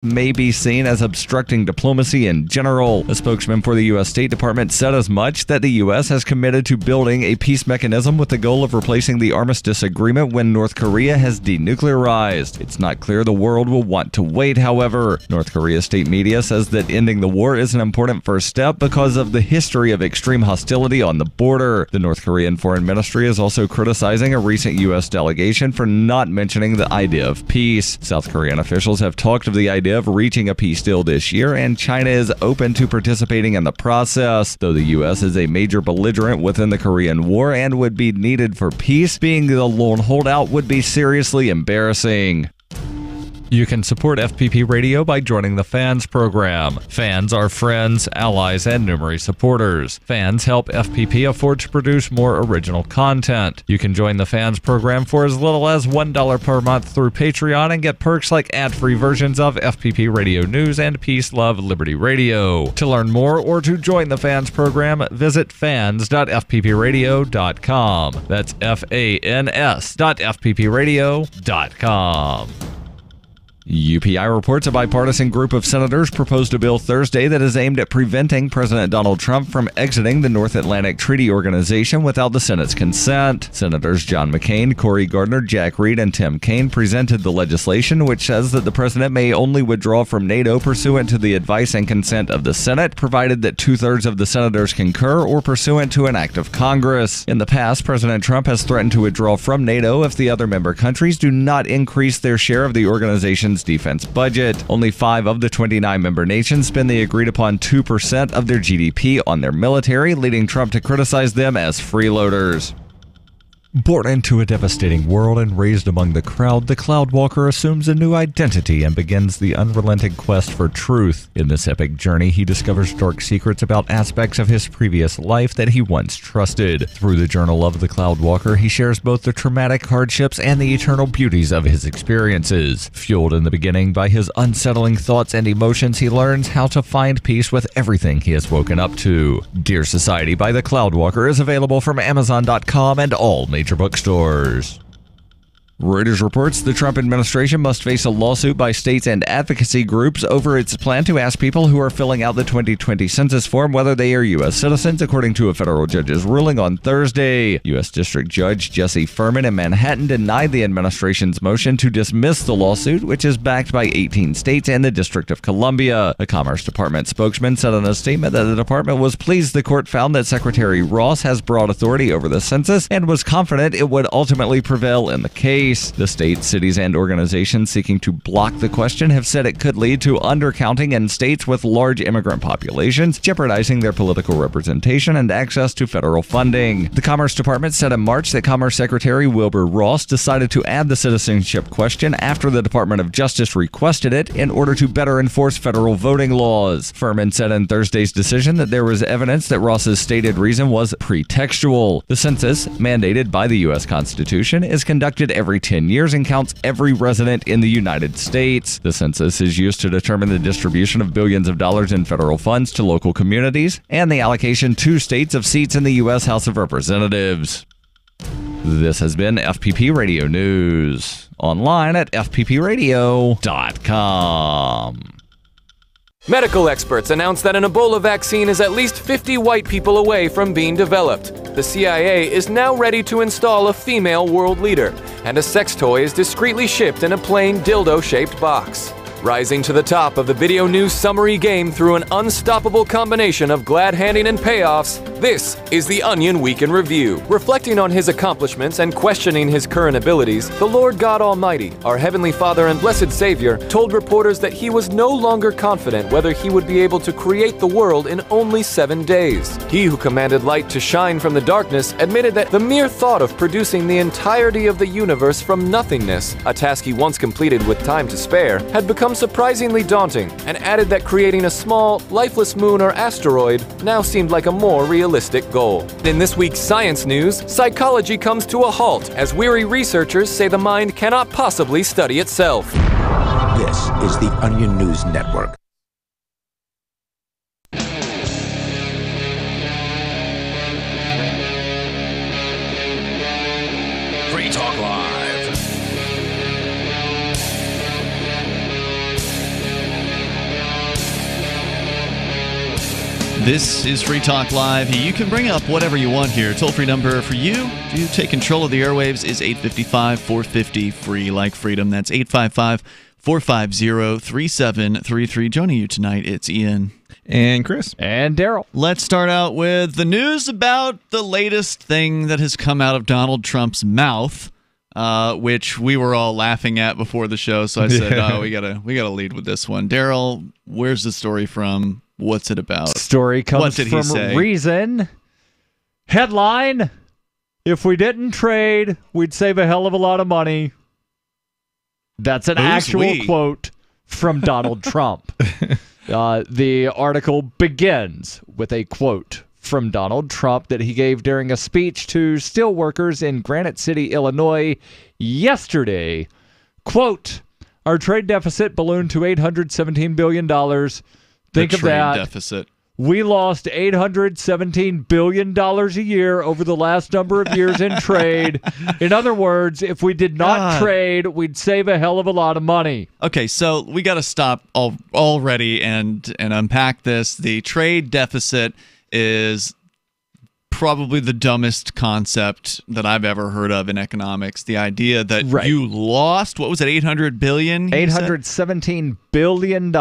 may be seen as obstructing diplomacy in general. A spokesman for the U.S. State Department said as much, that the U.S. has committed to building a peace mechanism with the goal of replacing the armistice agreement when North Korea has denuclearized. It's not clear the world will want to wait, however. North Korea's state media says that ending the war is an important first step because of the history of extreme hostility on the border. The North Korean Foreign Ministry is also criticizing a recent U.S. delegation for not mentioning the idea of peace. South Korean officials have talked of the idea of reaching a peace deal this year, and China is open to participating in the process. Though the U.S. is a major belligerent within the Korean War and would be needed for peace, being the lone holdout would be seriously embarrassing. You can support FPP Radio by joining the Fans program. Fans are friends, allies, and numerous supporters. Fans help FPP afford to produce more original content. You can join the Fans program for as little as $1 per month through Patreon and get perks like ad-free versions of FPP Radio News and Peace, Love, Liberty Radio. To learn more or to join the Fans program, visit fans.fppradio.com. That's fans.fppradio.com. UPI reports a bipartisan group of senators proposed a bill Thursday that is aimed at preventing President Donald Trump from exiting the North Atlantic Treaty Organization without the Senate's consent. Senators John McCain, Cory Gardner, Jack Reed, and Tim Kaine presented the legislation, which says that the president may only withdraw from NATO pursuant to the advice and consent of the Senate, provided that two-thirds of the senators concur or pursuant to an act of Congress. In the past, President Trump has threatened to withdraw from NATO if the other member countries do not increase their share of the organization's defense budget. Only 5 of the 29 member nations spend the agreed-upon 2% of their GDP on their military, leading Trump to criticize them as freeloaders. Born into a devastating world and raised among the crowd, the Cloudwalker assumes a new identity and begins the unrelenting quest for truth. In this epic journey, he discovers dark secrets about aspects of his previous life that he once trusted. Through the Journal of the Cloudwalker, he shares both the traumatic hardships and the eternal beauties of his experiences. Fueled in the beginning by his unsettling thoughts and emotions, he learns how to find peace with everything he has woken up to. Dear Society by the Cloudwalker is available from Amazon.com and all major bookstores. Reuters reports the Trump administration must face a lawsuit by states and advocacy groups over its plan to ask people who are filling out the 2020 census form whether they are U.S. citizens, according to a federal judge's ruling on Thursday. U.S. District Judge Jesse Furman in Manhattan denied the administration's motion to dismiss the lawsuit, which is backed by 18 states and the District of Columbia. A Commerce Department spokesman said in a statement that the department was pleased the court found that Secretary Ross has broad authority over the census and was confident it would ultimately prevail in the case. The states, cities, and organizations seeking to block the question have said it could lead to undercounting in states with large immigrant populations, jeopardizing their political representation and access to federal funding. The Commerce Department said in March that Commerce Secretary Wilbur Ross decided to add the citizenship question after the Department of Justice requested it in order to better enforce federal voting laws. Furman said in Thursday's decision that there was evidence that Ross's stated reason was pretextual. The census, mandated by the U.S. Constitution, is conducted every 10 years and counts every resident in the United States. The census is used to determine the distribution of billions of dollars in federal funds to local communities and the allocation to states of seats in the U.S. House of Representatives. This has been FPP Radio News. Online at fppradio.com. Medical experts announced that an Ebola vaccine is at least 50 white people away from being developed. The CIA is now ready to install a female world leader, and a sex toy is discreetly shipped in a plain dildo-shaped box. Rising to the top of the video news summary game through an unstoppable combination of glad-handing and payoffs, this is the Onion Week in Review. Reflecting on his accomplishments and questioning his current abilities, the Lord God Almighty, our Heavenly Father and Blessed Savior, told reporters that he was no longer confident whether he would be able to create the world in only 7 days. He who commanded light to shine from the darkness admitted that the mere thought of producing the entirety of the universe from nothingness, a task he once completed with time to spare, had become surprisingly daunting, and added that creating a small, lifeless moon or asteroid now seemed like a more realistic goal. In this week's science news, psychology comes to a halt as weary researchers say the mind cannot possibly study itself. This is the Onion News Network. Free Talk Live. This is Free Talk Live. You can bring up whatever you want here. Toll-free number for you to take control of the airwaves is 855-450-FREE, like freedom. That's 855-450-3733. Joining you tonight, it's Ian. And Chris. And Darryl. Let's start out with the news about the latest thing that has come out of Donald Trump's mouth, which we were all laughing at before the show. So I said, we gotta lead with this one. Darryl, where's the story from? What's it about? Story comes What did he from say? Reason. Headline: if we didn't trade, we'd save a hell of a lot of money. That's an actual quote from Donald Trump. The article begins with a quote from Donald Trump that he gave during a speech to steelworkers in Granite City, Illinois yesterday. Quote, our trade deficit ballooned to $817 billion. Think of that. Deficit. We lost $817 billion a year over the last number of years in trade. In other words, if we did not trade, we'd save a hell of a lot of money. Okay, so we got to stop already and unpack this. The trade deficit is probably the dumbest concept that I've ever heard of in economics. The idea that you lost, what was it, $800 billion? $817 billion.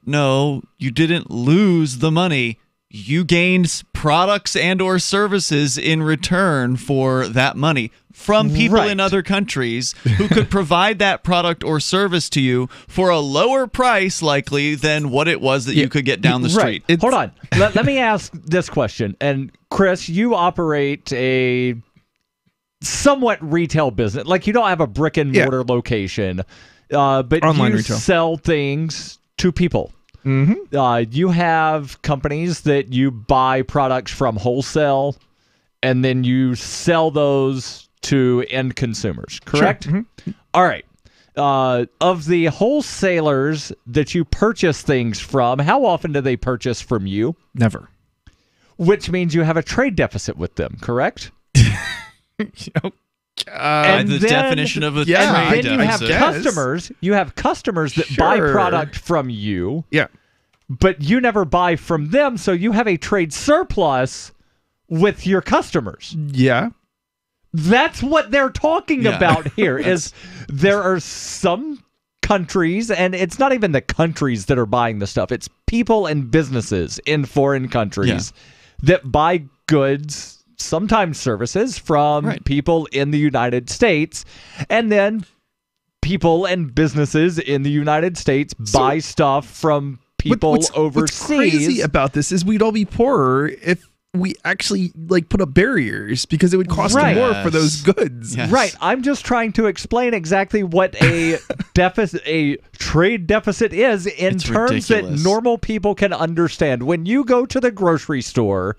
No, you didn't lose the money. You gained products and or services in return for that money from people in other countries who could provide that product or service to you for a lower price likely than what it was that you could get down the street. Hold on. Let me ask this question. And Chris, you operate a somewhat retail business. Like you don't have a brick and mortar location, but online you retail. sell things to people. Mm-hmm. You have companies that you buy products from wholesale, and then you sell those to end consumers, correct? Sure. Mm-hmm. All right. Of the wholesalers that you purchase things from, how often do they purchase from you? Never. Which means you have a trade deficit with them, correct? And the definition of a trade then you deficit. have customers. You have customers that buy product from you. Yeah. But you never buy from them, so you have a trade surplus with your customers. Yeah. That's what they're talking about here. Is there are some countries, and it's not even the countries that are buying the stuff. It's people and businesses in foreign countries that buy goods, sometimes services, from people in the United States, and then people and businesses in the United States buy stuff from people overseas. What's crazy about this is we'd all be poorer if we actually put up barriers because it would cost more for those goods. Yes. Right. I'm just trying to explain exactly what a trade deficit is in terms that normal people can understand. When you go to the grocery store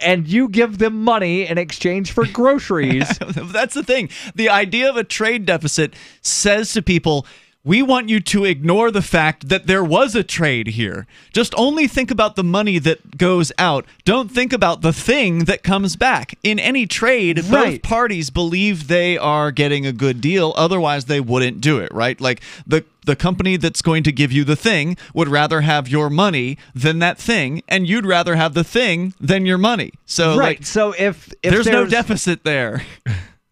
and you give them money in exchange for groceries. That's the thing. The idea of a trade deficit says to people, we want you to ignore the fact that there was a trade here. Just only think about the money that goes out. Don't think about the thing that comes back. In any trade, both parties believe they are getting a good deal. Otherwise, they wouldn't do it, right? Like the company that's going to give you the thing would rather have your money than that thing, and you'd rather have the thing than your money. So, so if there's no deficit there.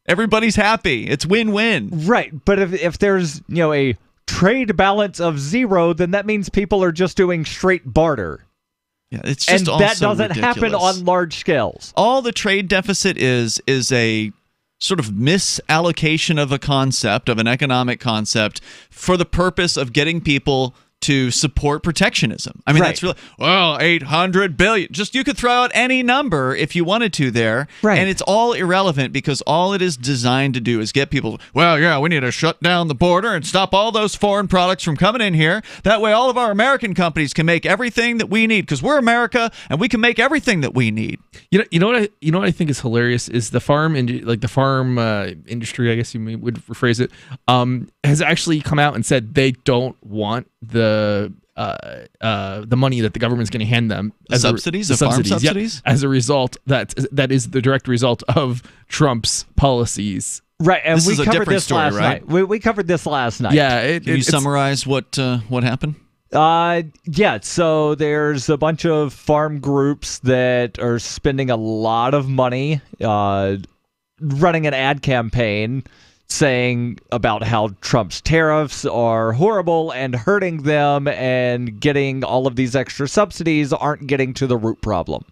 Everybody's happy. It's win-win. Right. But if there's, a trade balance of zero, then that means people are just doing straight barter. Yeah, it's just and that doesn't happen on large scales. All the trade deficit is a sort of misallocation of a concept, of an economic concept, for the purpose of getting people to support protectionism. I mean, that's really, well, 800 billion. Just you could throw out any number if you wanted to there. Right. And it's all irrelevant because all it is designed to do is get people, well, yeah, we need to shut down the border and stop all those foreign products from coming in here. That way all of our American companies can make everything that we need because we're America and we can make everything that we need. You know what I think is hilarious is the farm industry, I guess you would rephrase it, has actually come out and said they don't want the money that the government's going to hand them as farm subsidies. As a result, that is the direct result of Trump's policies. Right, and we covered this last night. We covered this last night. Yeah, can you summarize what happened? Yeah, so there's a bunch of farm groups that are spending a lot of money running an ad campaign saying about how Trump's tariffs are horrible and hurting them, and getting all of these extra subsidies aren't getting to the root problem.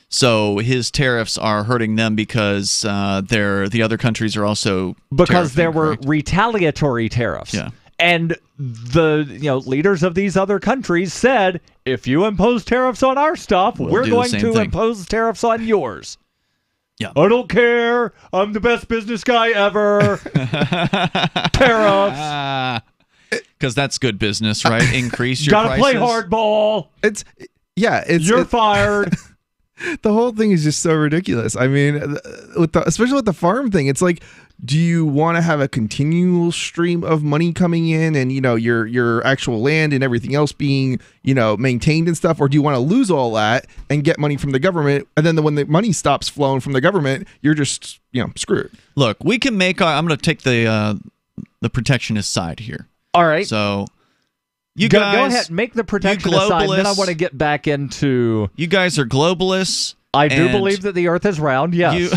So his tariffs are hurting them because the other countries are also because there tariffing, were correct? retaliatory tariffs. Yeah. And the leaders of these other countries said, if you impose tariffs on our stuff, we're do the going same to thing. impose tariffs on yours. Yeah. I don't care. I'm the best business guy ever. Tariffs. Because that's good business, right? Increase your Gotta prices. play hardball. You're fired. The whole thing is just so ridiculous. I mean, especially with the farm thing, it's like, do you want to have a continual stream of money coming in, and your actual land and everything else being maintained and stuff, or do you want to lose all that and get money from the government, and then when the money stops flowing from the government, you're just screwed? Look, we can make. I'm going to take the protectionist side here. All right. So you go guys ahead, make the protectionist side. Then I want to get back into. You guys are globalists. I do believe that the Earth is round. Yes.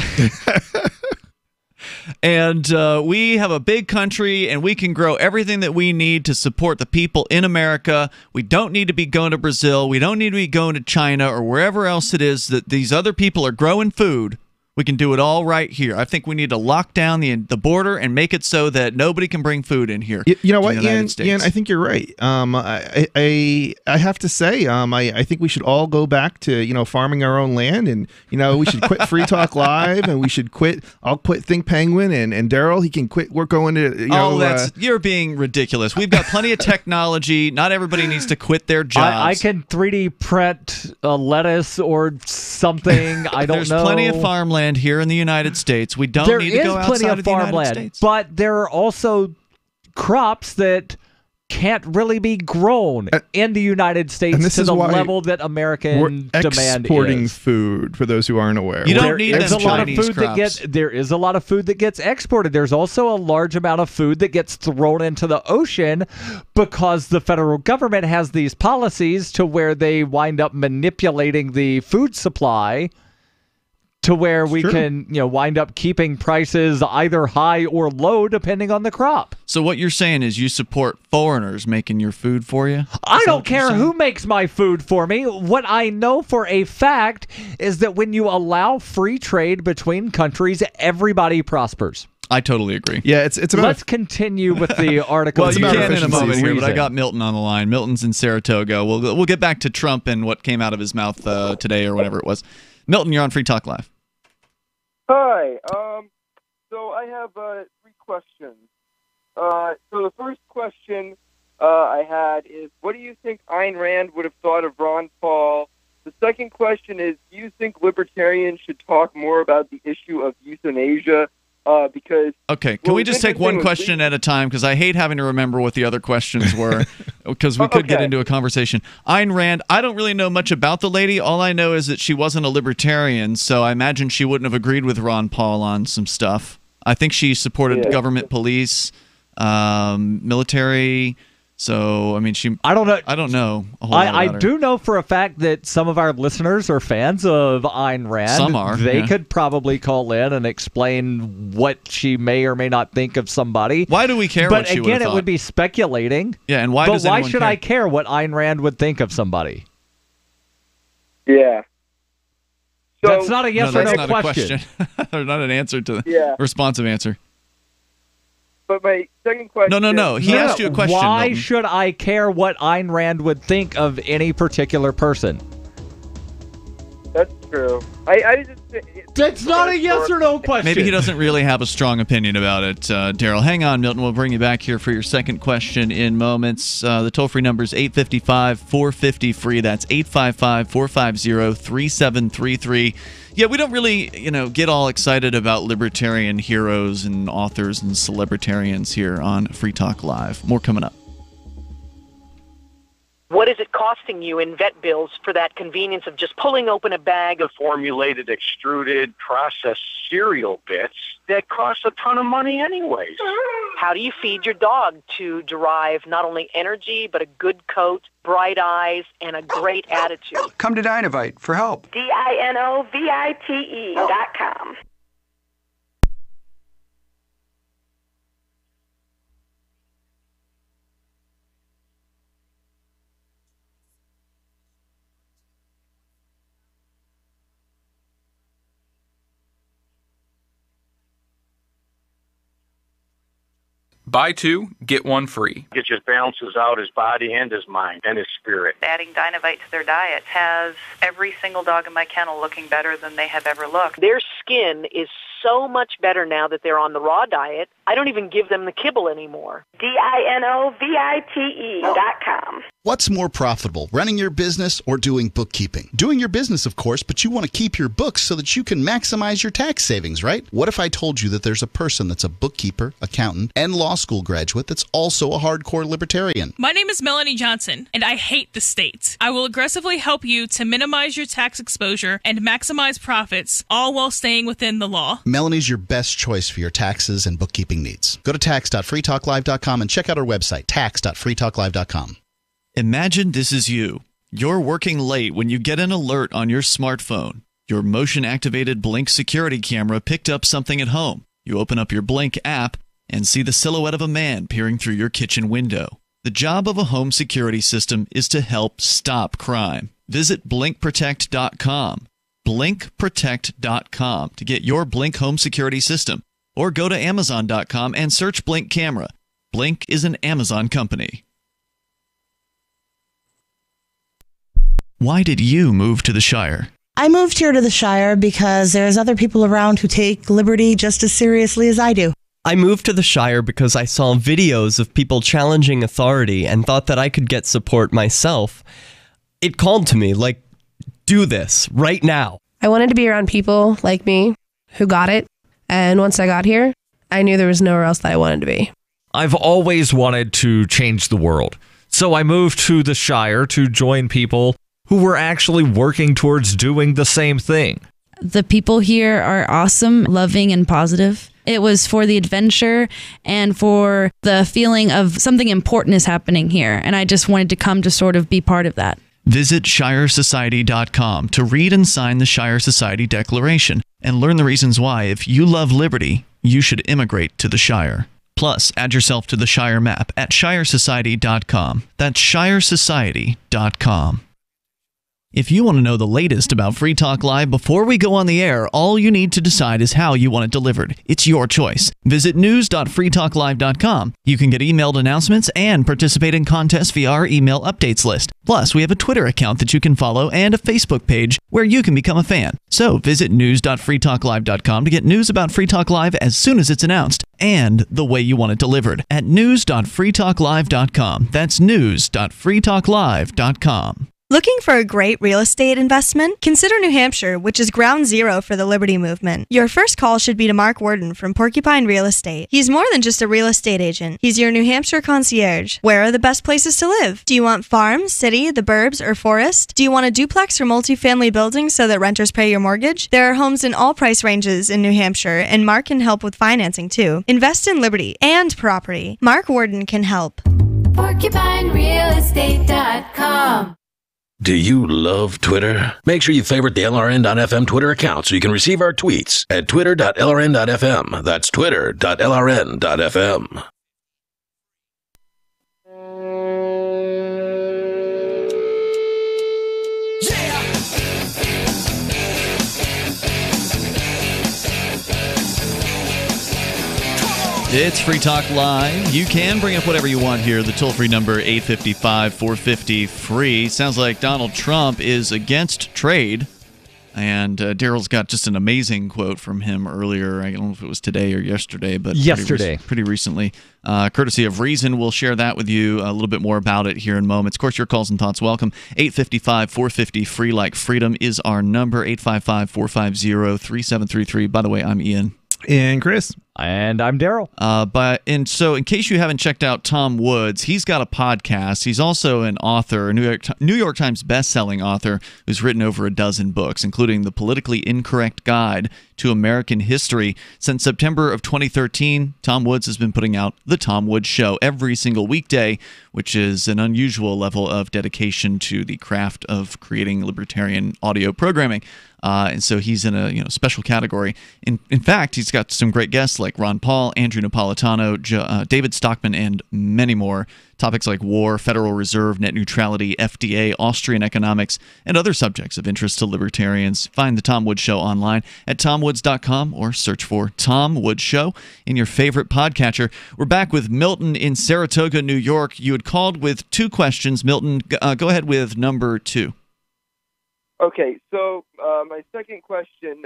And we have a big country, and we can grow everything that we need to support the people in America. We don't need to be going to Brazil. We don't need to be going to China or wherever else it is that these other people are growing food. We can do it all right here. I think we need to lock down the border and make it so that nobody can bring food in here. You know what, to the United States. Ian? I think you're right. I have to say, I think we should all go back to farming our own land, and we should quit Free Talk Live, and we should quit. I'll quit Think Penguin, and Darryl, he can quit. We're going to you're being ridiculous. We've got plenty of technology. Not everybody needs to quit their jobs. I can 3D print a lettuce or something. I don't There's know. plenty of farmland here in the United States. We don't need to go outside of the United States. But there are also crops that can't really be grown in the United States to the level that American demand is. Exporting food, for those who aren't aware. You don't need them Chinese crops. There is a lot of food that gets exported. There's also a large amount of food that gets thrown into the ocean because the federal government has these policies to where they wind up manipulating the food supply to where we can, wind up keeping prices either high or low depending on the crop. So what you're saying is you support foreigners making your food for you? I don't care who makes my food for me. What I know for a fact is that when you allow free trade between countries, everybody prospers. I totally agree. Yeah, it's about. Let's continue with the article. Well, you can in a moment here, but I reason. got Milton on the line. Milton's in Saratoga. We'll get back to Trump and what came out of his mouth today or whatever it was. Milton, you're on Free Talk Live. Hi. So I have 3 questions. So the first question I had is, what do you think Ayn Rand would have thought of Ron Paul? The second question is, do you think libertarians should talk more about the issue of euthanasia? Because can we just take one question at a time? Because I hate having to remember what the other questions were, because we could get into a conversation. Ayn Rand, I don't really know much about the lady. All I know is that she wasn't a libertarian, so I imagine she wouldn't have agreed with Ron Paul on some stuff. I think she supported government police, military. So, I mean, I don't know a whole lot about her. I do know for a fact that some of our listeners are fans of Ayn Rand. Some are. They could probably call in and explain what she may or may not think of somebody. Why do we care what she would have thought? But again, it would be speculating. Yeah, and why should I care what Ayn Rand would think of somebody? Yeah. So, that's not a yes or no question. Or not an answer to the responsive answer. But my second question... No. He asked you a question. Why should I care what Ayn Rand would think of any particular person? That's true. I just... That's not a yes or no question. Maybe he doesn't really have a strong opinion about it, Darryl. Hang on, Milton. We'll bring you back here for your second question in moments. The toll-free number is 855-450-FREE. That's 855-450-3733. Yeah, we don't really, get all excited about libertarian heroes and authors and celebritarians here on Free Talk Live. More coming up. What is it costing you in vet bills for that convenience of just pulling open a bag of formulated, extruded, processed cereal bits that cost a ton of money anyways? How do you feed your dog to derive not only energy, but a good coat, bright eyes, and a great attitude? Come to Dinovite for help. DINOVITE.com. Buy two, get one free. It just balances out his body and his mind and his spirit. Adding Dinovite to their diet has every single dog in my kennel looking better than they have ever looked. Their skin is so much better now that they're on the raw diet. I don't even give them the kibble anymore. DINOVITE.com. What's more profitable, running your business or doing bookkeeping? Doing your business, of course, but you want to keep your books so that you can maximize your tax savings, right? What if I told you that there's a person that's a bookkeeper, accountant, and law school graduate that's also a hardcore libertarian? My name is Melanie Johnson, and I hate the state. I will aggressively help you to minimize your tax exposure and maximize profits, all while staying within the law. Melanie's your best choice for your taxes and bookkeeping needs. Go to tax.freetalklive.com and check out our website, tax.freetalklive.com. Imagine this is you. You're working late when you get an alert on your smartphone. Your motion-activated Blink security camera picked up something at home. You open up your Blink app and see the silhouette of a man peering through your kitchen window. The job of a home security system is to help stop crime. Visit blinkprotect.com. blinkprotect.com to get your Blink home security system. Or go to amazon.com and search Blink Camera. Blink is an Amazon company. Why did you move to the Shire? I moved here to the Shire because there's other people around who take liberty just as seriously as I do. I moved to the Shire because I saw videos of people challenging authority and thought that I could get support myself. It called to me, like, do this right now. I wanted to be around people like me who got it. And once I got here, I knew there was nowhere else that I wanted to be. I've always wanted to change the world. So I moved to the Shire to join people who were actually working towards doing the same thing. The people here are awesome, loving, and positive. It was for the adventure and for the feeling of something important is happening here. And I just wanted to come to sort of be part of that. Visit ShireSociety.com to read and sign the Shire Society Declaration and learn the reasons why, if you love liberty, you should immigrate to the Shire. Plus, add yourself to the Shire map at ShireSociety.com. That's ShireSociety.com. If you want to know the latest about Free Talk Live before we go on the air, all you need to decide is how you want it delivered. It's your choice. Visit news.freetalklive.com. You can get emailed announcements and participate in contests via our email updates list. Plus, we have a Twitter account that you can follow and a Facebook page where you can become a fan. So visit news.freetalklive.com to get news about Free Talk Live as soon as it's announced and the way you want it delivered at news.freetalklive.com. That's news.freetalklive.com. Looking for a great real estate investment? Consider New Hampshire, which is ground zero for the Liberty Movement. Your first call should be to Mark Worden from Porcupine Real Estate. He's more than just a real estate agent. He's your New Hampshire concierge. Where are the best places to live? Do you want farm, city, the burbs, or forest? Do you want a duplex or multifamily building so that renters pay your mortgage? There are homes in all price ranges in New Hampshire, and Mark can help with financing too. Invest in liberty and property. Mark Worden can help. PorcupineRealEstate.com. Do you love Twitter? Make sure you favorite the LRN.FM Twitter account so you can receive our tweets at twitter.lrn.fm. That's twitter.lrn.fm. It's Free Talk Live. You can bring up whatever you want here. The toll-free number, 855-450-FREE. Sounds like Donald Trump is against trade. And Darryl's got just an amazing quote from him earlier. I don't know if it was today or yesterday, but pretty recently. Courtesy of Reason, we'll share that with you a little bit more about it here in moments. Of course, your calls and thoughts welcome. 855-450-FREE, like freedom, is our number. 855-450-3733. By the way, I'm Ian. And Chris. And I'm Darryl. So in case you haven't checked out Tom Woods, he's got a podcast. He's also an author, a New York Times best-selling author who's written over a dozen books, including The Politically Incorrect Guide to American History. Since September of 2013, Tom Woods has been putting out The Tom Woods Show every single weekday, which is an unusual level of dedication to the craft of creating libertarian audio programming. And so he's in a special category. In fact, he's got some great guests like Ron Paul, Andrew Napolitano, David Stockman, and many more. Topics like war, Federal Reserve, net neutrality, FDA, Austrian economics, and other subjects of interest to libertarians. Find the Tom Woods Show online at tomwoods.com or search for Tom Woods Show in your favorite podcatcher. We're back with Milton in Saratoga, New York. You had called with 2 questions. Milton, go ahead with number 2. Okay, so my second question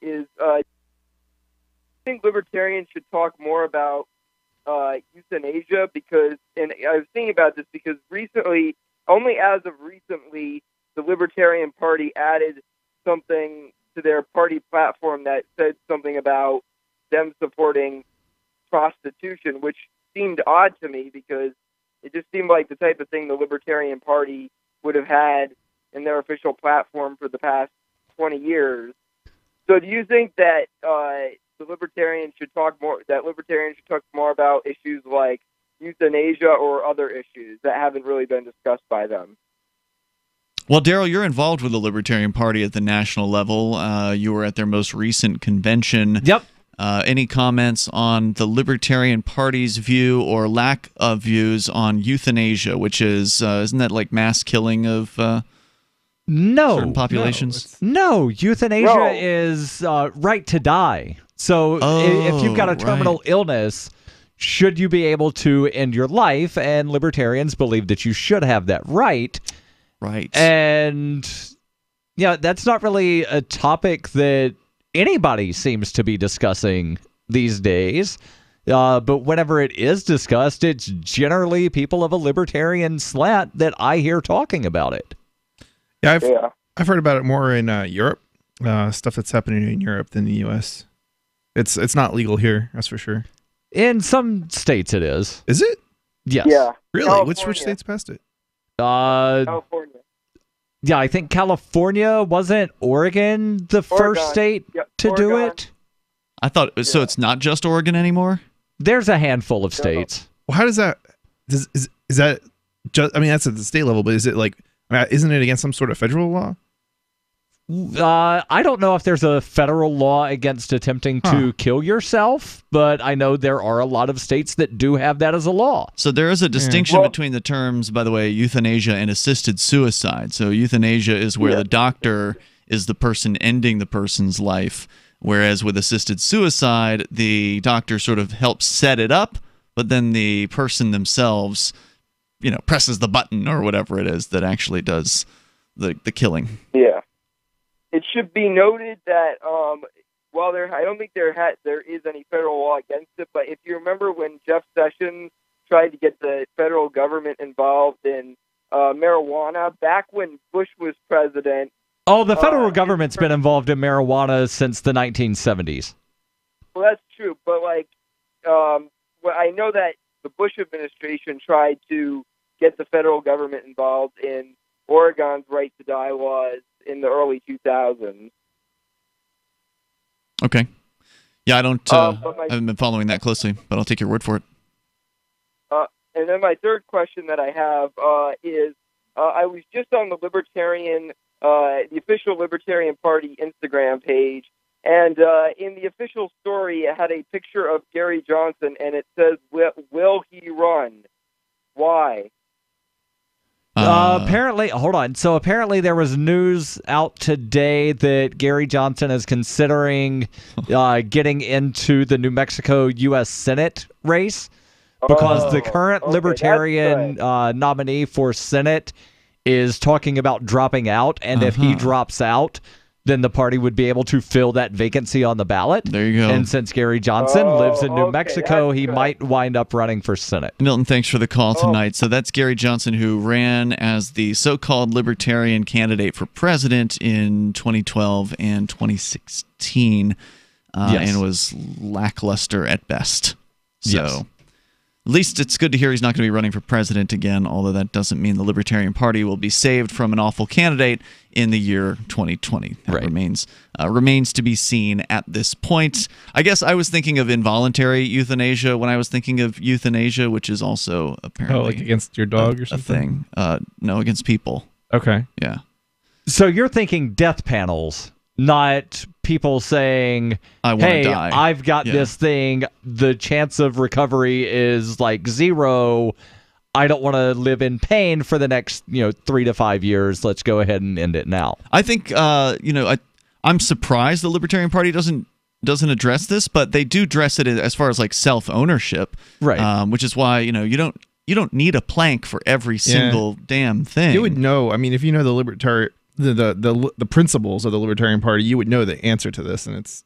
is, I think libertarians should talk more about euthanasia because, and I was thinking about this because recently, only as of recently, the Libertarian Party added something to their party platform that said something about them supporting prostitution, which seemed odd to me because it just seemed like the type of thing the Libertarian Party would have had in their official platform for the past 20 years. So do you think that the libertarians should talk more about issues like euthanasia or other issues that haven't really been discussed by them? Well, Darryl, you're involved with the Libertarian Party at the national level. You were at their most recent convention. Yep. Any comments on the Libertarian Party's view or lack of views on euthanasia, which is, isn't that like mass killing of certain populations? No, euthanasia is right to die. So if you've got a terminal illness, should you be able to end your life? And libertarians believe that you should have that right. Right. And yeah, that's not really a topic that anybody seems to be discussing these days. But whenever it is discussed, it's generally people of a libertarian slant that I hear talking about it. Yeah, I've heard about it more in Europe, stuff that's happening in Europe than the U.S. It's not legal here, that's for sure. In some states, it is. Is it? Yes. Yeah. Really? California. Which states passed it? California. Yeah, I think California, wasn't Oregon the first state to do it? I thought so. It's not just Oregon anymore. There's a handful of states. Well, how does that? Is that just? I mean, that's at the state level, but is it like? Isn't it against some sort of federal law? I don't know if there's a federal law against attempting to kill yourself, but I know there are a lot of states that do have that as a law. So there is a distinction between the terms, by the way, euthanasia and assisted suicide. So euthanasia is where the doctor is the person ending the person's life, whereas with assisted suicide, the doctor sort of helps set it up, but then the person themselves, presses the button or whatever it is that actually does the killing. Yeah. It should be noted that while I don't think there is any federal law against it, but if you remember when Jeff Sessions tried to get the federal government involved in marijuana back when Bush was president. Oh, the federal government's been involved in marijuana since the 1970s. Well, that's true, but I know that the Bush administration tried to get the federal government involved in Oregon's right to die laws in the early 2000s. Okay. Yeah, I haven't been following that closely, but I'll take your word for it. And then my third question that I have is, I was just on the the official Libertarian Party Instagram page, and in the official story, it had a picture of Gary Johnson, and it says, "Will he run? Why?" Apparently, hold on. So apparently there was news out today that Gary Johnson is considering getting into the New Mexico U.S. Senate race because the current Libertarian nominee for Senate is talking about dropping out. And if he drops out, then the party would be able to fill that vacancy on the ballot. There you go. And since Gary Johnson lives in New Mexico, he might wind up running for Senate. Milton, thanks for the call tonight. So that's Gary Johnson, who ran as the so-called Libertarian candidate for president in 2012 and 2016. and was lackluster at best. So at least it's good to hear he's not going to be running for president again, although that doesn't mean the Libertarian Party will be saved from an awful candidate in the year 2020. That remains to be seen at this point. I guess I was thinking of involuntary euthanasia when I was thinking of euthanasia, which is also apparently like against your dog or something? A thing. No, against people. Okay. Yeah. So you're thinking death panels, not people saying, hey, die. I've got this thing. The chance of recovery is like 0. I don't want to live in pain for the next 3 to 5 years. Let's go ahead and end it now. I think I'm surprised the Libertarian Party doesn't address this, but they do address it as far as like self-ownership, right? Which is why you don't need a plank for every single damn thing. You would know. I mean, if you know the libertarian. The principles of the Libertarian Party, you would know the answer to this, and it's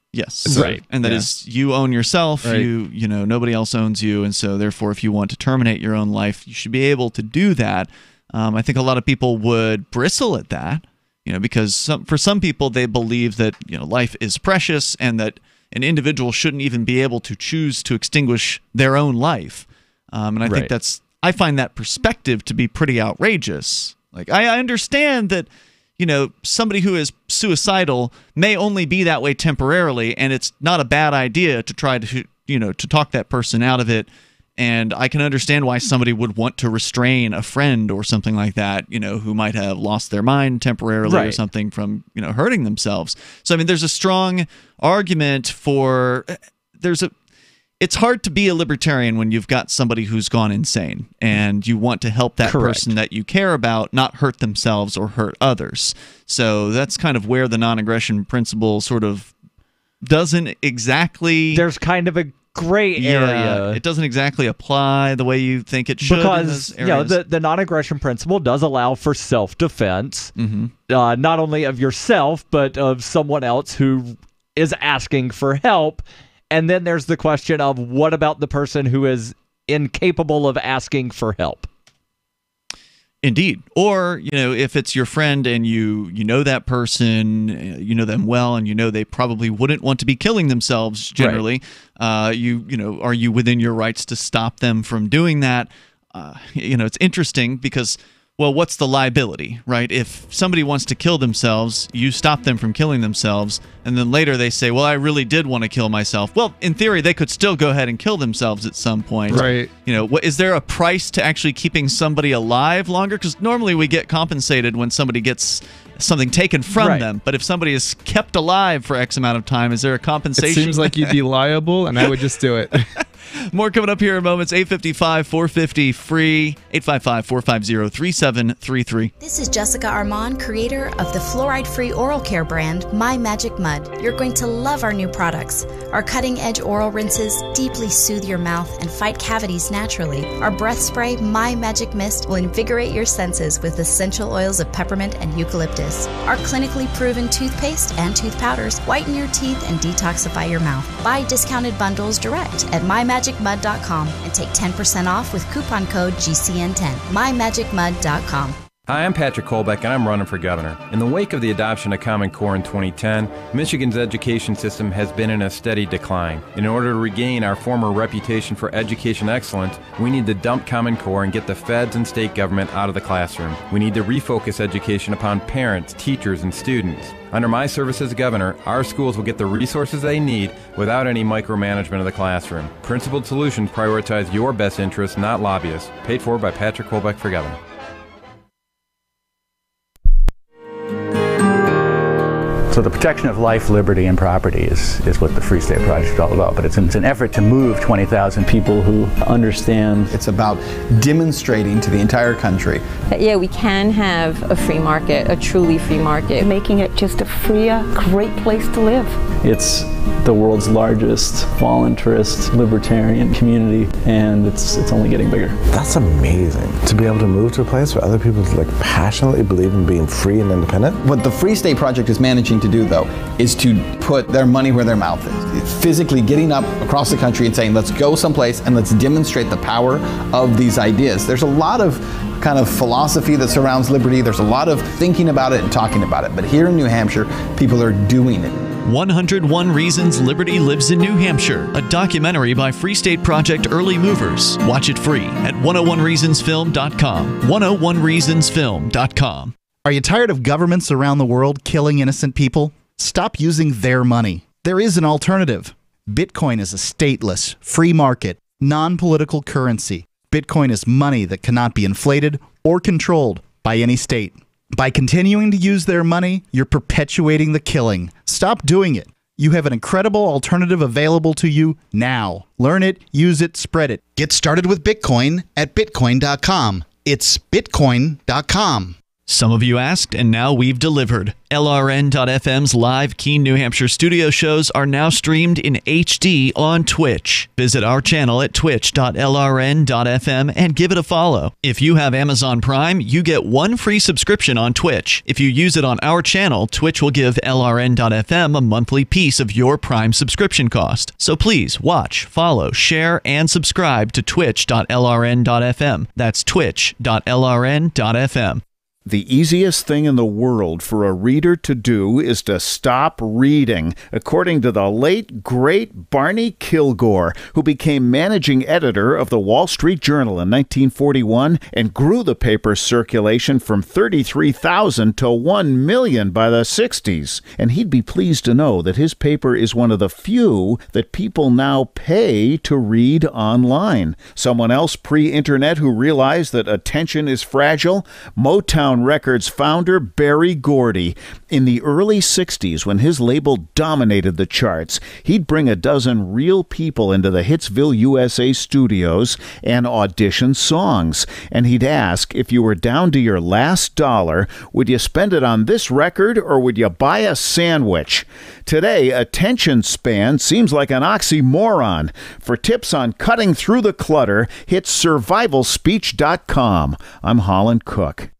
right, and that is you own yourself. Right. You know nobody else owns you, and so therefore, if you want to terminate your own life, you should be able to do that. I think a lot of people would bristle at that, because for some people they believe that life is precious and that an individual shouldn't even be able to choose to extinguish their own life, and I think I find that perspective to be pretty outrageous. Like I understand that. Somebody who is suicidal may only be that way temporarily, and it's not a bad idea to try to, to talk that person out of it. And I can understand why somebody would want to restrain a friend or something like that, who might have lost their mind temporarily or something from, hurting themselves. So, I mean, there's a strong argument for it's hard to be a libertarian when you've got somebody who's gone insane and you want to help that person that you care about not hurt themselves or hurt others. So that's kind of where the non-aggression principle sort of doesn't exactly... There's kind of a gray area. It doesn't exactly apply the way you think it should. Because the non-aggression principle does allow for self-defense, not only of yourself, but of someone else who is asking for help. And then there's the question of what about the person who is incapable of asking for help? Indeed. Or, if it's your friend and you know that person, you know them well, and they probably wouldn't want to be killing themselves generally, are you within your rights to stop them from doing that? It's interesting because... Well, what's the liability, right? If somebody wants to kill themselves, you stop them from killing themselves, and then later they say, well, I really did want to kill myself. Well, in theory, they could still go ahead and kill themselves at some point. Right. Is there a price to actually keeping somebody alive longer? Because normally we get compensated when somebody gets something taken from them. But if somebody is kept alive for X amount of time, is there a compensation? It seems like you'd be liable, and I would just do it. More coming up here in moments. 855-450-FREE, 855-450-3733. This is Jessica Armand, creator of the fluoride-free oral care brand, My Magic Mud. You're going to love our new products. Our cutting-edge oral rinses deeply soothe your mouth and fight cavities naturally. Our breath spray, My Magic Mist, will invigorate your senses with essential oils of peppermint and eucalyptus. Our clinically proven toothpaste and tooth powders whiten your teeth and detoxify your mouth. Buy discounted bundles direct at mymagicmud.com and take 10% off with coupon code GCN10. mymagicmud.com. Hi, I'm Patrick Kolbeck, and I'm running for governor. In the wake of the adoption of Common Core in 2010, Michigan's education system has been in a steady decline. In order to regain our former reputation for education excellence, we need to dump Common Core and get the feds and state government out of the classroom. We need to refocus education upon parents, teachers, and students. Under my service as governor, our schools will get the resources they need without any micromanagement of the classroom. Principled Solutions prioritize your best interests, not lobbyists. Paid for by Patrick Kolbeck for governor. So the protection of life, liberty, and property is what the Free State Project is all about. But it's an effort to move 20,000 people who understand. It's about demonstrating to the entire country that, yeah, we can have a free market, a truly free market. Making it just a freer, great place to live. It's the world's largest voluntarist libertarian community, and it's only getting bigger. That's amazing. To be able to move to a place where other people passionately believe in being free and independent. What the Free State Project is managing to do, though, is to put their money where their mouth is. It's physically getting up across the country and saying, let's go someplace and let's demonstrate the power of these ideas. There's a lot of kind of philosophy that surrounds liberty. There's a lot of thinking about it and talking about it. But here in New Hampshire, people are doing it. 101 Reasons Liberty Lives in New Hampshire, a documentary by Free State Project Early Movers. Watch it free at 101reasonsfilm.com. 101reasonsfilm.com. Are you tired of governments around the world killing innocent people? Stop using their money. There is an alternative. Bitcoin is a stateless, free market, non-political currency. Bitcoin is money that cannot be inflated or controlled by any state. By continuing to use their money, you're perpetuating the killing. Stop doing it. You have an incredible alternative available to you now. Learn it, use it, spread it. Get started with Bitcoin at Bitcoin.com. It's Bitcoin.com. Some of you asked, and now we've delivered. LRN.FM's live Keene, New Hampshire studio shows are now streamed in HD on Twitch. Visit our channel at twitch.lrn.fm and give it a follow. If you have Amazon Prime, you get one free subscription on Twitch. If you use it on our channel, Twitch will give LRN.FM a monthly piece of your Prime subscription cost. So please watch, follow, share, and subscribe to twitch.lrn.fm. That's twitch.lrn.fm. The easiest thing in the world for a reader to do is to stop reading, according to the late, great Barney Kilgore, who became managing editor of the Wall Street Journal in 1941 and grew the paper's circulation from 33,000 to 1 million by the 60s. And he'd be pleased to know that his paper is one of the few that people now pay to read online. Someone else pre-internet who realized that attention is fragile? Motown Records founder Berry Gordy. In the early 60s, when his label dominated the charts, he'd bring a dozen real people into the Hitsville, USA studios and audition songs. And he'd ask, if you were down to your last dollar, would you spend it on this record or would you buy a sandwich? Today, attention span seems like an oxymoron. For tips on cutting through the clutter, hit survivalspeech.com. I'm Holland Cook.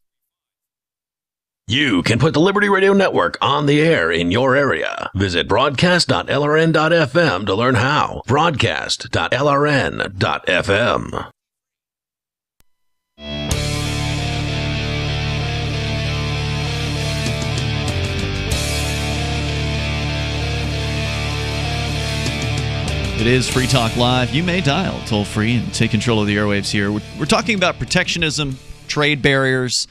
You can put the Liberty Radio Network on the air in your area. Visit broadcast.lrn.fm to learn how. Broadcast.lrn.fm. It is Free Talk Live. You may dial toll free and take control of the airwaves here. We're talking about protectionism, trade barriers,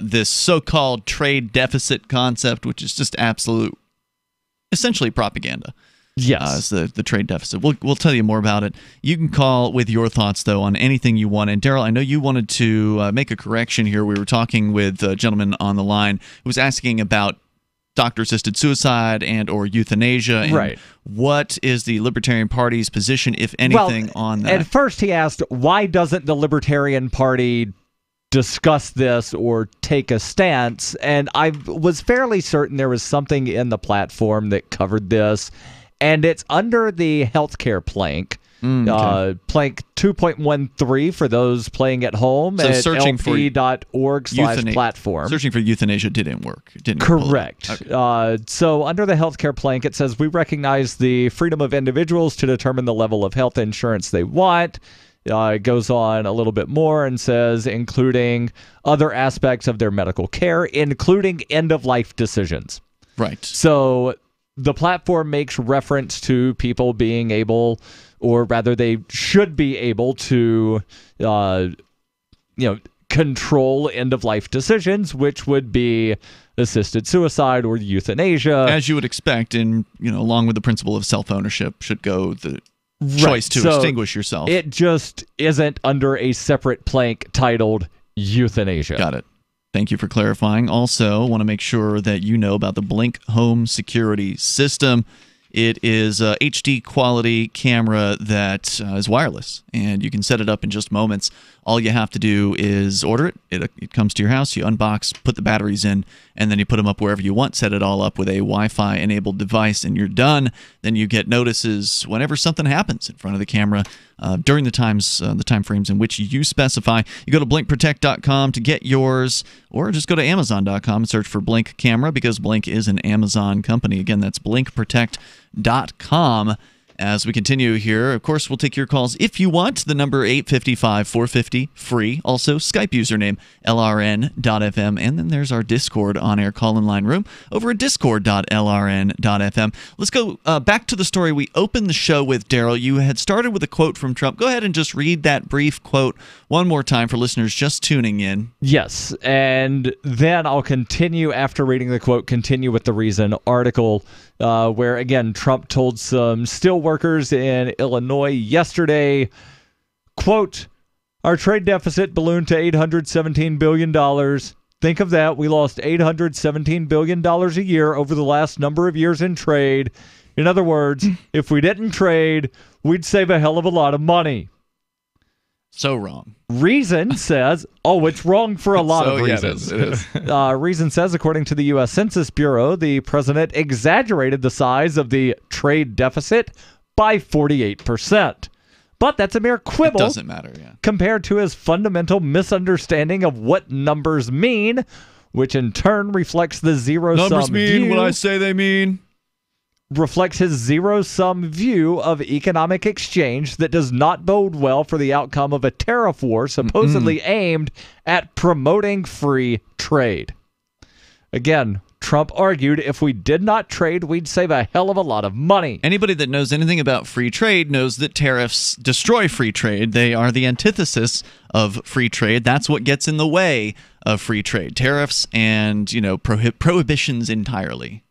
this so-called trade deficit concept, which is just absolute, essentially propaganda. Yes. The trade deficit. We'll tell you more about it. You can call with your thoughts, though, on anything you want. And Darryl, I know you wanted to make a correction here. We were talking with a gentleman on the line who was asking about doctor-assisted suicide and or euthanasia. And right. What is the Libertarian Party's position, if anything, on that? At first he asked, why doesn't the Libertarian Party discuss this or take a stance? And I was fairly certain there was something in the platform that covered this, and it's under the healthcare plank. Plank 2.13 for those playing at home at lp.org/platform. Searching for euthanasia didn't work. It didn't. Correct. Okay. So under the healthcare plank, it says we recognize the freedom of individuals to determine the level of health insurance they want. It goes on a little bit more and says, including other aspects of their medical care, including end-of-life decisions. Right. So the platform makes reference to people being able, or rather they should be able to, control end-of-life decisions, which would be assisted suicide or euthanasia. As you would expect, and along with the principle of self-ownership should go the choice to extinguish yourself. It just isn't under a separate plank titled euthanasia. Got it. Thank you for clarifying. Also, want to make sure that you know about the Blink home security system. It is a HD quality camera that is wireless, and you can set it up in just moments. All you have to do is order it. It comes to your house. You unbox, put the batteries in, and then you put them up wherever you want. Set it all up with a Wi-Fi enabled device, and you're done. Then you get notices whenever something happens in front of the camera during the time frames in which you specify. You go to blinkprotect.com to get yours, or just go to amazon.com and search for Blink camera, because Blink is an Amazon company. Again, that's blinkprotect.com. As we continue here, of course, we'll take your calls if you want. The number 855-450, free. Also, Skype username, LRN.FM. And then there's our Discord on-air call-in line room over at discord.lrn.fm. Let's go back to the story we opened the show with, Darryl. You had started with a quote from Trump. Go ahead and just read that brief quote one more time for listeners just tuning in. Yes, and then I'll continue after reading the quote, continue with the Reason article, where, again, Trump told some steel workers in Illinois yesterday, quote, "Our trade deficit ballooned to $817 billion. Think of that. We lost $817 billion a year over the last number of years in trade. In other words, if we didn't trade, we'd save a hell of a lot of money." So wrong. Reason says, it's wrong for a lot of reasons. Yeah, it is. Reason says, according to the U.S. Census Bureau, the president exaggerated the size of the trade deficit by 48%. But that's a mere quibble. It doesn't matter, yeah. Compared to his fundamental misunderstanding of what numbers mean, which in turn reflects the zero-sum Numbers mean view. what I say they mean. Reflects his zero-sum view of economic exchange that does not bode well for the outcome of a tariff war supposedly aimed at promoting free trade. Again, Trump argued if we did not trade, we'd save a hell of a lot of money. Anybody that knows anything about free trade knows that tariffs destroy free trade. They are the antithesis of free trade. That's what gets in the way of free trade. Tariffs and, prohibitions entirely.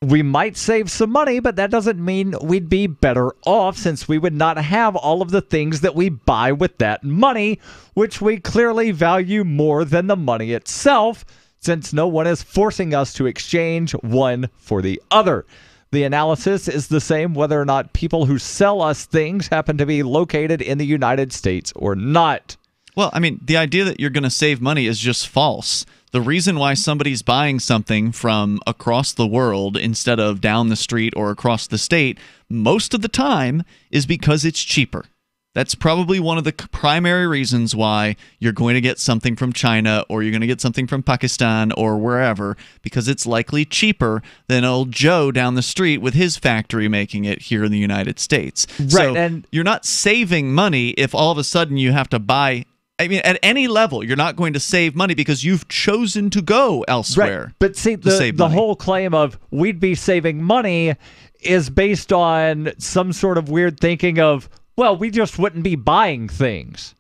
We might save some money, but that doesn't mean we'd be better off, since we would not have all of the things that we buy with that money, which we clearly value more than the money itself, since no one is forcing us to exchange one for the other. The analysis is the same whether or not people who sell us things happen to be located in the United States or not. Well, I mean, the idea that you're going to save money is just false. The reason why somebody's buying something from across the world instead of down the street or across the state most of the time is because it's cheaper. That's probably one of the primary reasons why you're going to get something from China or you're going to get something from Pakistan or wherever, because it's likely cheaper than old Joe down the street with his factory making it here in the United States. Right, so and you're not saving money if all of a sudden you have to buy. I mean, at any level, you're not going to save money because you've chosen to go elsewhere. Right. But see, the whole claim of we'd be saving money is based on some sort of weird thinking of, well, we just wouldn't be buying things,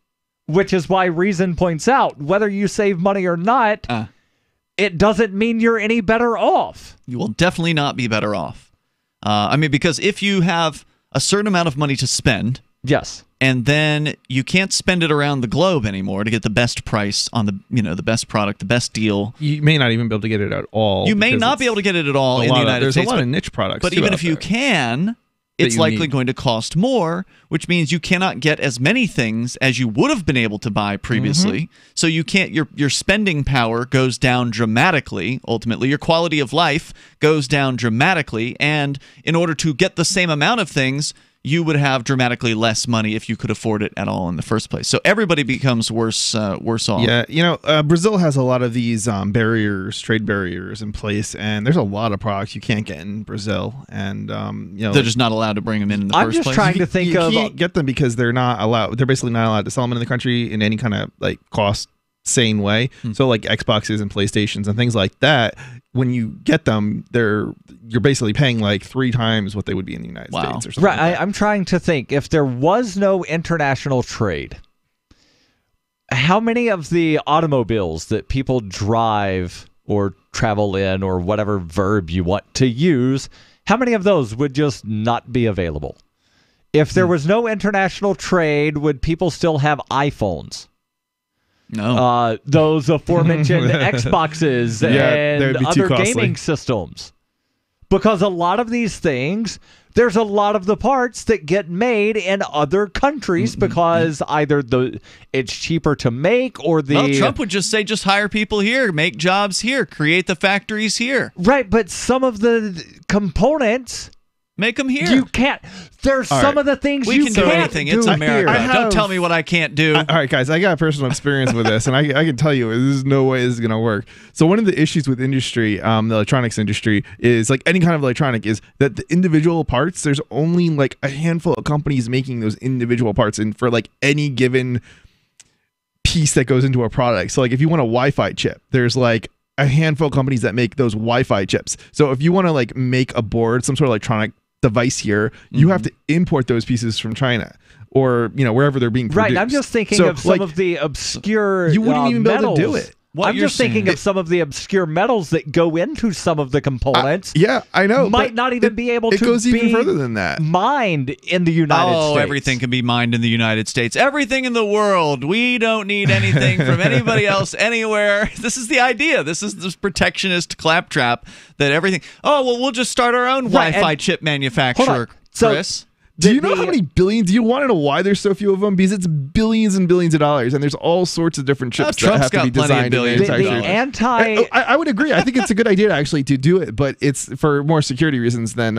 which is why Reason points out whether you save money or not, it doesn't mean you're any better off. You will definitely not be better off. Because if you have a certain amount of money to spend, yes, and then you can't spend it around the globe anymore to get the best price on the best product, the best deal. You may not even be able to get it at all. You may not be able to get it at all in the United States. There's a lot of niche products. But even if you can, it's likely going to cost more, which means you cannot get as many things as you would have been able to buy previously. So you can't. Your spending power goes down dramatically. Ultimately, your quality of life goes down dramatically, and in order to get the same amount of things, you would have dramatically less money if you could afford it at all in the first place. So everybody becomes worse off. Yeah, Brazil has a lot of these trade barriers in place, and there's a lot of products you can't get in Brazil, and they're just not allowed to bring them in the first place. I'm just trying to think you can't get them because they're not allowed. They're basically not allowed to sell them in the country in any kind of cost sane way. So like Xboxes and PlayStations and things like that, when you get them, you're basically paying like 3 times what they would be in the United States or something. Right. Like that. I'm trying to think, if there was no international trade, how many of the automobiles that people drive or travel in, or whatever verb you want to use, how many of those would just not be available? If there was no international trade, would people still have iPhones? No. Those aforementioned Xboxes and other gaming systems. Because a lot of these things, there's a lot of the parts that get made in other countries because either it's cheaper to make, or Well, Trump would just say, just hire people here, make jobs here, create the factories here. Right, but some of the components Make them here. You can't. There's some of the things we you can do can't anything. It's America. Don't tell me what I can't do. All right, guys, I got personal experience with this, and I can tell you there's no way this is going to work. So one of the issues with industry, the electronics industry, is like any kind of electronic, is that the individual parts, there's only like a handful of companies making those individual parts, and for like any given piece that goes into a product. So like if you want a Wi-Fi chip, there's like a handful of companies that make those Wi-Fi chips. So if you want to like make a board, some sort of electronic device here, you have to import those pieces from China or wherever they're being produced. Right. I'm just thinking of some of the obscure you wouldn't even be able to do it. I'm just thinking of some of the obscure metals that go into some of the components. Yeah, I know. Might not even be able to. It goes even further than that. Mined in the United States. Everything can be mined in the United States. Everything in the world. We don't need anything from anybody else anywhere. This is the idea. This is this protectionist claptrap that everything. Oh, well, we'll just start our own Wi-Fi chip manufacturer, Chris. Do you know how many billions? Do you want to know why there's so few of them? Because it's billions and billions of dollars, and there's all sorts of different chips that have to be designed. I would agree. I think it's a good idea actually to do it, but it's for more security reasons than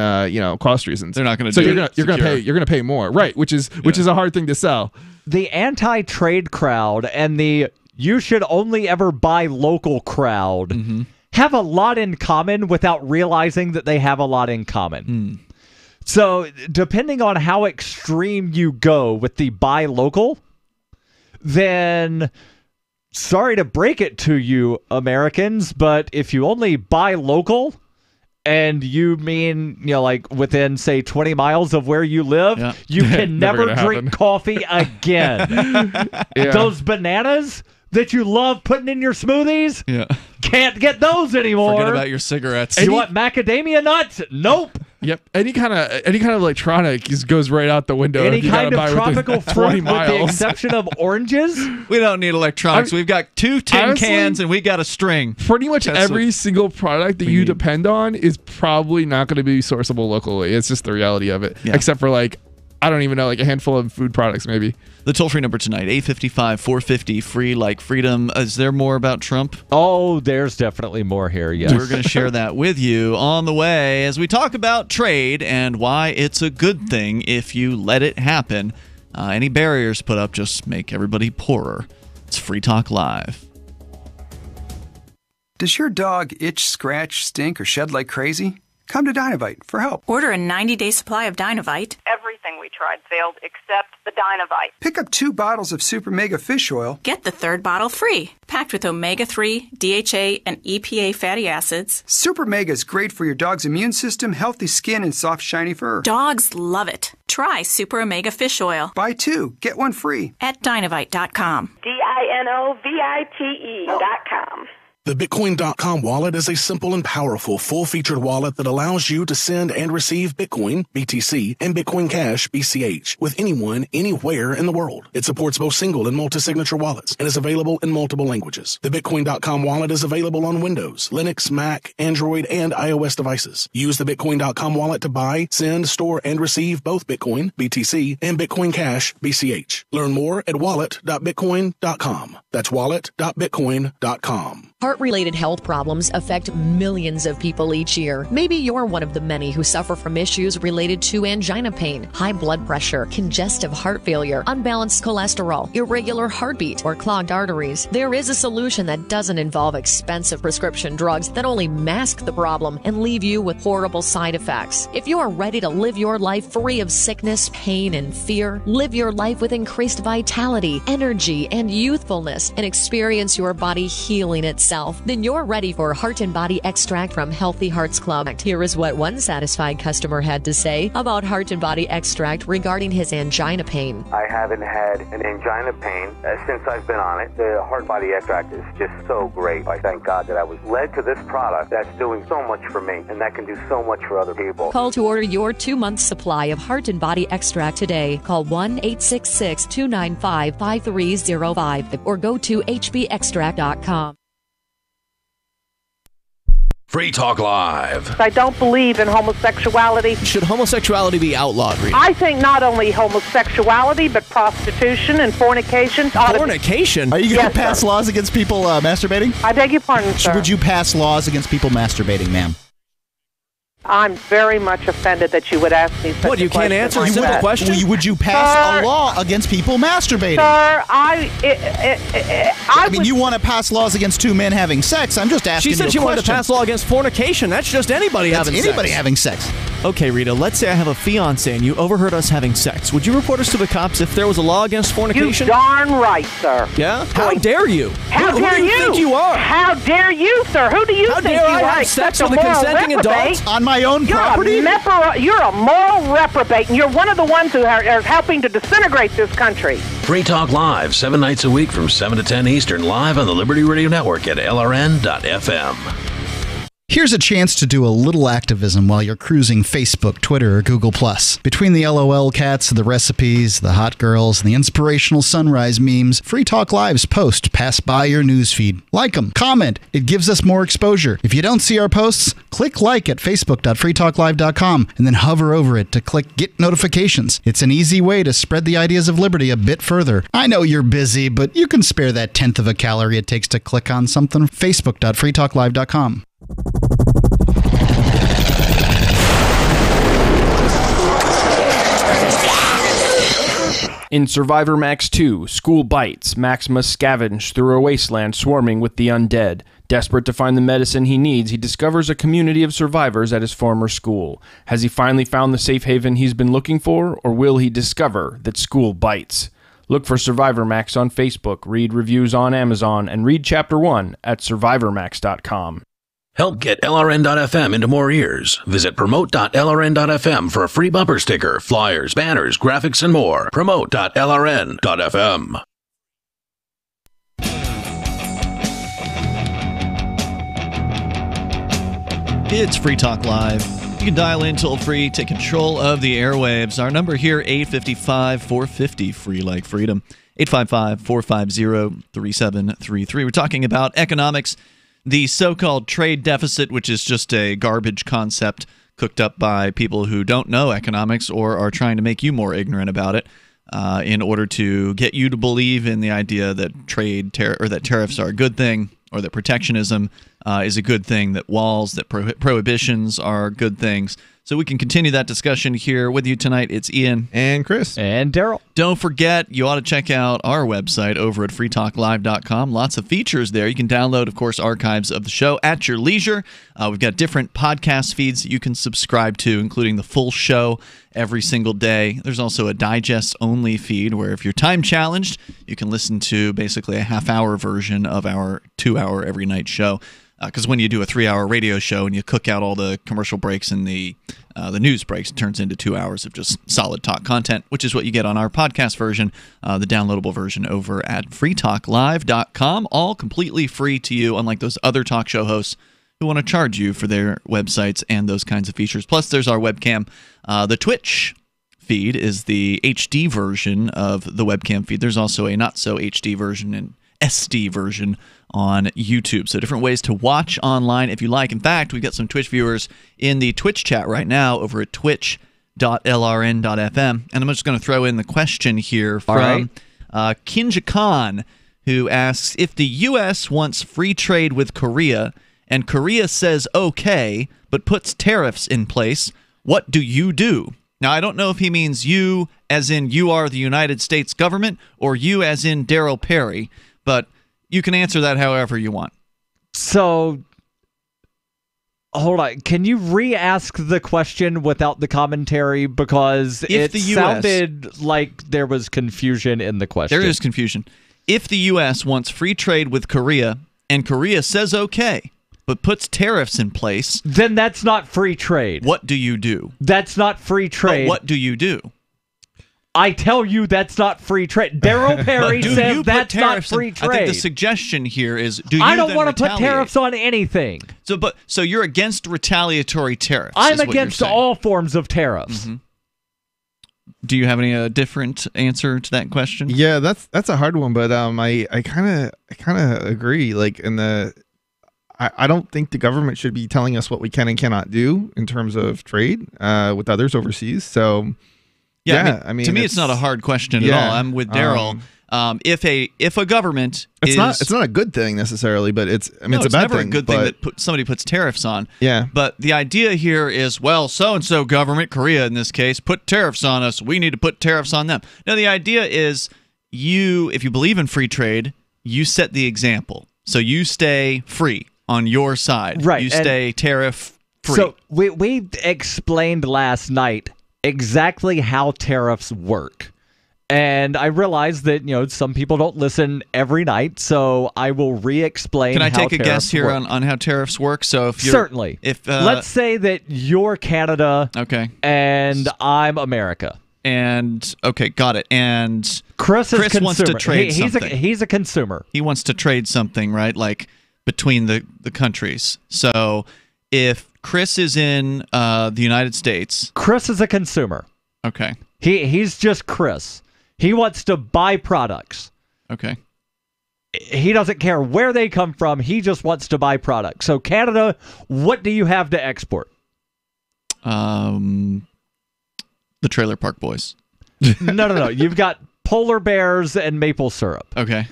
cost reasons. They're not going to. So you're going to pay more, right? Which is a hard thing to sell. The anti-trade crowd and the you should only ever buy local crowd have a lot in common without realizing that they have a lot in common. So, depending on how extreme you go with the buy local, then sorry to break it to you, Americans, but if you only buy local and you mean, like within, say, 20 miles of where you live, you can never drink coffee again. Those bananas that you love putting in your smoothies, can't get those anymore. Forget about your cigarettes. You want macadamia nuts? Nope. Yep. Any kind of electronic goes right out the window. Any kind of tropical fruit, with the exception of oranges. We don't need electronics. We've got 2 tin cans and we got a string. Pretty much every single product that you depend on is probably not going to be sourceable locally. It's just the reality of it. Yeah. Except for I don't even know, a handful of food products maybe. The toll-free number tonight, 855-450, free like freedom. Is there more about Trump? Oh, there's definitely more here, yes. We're going to share that with you on the way as we talk about trade and why it's a good thing if you let it happen. Any barriers put up just make everybody poorer. It's Free Talk Live. Does your dog itch, scratch, stink, or shed like crazy? Come to Dynovite for help. Order a 90-day supply of Dynovite. Everything we tried failed except the Dynovite. Pick up 2 bottles of Super Mega Fish Oil. Get the 3rd bottle free. Packed with omega-3, DHA, and EPA fatty acids. Super Mega is great for your dog's immune system, healthy skin, and soft, shiny fur. Dogs love it. Try Super Omega Fish Oil. Buy 2, get 1 free. At Dynovite.com. DINOVITE.com. The Bitcoin.com wallet is a simple and powerful full-featured wallet that allows you to send and receive Bitcoin, BTC, and Bitcoin Cash, BCH, with anyone, anywhere in the world. It supports both single and multi-signature wallets and is available in multiple languages. The Bitcoin.com wallet is available on Windows, Linux, Mac, Android, and iOS devices. Use the Bitcoin.com wallet to buy, send, store, and receive both Bitcoin, BTC, and Bitcoin Cash, BCH. Learn more at wallet.bitcoin.com. That's wallet.bitcoin.com. Heart-related health problems affect millions of people each year. Maybe you're one of the many who suffer from issues related to angina pain, high blood pressure, congestive heart failure, unbalanced cholesterol, irregular heartbeat, or clogged arteries. There is a solution that doesn't involve expensive prescription drugs that only mask the problem and leave you with horrible side effects. If you are ready to live your life free of sickness, pain, and fear, live your life with increased vitality, energy, and youthfulness, and experience your body healing itself, then you're ready for Heart and Body Extract from Healthy Hearts Club. Here is what one satisfied customer had to say about Heart and Body Extract regarding his angina pain. I haven't had an angina pain since I've been on it. The Heart Body Extract is just so great. I thank God that I was led to this product that's doing so much for me and that can do so much for other people. Call to order your 2-month supply of Heart and Body Extract today. Call 1-866-295-5305 or go to hbextract.com. Free Talk Live. I don't believe in homosexuality. Should homosexuality be outlawed, Rita? I think not only homosexuality, but prostitution and fornication. Fornication? Are you going to pass laws against people masturbating? I beg your pardon, sir. Would you pass laws against people masturbating, ma'am? I'm very much offended that you would ask me such What, you a question can't answer a like simple that. question? Would you pass Sir, a law against people masturbating? Sir, I mean, you want to pass laws against two men having sex. I'm just asking She said you a she wanted to question. pass law against fornication. That's just anybody That's having anybody sex. having sex. Okay, Rita, let's say I have a fiance and you overheard us having sex. Would you report us to the cops if there was a law against fornication? You darn right, sir. Yeah? How dare you? How who dare do you think you are? How dare you, sir? Who do you How think dare you I are? have sex Such with a moral consenting reprobate? adult? On my own property? You're a moral reprobate, and you're one of the ones who are helping to disintegrate this country. Free Talk Live, 7 nights a week from 7 to 10 Eastern, live on the Liberty Radio Network at LRN.FM. Here's a chance to do a little activism while you're cruising Facebook, Twitter, or Google+. Between the LOL cats, the recipes, the hot girls, and the inspirational sunrise memes, Free Talk Live's posts pass by your newsfeed. Like them, comment. It gives us more exposure. If you don't see our posts, click like at facebook.freetalklive.com and then hover over it to click Get Notifications. It's an easy way to spread the ideas of liberty a bit further. I know you're busy, but you can spare that 1/10 of a calorie it takes to click on something. facebook.freetalklive.com. In Survivor Max 2, School Bites, Max must scavenge through a wasteland swarming with the undead. Desperate to find the medicine he needs, he discovers a community of survivors at his former school. Has he finally found the safe haven he's been looking for, or will he discover that school bites? Look for Survivor Max on Facebook, read reviews on Amazon, and read Chapter 1 at survivormax.com. Help get LRN.FM into more ears. Visit promote.lrn.fm for a free bumper sticker, flyers, banners, graphics, and more. Promote.lrn.fm. It's Free Talk Live. You can dial in toll free, take control of the airwaves. Our number here, 855-450, free like freedom. 855-450-3733. We're talking about economics. The so-called trade deficit, which is just a garbage concept cooked up by people who don't know economics or are trying to make you more ignorant about it in order to get you to believe in the idea that that tariffs are a good thing, or that protectionism is a good thing, that walls, that prohibitions are good things. So we can continue that discussion here with you tonight. It's Ian. And Chris. And Darryl. Don't forget, you ought to check out our website over at freetalklive.com. Lots of features there. You can download, of course, archives of the show at your leisure. We've got different podcast feeds that you can subscribe to, including the full show every single day. There's also a digest-only feed where if you're time-challenged, you can listen to basically a half-hour version of our 2-hour every night show. Because when you do a 3-hour radio show and you cook out all the commercial breaks and the news breaks, it turns into 2 hours of just solid talk content, which is what you get on our podcast version, the downloadable version over at freetalklive.com, all completely free to you, unlike those other talk show hosts who want to charge you for their websites and those kinds of features. Plus, there's our webcam. The Twitch feed is the HD version of the webcam feed. There's also a not-so-HD version and SD version on YouTube. So different ways to watch online if you like. In fact, we've got some Twitch viewers in the Twitch chat right now over at twitch.lrn.fm. And I'm just going to throw in the question here from Kinja Khan, who asks, if the U.S. wants free trade with Korea and Korea says okay, but puts tariffs in place, what do you do? Now, I don't know if he means you as in you are the United States government or you as in Darryl Perry, but you can answer that however you want. So, hold on. Can you re-ask the question without the commentary? Because it sounded like there was confusion in the question. There is confusion. If the U.S. wants free trade with Korea and Korea says okay, but puts tariffs in place, then that's not free trade. What do you do? That's not free trade. But what do you do? I tell you that's not free trade. Darryl Perry says that's not free trade. I think the suggestion here is, do you I don't then want to put retaliate? tariffs on anything. So you're against retaliatory tariffs. I'm is what against you're saying. all forms of tariffs. Mm-hmm. Do you have any different answer to that question? Yeah, that's a hard one, but I kind of agree. Like I don't think the government should be telling us what we can and cannot do in terms of trade with others overseas. So Yeah, I mean, to me, it's not a hard question at all. I'm with Darryl. If a government it's not a good thing necessarily, but it's a bad thing. It's never a good thing that somebody puts tariffs on. Yeah. But the idea here is, well, so-and-so government, Korea in this case, put tariffs on us. We need to put tariffs on them. Now, the idea is if you believe in free trade, you set the example. So you stay free on your side. Right. You stay tariff free. So we explained last night exactly how tariffs work. And I realize that, some people don't listen every night, so I will re-explain. Can I take a guess here work. on how tariffs work? So if you're, Certainly. Let's say that you're Canada, okay, and I'm America. And okay, got it. And Chris wants to trade something. He's a consumer. He wants to trade something, right? Like between the countries. So if Chris is in the United States, Chris is a consumer. Okay. He's just Chris. He wants to buy products. Okay. He doesn't care where they come from. He just wants to buy products. So Canada, what do you have to export? The Trailer Park Boys. No. You've got polar bears and maple syrup. Okay.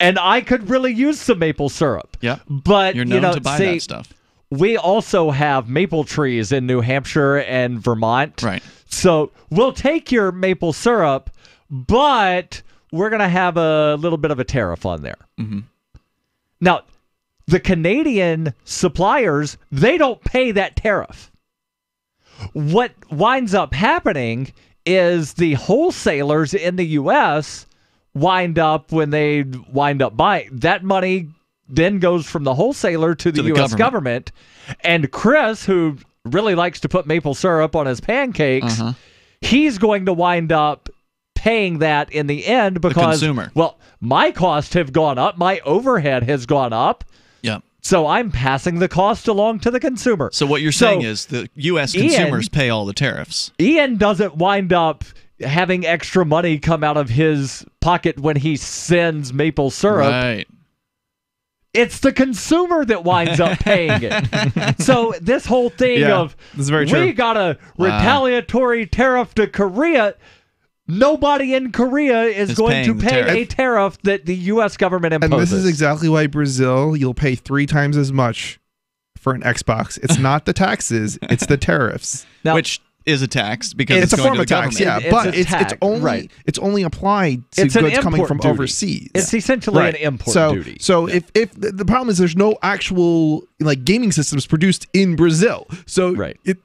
And I could really use some maple syrup. Yeah. But you're known to buy that stuff. We also have maple trees in New Hampshire and Vermont. Right. So we'll take your maple syrup, but we're going to have a little bit of a tariff on there. Mm-hmm. Now, the Canadian suppliers, they don't pay that tariff. What winds up happening is the wholesalers in the U.S. when they wind up buying, that money then goes from the wholesaler to the U.S. government. And Chris, who really likes to put maple syrup on his pancakes, he's going to wind up paying that in the end because, well, my costs have gone up. My overhead has gone up. Yeah. So I'm passing the cost along to the consumer. So what you're saying is the U.S. consumers pay all the tariffs. Ian doesn't wind up having extra money come out of his pocket when he sends maple syrup. Right. It's the consumer that winds up paying it. So this whole thing of we got a retaliatory tariff to Korea, nobody in Korea is going to pay a tariff that the U.S. government imposes. And this is exactly why Brazil, you'll pay 3 times as much for an Xbox. It's not the taxes, it's the tariffs. Now, which is a tax because it's a going form to of the tax, government. but it's only applied to goods coming from overseas. It's essentially an import duty. So if the problem is there's no actual gaming systems produced in Brazil, so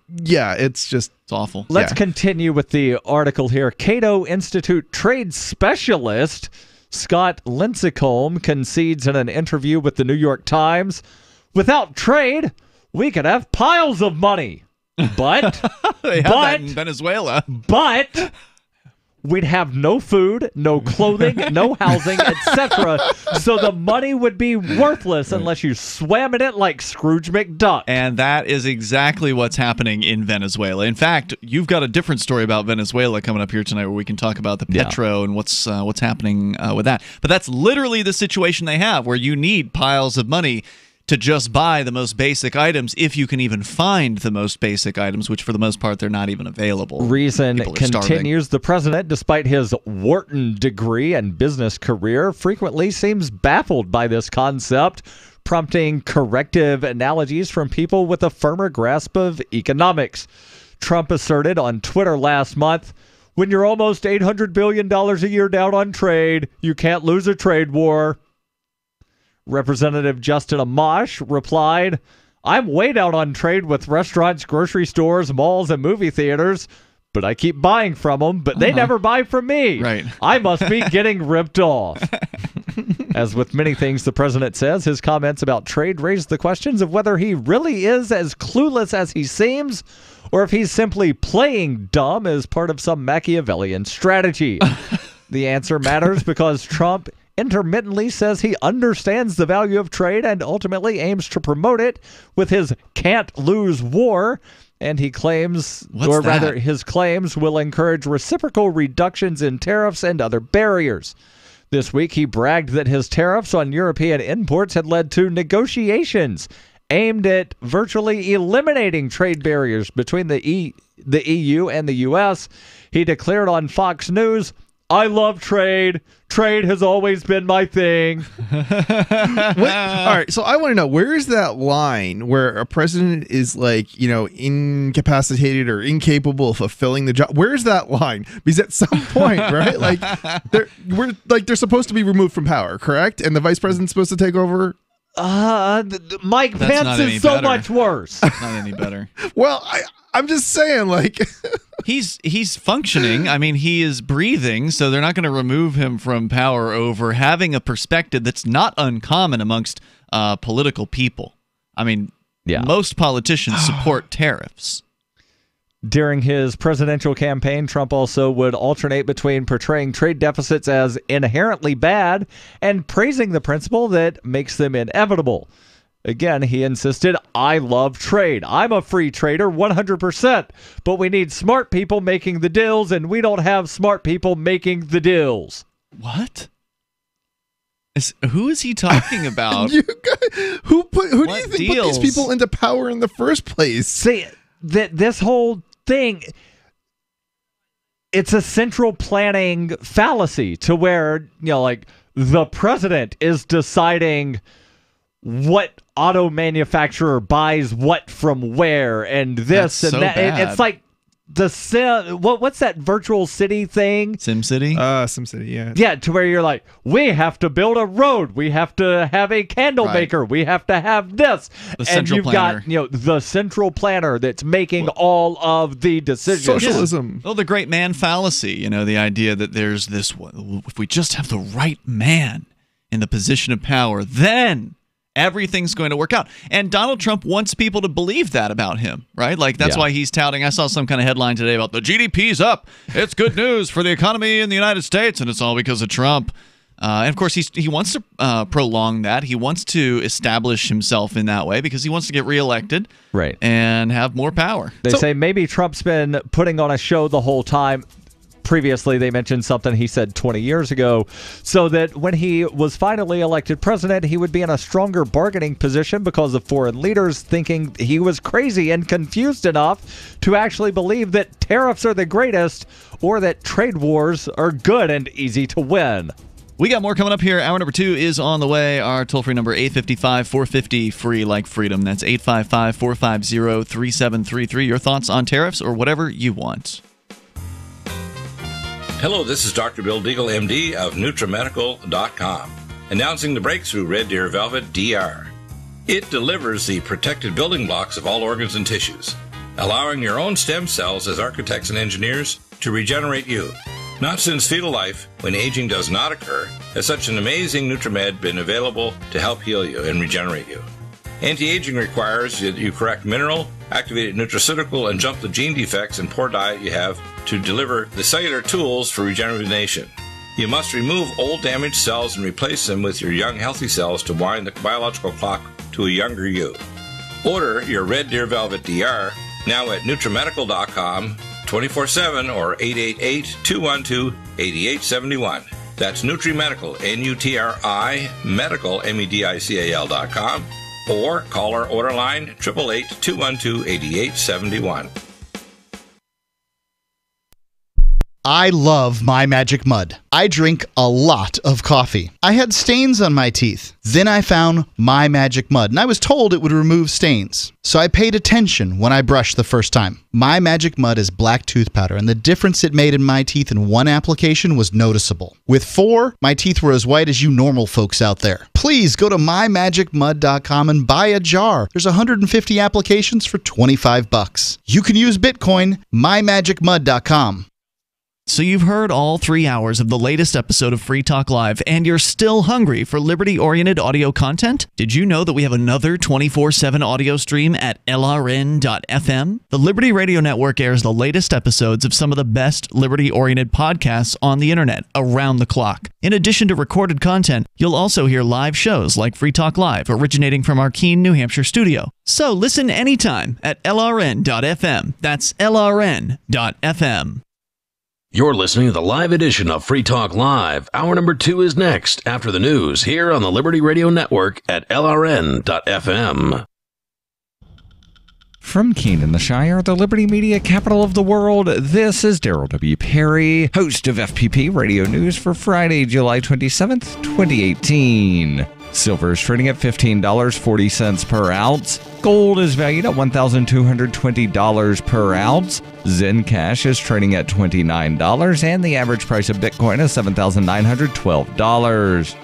it's awful. Let's continue with the article here. Cato Institute trade specialist Scott Lincecum concedes in an interview with the New York Times, "Without trade, we could have piles of money. But they have that in Venezuela. But we'd have no food, no clothing, no housing, etc. So the money would be worthless unless you swam in it like Scrooge McDuck." And that is exactly what's happening in Venezuela. In fact, you've got a different story about Venezuela coming up here tonight where we can talk about the Petro and what's happening with that. But that's literally the situation they have, where you need piles of money to just buy the most basic items, if you can even find the most basic items, which for the most part, they're not even available. Reason continues, the president, despite his Wharton degree and business career, frequently seems baffled by this concept, prompting corrective analogies from people with a firmer grasp of economics. Trump asserted on Twitter last month, "When you're almost $800 billion a year down on trade, you can't lose a trade war." Representative Justin Amash replied, "I'm way down on trade with restaurants, grocery stores, malls, and movie theaters, but I keep buying from them, but they never buy from me. Right. I must be getting ripped off." As with many things the president says, his comments about trade raise the questions of whether he really is as clueless as he seems, or if he's simply playing dumb as part of some Machiavellian strategy. The answer matters because Trump intermittently says he understands the value of trade and ultimately aims to promote it with his can't lose war. And he claims, his claims will encourage reciprocal reductions in tariffs and other barriers. This week, he bragged that his tariffs on European imports had led to negotiations aimed at virtually eliminating trade barriers between the EU and the U.S. He declared on Fox News, "I love trade. Trade has always been my thing." All right, so I want to know, where is that line where a president is like, incapacitated or incapable of fulfilling the job? Where is that line? Because at some point, right, they're supposed to be removed from power, correct? And the vice president's supposed to take over. Mike Pence is so much worse. Not any better. Well, I'm just saying, he's functioning. I mean, he is breathing, so they're not going to remove him from power over having a perspective that's not uncommon amongst political people. I mean, most politicians support tariffs. During his presidential campaign, Trump also would alternate between portraying trade deficits as inherently bad and praising the principle that makes them inevitable. Again, he insisted, "I love trade. I'm a free trader 100%, but we need smart people making the deals, and we don't have smart people making the deals." What? Who is he talking about? Who do you think put these people into power in the first place? See, this whole thing, it's a central planning fallacy to where, the president is deciding what auto manufacturer buys what from where and this That's and so that. bad. It's like what's that virtual city thing? SimCity? SimCity, yeah. Yeah, to where you're like, we have to build a road, we have to have a candle maker, we have to have this. And you've got, the central planner that's making all of the decisions. Socialism. Yeah. Well, the great man fallacy, the idea that there's this, if we just have the right man in the position of power, then everything's going to work out. And Donald Trump wants people to believe that about him, right? That's why he's touting. I saw some kind of headline today about the GDP's up. It's good news for the economy in the United States, and it's all because of Trump. And of course, he wants to prolong that. He wants to establish himself in that way because he wants to get reelected, right, and have more power. They say maybe Trump's been putting on a show the whole time. Previously, they mentioned something he said 20 years ago, so that when he was finally elected president, he would be in a stronger bargaining position because of foreign leaders thinking he was crazy and confused enough to actually believe that tariffs are the greatest or that trade wars are good and easy to win. We got more coming up here. Hour number 2 is on the way. Our toll-free number, 855-450-FREE like freedom. That's 855-450-3733. Your thoughts on tariffs or whatever you want. Hello, this is Dr. Bill Deagle, MD of NutriMedical.com, announcing the breakthrough Red Deer Velvet DR. It delivers the protected building blocks of all organs and tissues, allowing your own stem cells as architects and engineers to regenerate you. Not since fetal life, when aging does not occur, has such an amazing NutriMed been available to help heal you and regenerate you. Anti-aging requires that you correct mineral, activated nutraceutical, and jump the gene defects and poor diet you have to deliver the cellular tools for regeneration. You must remove old damaged cells and replace them with your young healthy cells to wind the biological clock to a younger you. Order your Red Deer Velvet DR now at NutriMedical.com 24/7 or 888-212-8871. That's NutriMedical, N-U-T-R-I, Medical, MEDICAL.com. Or call our order line 888-212-8871. I love My Magic Mud. I drink a lot of coffee. I had stains on my teeth. Then I found My Magic Mud, and I was told it would remove stains. So I paid attention when I brushed the first time. My Magic Mud is black tooth powder, and the difference it made in my teeth in one application was noticeable. With 4, my teeth were as white as you normal folks out there. Please go to mymagicmud.com and buy a jar. There's 150 applications for $25. You can use Bitcoin, mymagicmud.com. So you've heard all 3 hours of the latest episode of Free Talk Live, and you're still hungry for liberty-oriented audio content? Did you know that we have another 24/7 audio stream at LRN.FM? The Liberty Radio Network airs the latest episodes of some of the best liberty-oriented podcasts on the internet around the clock. In addition to recorded content, you'll also hear live shows like Free Talk Live, originating from our Keene, New Hampshire studio. So listen anytime at LRN.FM. That's LRN.FM. You're listening to the live edition of Free Talk Live. Hour number 2 is next after the news here on the Liberty Radio Network at LRN.FM. From Keene in the Shire, the Liberty Media capital of the world, this is Darryl W. Perry, host of FPP Radio News for Friday, July 27th, 2018. Silver is trading at $15.40 per ounce. Gold is valued at $1,220 per ounce. Zen Cash is trading at $29, and the average price of Bitcoin is $7,912.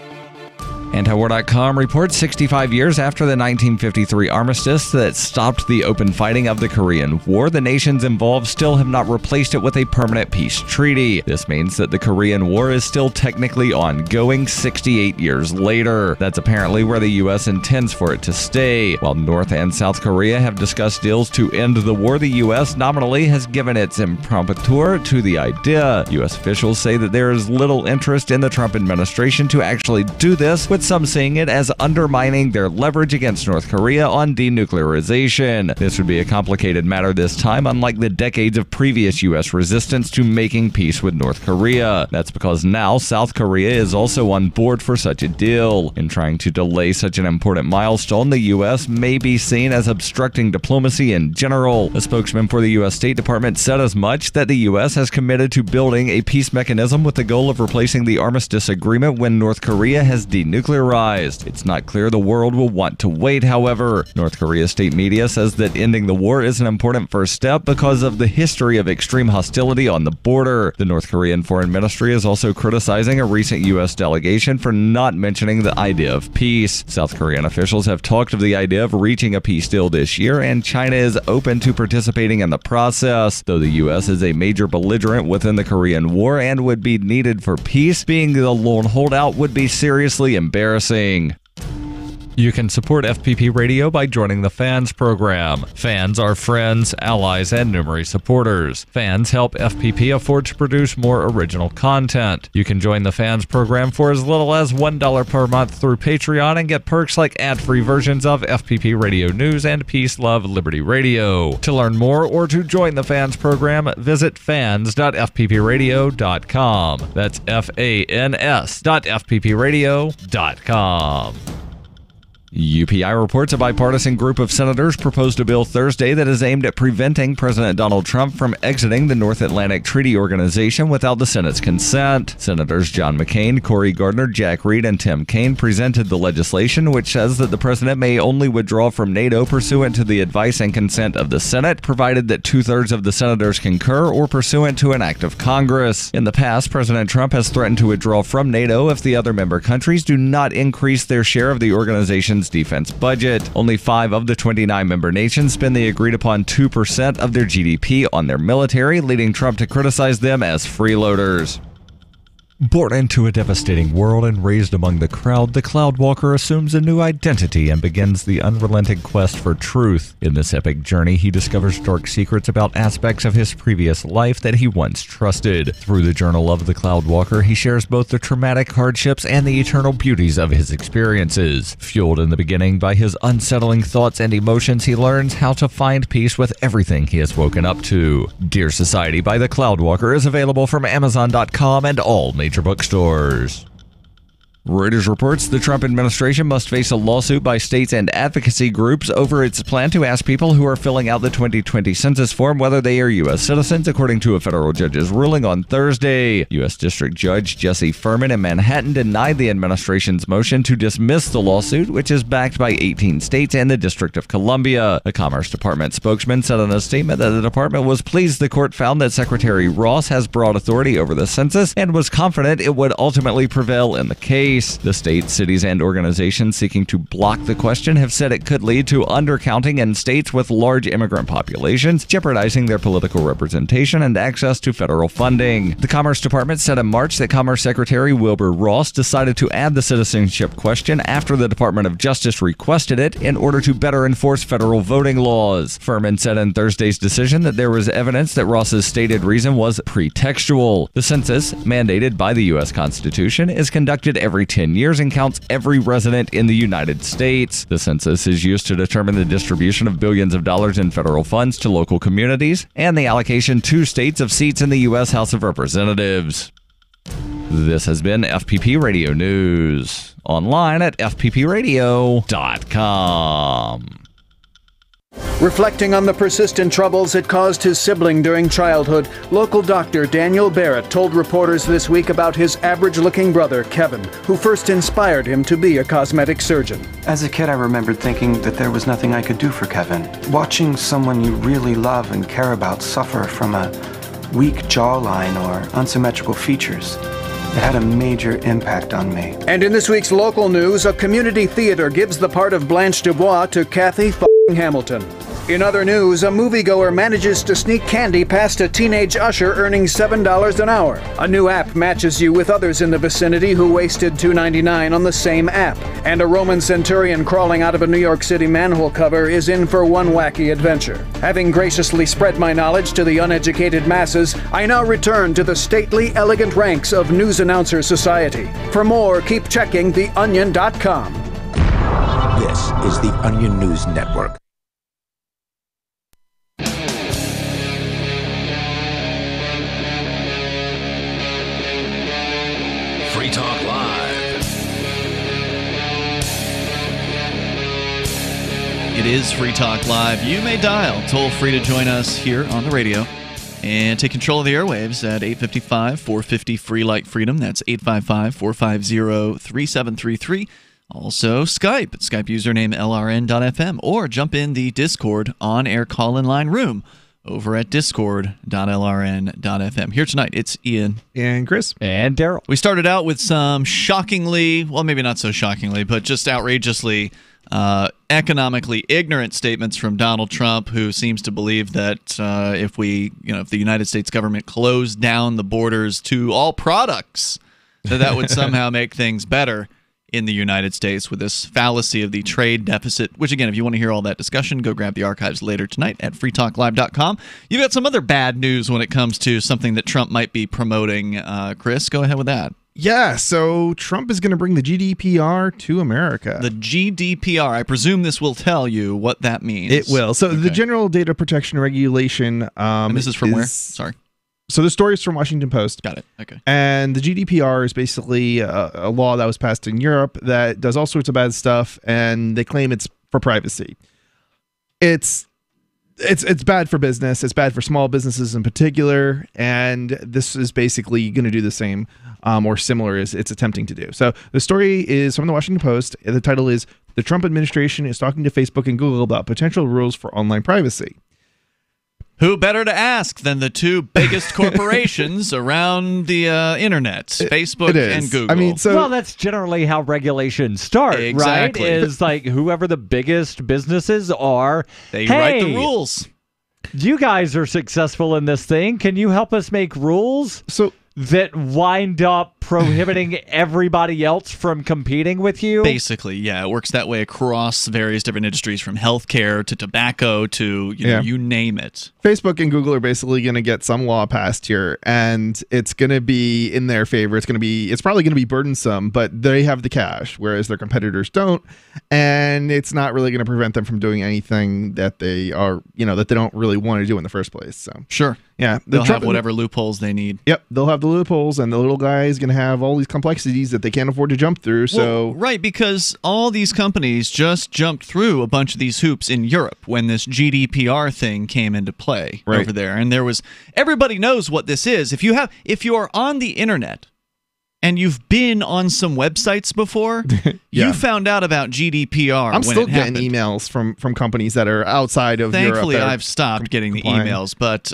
Antiwar.com reports 65 years after the 1953 armistice that stopped the open fighting of the Korean War, the nations involved still have not replaced it with a permanent peace treaty. This means that the Korean War is still technically ongoing 68 years later. That's apparently where the U.S. intends for it to stay. While North and South Korea have discussed deals to end the war, the U.S. nominally has given its imprimatur to the idea. U.S. officials say that there is little interest in the Trump administration to actually do this, with some seeing it as undermining their leverage against North Korea on denuclearization. This would be a complicated matter this time, unlike the decades of previous U.S. resistance to making peace with North Korea. That's because now South Korea is also on board for such a deal. In trying to delay such an important milestone, the U.S. may be seen as obstructing diplomacy in general. A spokesman for the U.S. State Department said as much, that the U.S. has committed to building a peace mechanism with the goal of replacing the armistice agreement when North Korea has denuclearized. It's not clear the world will want to wait, however. North Korea's state media says that ending the war is an important first step because of the history of extreme hostility on the border. The North Korean Foreign Ministry is also criticizing a recent U.S. delegation for not mentioning the idea of peace. South Korean officials have talked of the idea of reaching a peace deal this year, and China is open to participating in the process. Though the U.S. is a major belligerent within the Korean War and would be needed for peace, being the lone holdout would be seriously embarrassing. You can support FPP Radio by joining the Fans program. Fans are friends, allies, and numerous supporters. Fans help FPP afford to produce more original content. You can join the Fans program for as little as $1 per month through Patreon and get perks like ad-free versions of FPP Radio News and Peace, Love, Liberty Radio. To learn more or to join the Fans program, visit fans.fppradio.com. That's fans.fppradio.com. UPI reports a bipartisan group of senators proposed a bill Thursday that is aimed at preventing President Donald Trump from exiting the North Atlantic Treaty Organization without the Senate's consent. Senators John McCain, Cory Gardner, Jack Reed, and Tim Kaine presented the legislation, which says that the president may only withdraw from NATO pursuant to the advice and consent of the Senate, provided that 2/3 of the senators concur or pursuant to an act of Congress. In the past, President Trump has threatened to withdraw from NATO if the other member countries do not increase their share of the organization's defense budget. Only 5 of the 29 member nations spend the agreed upon 2% of their GDP on their military, leading Trump to criticize them as freeloaders. Born into a devastating world and raised among the crowd, the Cloudwalker assumes a new identity and begins the unrelenting quest for truth. In this epic journey, he discovers dark secrets about aspects of his previous life that he once trusted. Through the journal of the Cloudwalker, he shares both the traumatic hardships and the eternal beauties of his experiences. Fueled in the beginning by his unsettling thoughts and emotions, he learns how to find peace with everything he has woken up to. Dear Society by the Cloudwalker is available from Amazon.com and all major bookstores. Reuters reports the Trump administration must face a lawsuit by states and advocacy groups over its plan to ask people who are filling out the 2020 census form whether they are U.S. citizens, according to a federal judge's ruling on Thursday. U.S. District Judge Jesse Furman in Manhattan denied the administration's motion to dismiss the lawsuit, which is backed by 18 states and the District of Columbia. A Commerce Department spokesman said in a statement that the department was pleased the court found that Secretary Ross has broad authority over the census and was confident it would ultimately prevail in the case. The states, cities, and organizations seeking to block the question have said it could lead to undercounting in states with large immigrant populations, jeopardizing their political representation and access to federal funding. The Commerce Department said in March that Commerce Secretary Wilbur Ross decided to add the citizenship question after the Department of Justice requested it in order to better enforce federal voting laws. Furman said in Thursday's decision that there was evidence that Ross's stated reason was pretextual. The census, mandated by the U.S. Constitution, is conducted every 10 years and counts every resident in the United States. The census is used to determine the distribution of billions of dollars in federal funds to local communities and the allocation to states of seats in the U.S. House of Representatives. This has been FPP Radio News. Online at fppradio.com. Reflecting on the persistent troubles it caused his sibling during childhood, local doctor Daniel Barrett told reporters this week about his average-looking brother, Kevin, who first inspired him to be a cosmetic surgeon. As a kid, I remembered thinking that there was nothing I could do for Kevin. Watching someone you really love and care about suffer from a weak jawline or unsymmetrical features, it had a major impact on me. And in this week's local news, a community theater gives the part of Blanche Dubois to Kathy Hamilton. In other news, a moviegoer manages to sneak candy past a teenage usher earning $7 an hour. A new app matches you with others in the vicinity who wasted $2.99 on the same app. And a Roman centurion crawling out of a New York City manhole cover is in for one wacky adventure. Having graciously spread my knowledge to the uneducated masses, I now return to the stately, elegant ranks of News Announcer Society. For more, keep checking theonion.com. This is the Onion News Network. Free Talk Live. It is Free Talk Live. You may dial toll free to join us here on the radio and take control of the airwaves at 855-450-FREE like freedom. That's 855-450-3733. Also, Skype username LRN.FM, or jump in the Discord on-air call-in line room over at discord.lrn.fm. Here tonight, it's Ian. And Chris. And Darryl. We started out with some shockingly, well, maybe not so shockingly, but just outrageously economically ignorant statements from Donald Trump, who seems to believe that if the United States government closed down the borders to all products, that would somehow make things better in the United States, with this fallacy of the trade deficit, which, again, if you want to hear all that discussion, go grab the archives later tonight at freetalklive.com. You've got some other bad news when it comes to something that Trump might be promoting. Chris, go ahead with that. Yeah, so Trump is going to bring the GDPR to America. The GDPR, I presume this will tell you what that means. It will. So the General Data Protection Regulation. And this is from where? Sorry. So the story is from Washington Post. Got it. Okay. And the GDPR is basically a law that was passed in Europe that does all sorts of bad stuff, and they claim it's for privacy. It's bad for business. It's bad for small businesses in particular, and this is basically going to do the same or similar as it's attempting to do. So the story is from the Washington Post. The title is "The Trump Administration is Talking to Facebook and Google About Potential Rules for Online Privacy." Who better to ask than the two biggest corporations around the internet, Facebook and Google? I mean, well, that's generally how regulations start, exactly. Right? Is like whoever the biggest businesses are, they write the rules. You guys are successful in this thing. Can you help us make rules that wind up prohibiting everybody else from competing with you? Basically, yeah. It works that way across various different industries, from healthcare to tobacco to, you name it. Facebook and Google are basically going to get some law passed here, and it's going to be in their favor. It's probably going to be burdensome, but they have the cash, whereas their competitors don't, and it's not really going to prevent them from doing anything that they are, that they don't really want to do in the first place. So sure. Yeah. They'll have whatever loopholes they need. Yep. They'll have the loopholes, and the little guy is going to have all these complexities that they can't afford to jump through. So right, because all these companies just jumped through a bunch of these hoops in Europe when this GDPR thing came into play over there. And everybody knows what this is. If you're on the internet and you've been on some websites before, you found out about GDPR. I'm still getting emails from companies that are outside of Europe. Thankfully, I've stopped getting the emails, but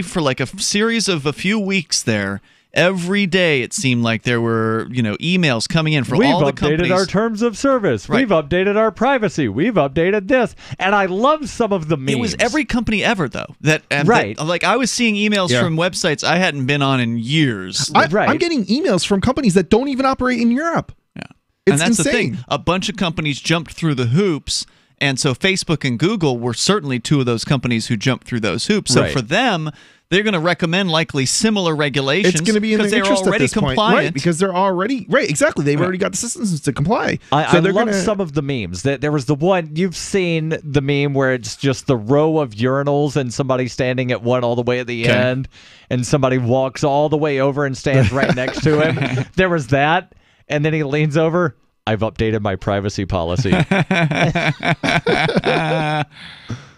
for like a series of a few weeks there, every day it seemed like there were emails coming in from all the companies. We've updated our terms of service. Right. We've updated our privacy. We've updated this, and I love some of the memes. It was every company ever though that like I was seeing emails from websites I hadn't been on in years. I'm getting emails from companies that don't even operate in Europe. Yeah, it's and that's insane. the thing. A bunch of companies jumped through the hoops. And so Facebook and Google were certainly two of those companies who jumped through those hoops. So for them, they're going to recommend likely similar regulations. It's going to be in their interest at this point, right? Because they're already exactly. They've already got the systems to comply. I love some of the memes. There was the one you've seen, the meme where it's just the row of urinals and somebody standing at one all the way at the end, and somebody walks all the way over and stands right next to him. There was that, and then he leans over. I've updated my privacy policy.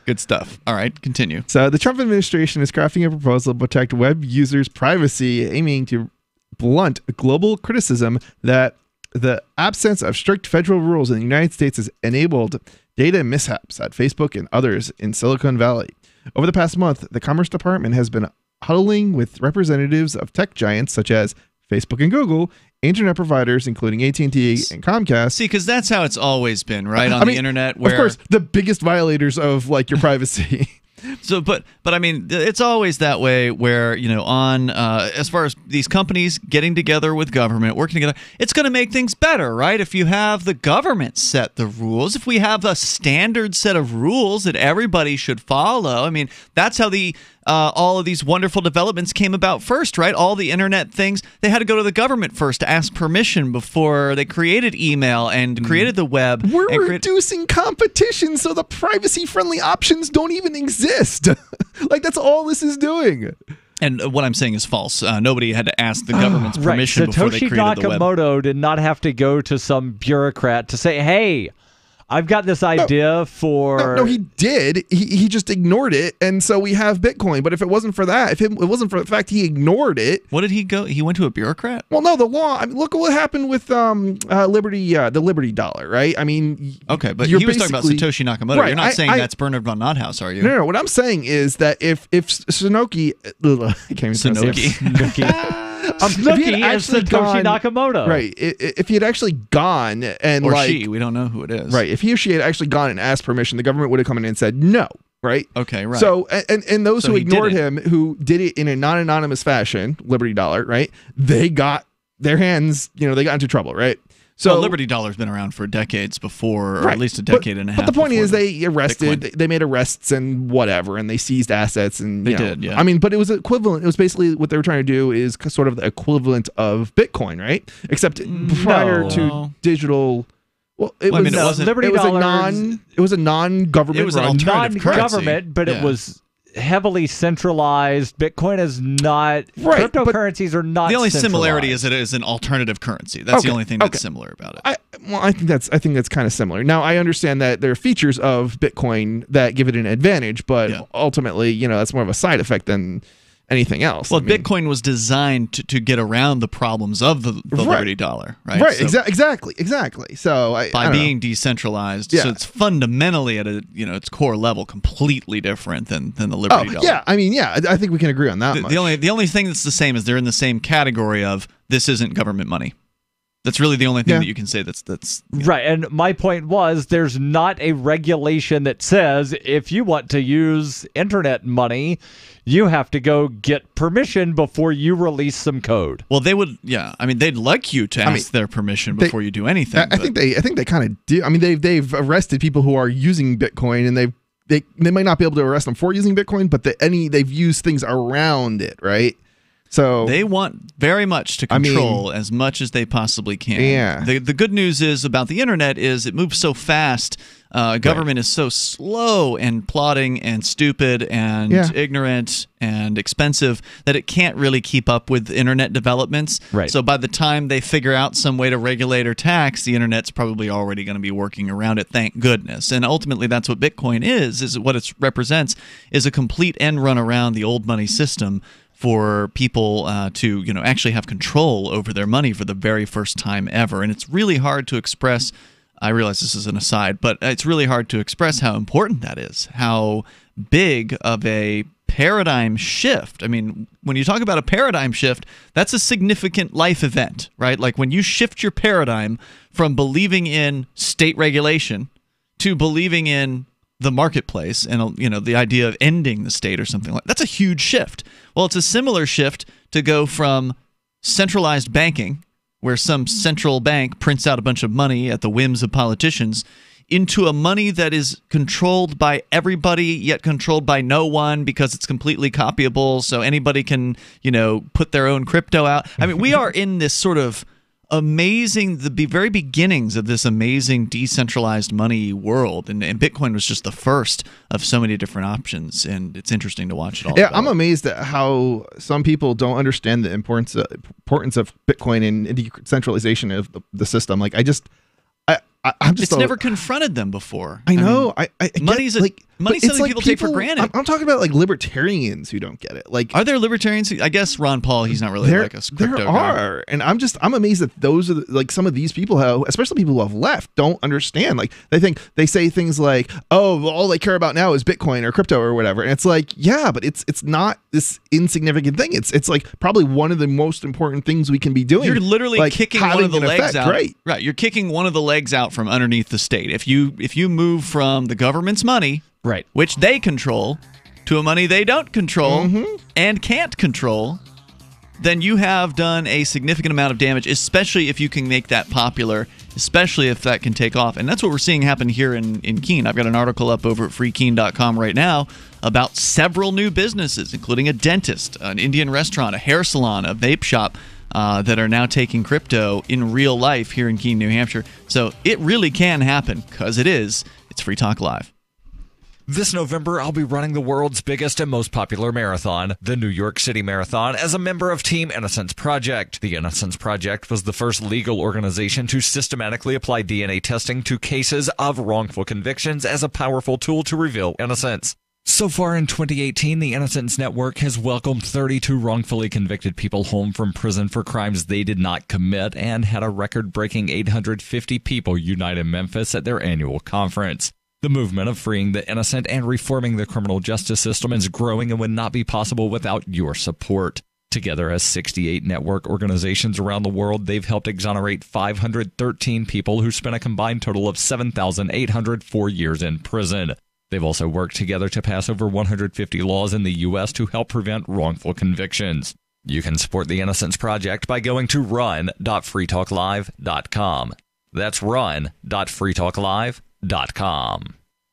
Good stuff. All right, continue. So the Trump administration is crafting a proposal to protect web users' privacy, aiming to blunt global criticism that the absence of strict federal rules in the United States has enabled data mishaps at Facebook and others in Silicon Valley. Over the past month, the Commerce Department has been huddling with representatives of tech giants such as Facebook and Google, internet providers including AT&T and Comcast. See, because that's how it's always been, right? On the internet, where of course, the biggest violators of like your privacy. So, but I mean, it's always that way where, on as far as these companies getting together with government, working together, it's going to make things better, right? If you have the government set the rules, if we have a standard set of rules that everybody should follow, I mean, that's how all of these wonderful developments came about first, right? All the internet things, they had to go to the government first to ask permission before they created email and created the web. We're reducing competition so the privacy-friendly options don't even exist. Like, that's all this is doing. And what I'm saying is false. Nobody had to ask the government's permission before they created the web. Satoshi Nakamoto did not have to go to some bureaucrat to say, hey, I've got this idea for... No, he did. He just ignored it, and so we have Bitcoin. But if it wasn't for that, if it wasn't for the fact he ignored it... What did he go? He went to a bureaucrat? Well, no, the law... I mean, look at what happened with Liberty, the Liberty dollar, right? I mean... Okay, but he was talking about Satoshi Nakamoto. Right, you're not saying that's Bernard von Nothaus, are you? No, what I'm saying is that if Sanoki... I can't even say Snooki is Satoshi Nakamoto. Right. If he had actually gone and or she, we don't know who it is. Right. If he or she had actually gone and asked permission, the government would have come in and said no. Right. Okay. Right. So and those who ignored him, who did it in a non-anonymous fashion, Liberty Dollar, right? They got their hands. They got into trouble. Right. So Liberty Dollar's been around for decades before, or at least a decade and a half. But the point is, they arrested, they made arrests and whatever, and they seized assets and they did. Yeah. I mean, but it was equivalent. It was basically what they were trying to do is sort of the equivalent of Bitcoin, right? Except prior to digital. Well, it was Liberty Dollar. It was a non-government. It was an alternative currency. Non-government, but it was heavily centralized. Bitcoin is not. Right, cryptocurrencies are not. The only similarity is it is an alternative currency. That's the only thing that's similar about it. I think that's kind of similar. Now, I understand that there are features of Bitcoin that give it an advantage, but ultimately, that's more of a side effect than anything else. Well, Bitcoin was designed to get around the problems of the Liberty Dollar, right? Right, so, exactly. So by being decentralized, so it's fundamentally at its core level completely different than the Liberty Dollar. Yeah, I think we can agree on that. The only thing that's the same is they're in the same category of this isn't government money. That's really the only thing that you can say that's right. And my point was, there's not a regulation that says if you want to use internet money, you have to go get permission before you release some code. Well, they would, I mean, they'd like you to ask their permission before you do anything. I think they kind of do. I mean, they've arrested people who are using Bitcoin, and they might not be able to arrest them for using Bitcoin, but they've used things around it, right? So they want very much to control as much as they possibly can. Yeah. The good news is about the internet is it moves so fast. Government is so slow and plodding and stupid and ignorant and expensive that it can't really keep up with internet developments. Right. So by the time they figure out some way to regulate or tax, the internet's probably already going to be working around it. Thank goodness. And ultimately, that's what Bitcoin is what it represents is a complete end run around the old money system for people to actually have control over their money for the very first time ever. And it's really hard to express. I realize this is an aside, but it's really hard to express how important that is, how big of a paradigm shift. I mean, when you talk about a paradigm shift, that's a significant life event, right? Like when you shift your paradigm from believing in state regulation to believing in the marketplace and the idea of ending the state or something like that's a huge shift. Well, it's a similar shift to go from centralized banking, where some central bank prints out a bunch of money at the whims of politicians, into a money that is controlled by everybody yet controlled by no one because it's completely copyable, so anybody can put their own crypto out. I mean, we are in this sort of amazing, the very beginnings of this amazing decentralized money world, and Bitcoin was just the first of so many different options, and it's interesting to watch it all. I'm amazed at how some people don't understand the importance of Bitcoin and decentralization of the system. Like I'm just never confronted them before. I know. I money's money's something people take for granted. I'm talking about like libertarians who don't get it. Like, are there libertarians? I guess Ron Paul, he's not really like a crypto there guy. are, and I'm amazed that those are like some of these people who, especially people who have left, don't understand. Like they say things like, "Oh, well, all they care about now is Bitcoin or crypto or whatever," and it's like, yeah, but it's not this insignificant thing. It's like probably one of the most important things we can be doing. You're literally like, kicking one of the legs out. Right. You're kicking one of the legs out from underneath the state. If you move from the government's money, right, which they control, to a money they don't control and can't control, then you have done a significant amount of damage, especially if you can make that popular, especially if that can take off. And that's what we're seeing happen here in Keene. I've got an article up over at freekeene.com right now about several new businesses, including a dentist, an Indian restaurant, a hair salon, a vape shop, that are now taking crypto in real life here in Keene, New Hampshire. So it really can happen, because it is. It's Free Talk Live. This November, I'll be running the world's biggest and most popular marathon, the New York City Marathon, as a member of Team Innocence Project. The Innocence Project was the first legal organization to systematically apply DNA testing to cases of wrongful convictions as a powerful tool to reveal innocence. So far in 2018, the Innocence Network has welcomed 32 wrongfully convicted people home from prison for crimes they did not commit and had a record-breaking 850 people unite in Memphis at their annual conference. The movement of freeing the innocent and reforming the criminal justice system is growing and would not be possible without your support. Together as 68 network organizations around the world, they've helped exonerate 513 people who spent a combined total of 7,804 years in prison. They've also worked together to pass over 150 laws in the U.S. to help prevent wrongful convictions. You can support the Innocence Project by going to run.freetalklive.com. That's run.freetalklive.com.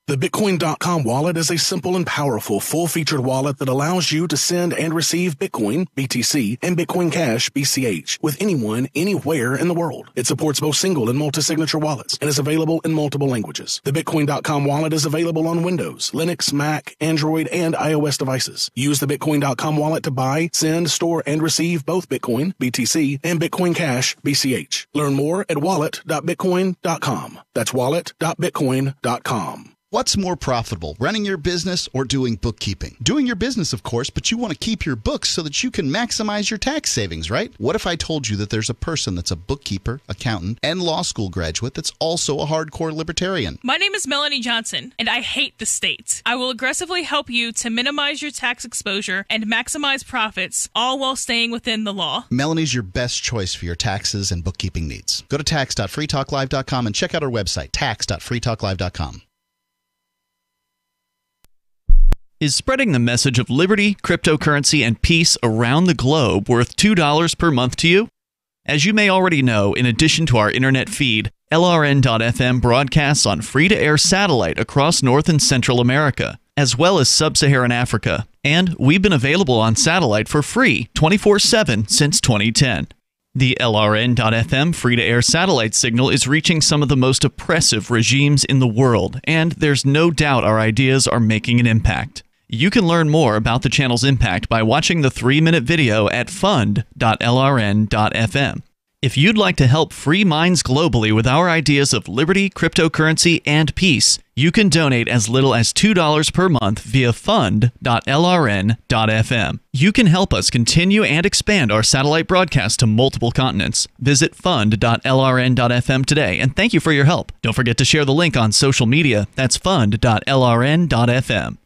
The Bitcoin.com wallet is a simple and powerful full-featured wallet that allows you to send and receive Bitcoin, BTC, and Bitcoin Cash, BCH, with anyone, anywhere in the world. It supports both single and multi-signature wallets and is available in multiple languages. The Bitcoin.com wallet is available on Windows, Linux, Mac, Android, and iOS devices. Use the Bitcoin.com wallet to buy, send, store, and receive both Bitcoin, BTC, and Bitcoin Cash, BCH. Learn more at wallet.bitcoin.com. That's wallet.bitcoin.com. What's more profitable, running your business or doing bookkeeping? Doing your business, of course, but you want to keep your books so that you can maximize your tax savings, right? What if I told you that there's a person that's a bookkeeper, accountant, and law school graduate that's also a hardcore libertarian? My name is Melanie Johnson, and I hate the state. I will aggressively help you to minimize your tax exposure and maximize profits, all while staying within the law. Melanie's your best choice for your taxes and bookkeeping needs. Go to tax.freetalklive.com and check out our website, tax.freetalklive.com. Is spreading the message of liberty, cryptocurrency, and peace around the globe worth $2 per month to you? As you may already know, in addition to our internet feed, LRN.FM broadcasts on free-to-air satellite across North and Central America, as well as Sub-Saharan Africa. And we've been available on satellite for free 24/7 since 2010. The LRN.FM free-to-air satellite signal is reaching some of the most oppressive regimes in the world, and there's no doubt our ideas are making an impact. You can learn more about the channel's impact by watching the 3-minute video at fund.lrn.fm. If you'd like to help free minds globally with our ideas of liberty, cryptocurrency, and peace, you can donate as little as $2 per month via fund.lrn.fm. You can help us continue and expand our satellite broadcast to multiple continents. Visit fund.lrn.fm today, and thank you for your help. Don't forget to share the link on social media. That's fund.lrn.fm.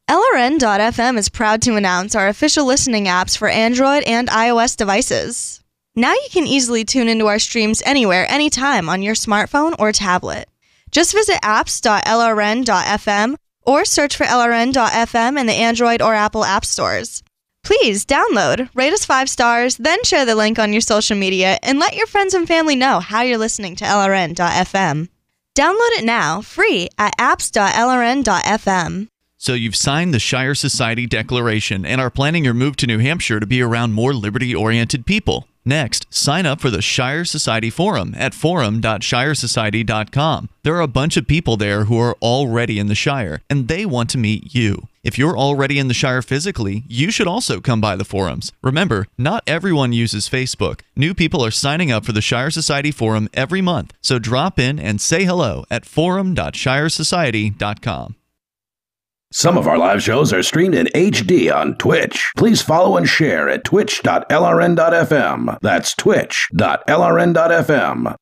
LRN.fm is proud to announce our official listening apps for Android and iOS devices. Now you can easily tune into our streams anywhere, anytime on your smartphone or tablet. Just visit apps.lrn.fm or search for LRN.fm in the Android or Apple app stores. Please download, rate us 5 stars, then share the link on your social media and let your friends and family know how you're listening to LRN.fm. Download it now, free, at apps.lrn.fm. So you've signed the Shire Society Declaration and are planning your move to New Hampshire to be around more liberty-oriented people. Next, sign up for the Shire Society Forum at forum.shiresociety.com. There are a bunch of people there who are already in the Shire, and they want to meet you. If you're already in the Shire physically, you should also come by the forums. Remember, not everyone uses Facebook. New people are signing up for the Shire Society Forum every month, so drop in and say hello at forum.shiresociety.com. Some of our live shows are streamed in HD on Twitch. Please follow and share at twitch.lrn.fm. That's twitch.lrn.fm.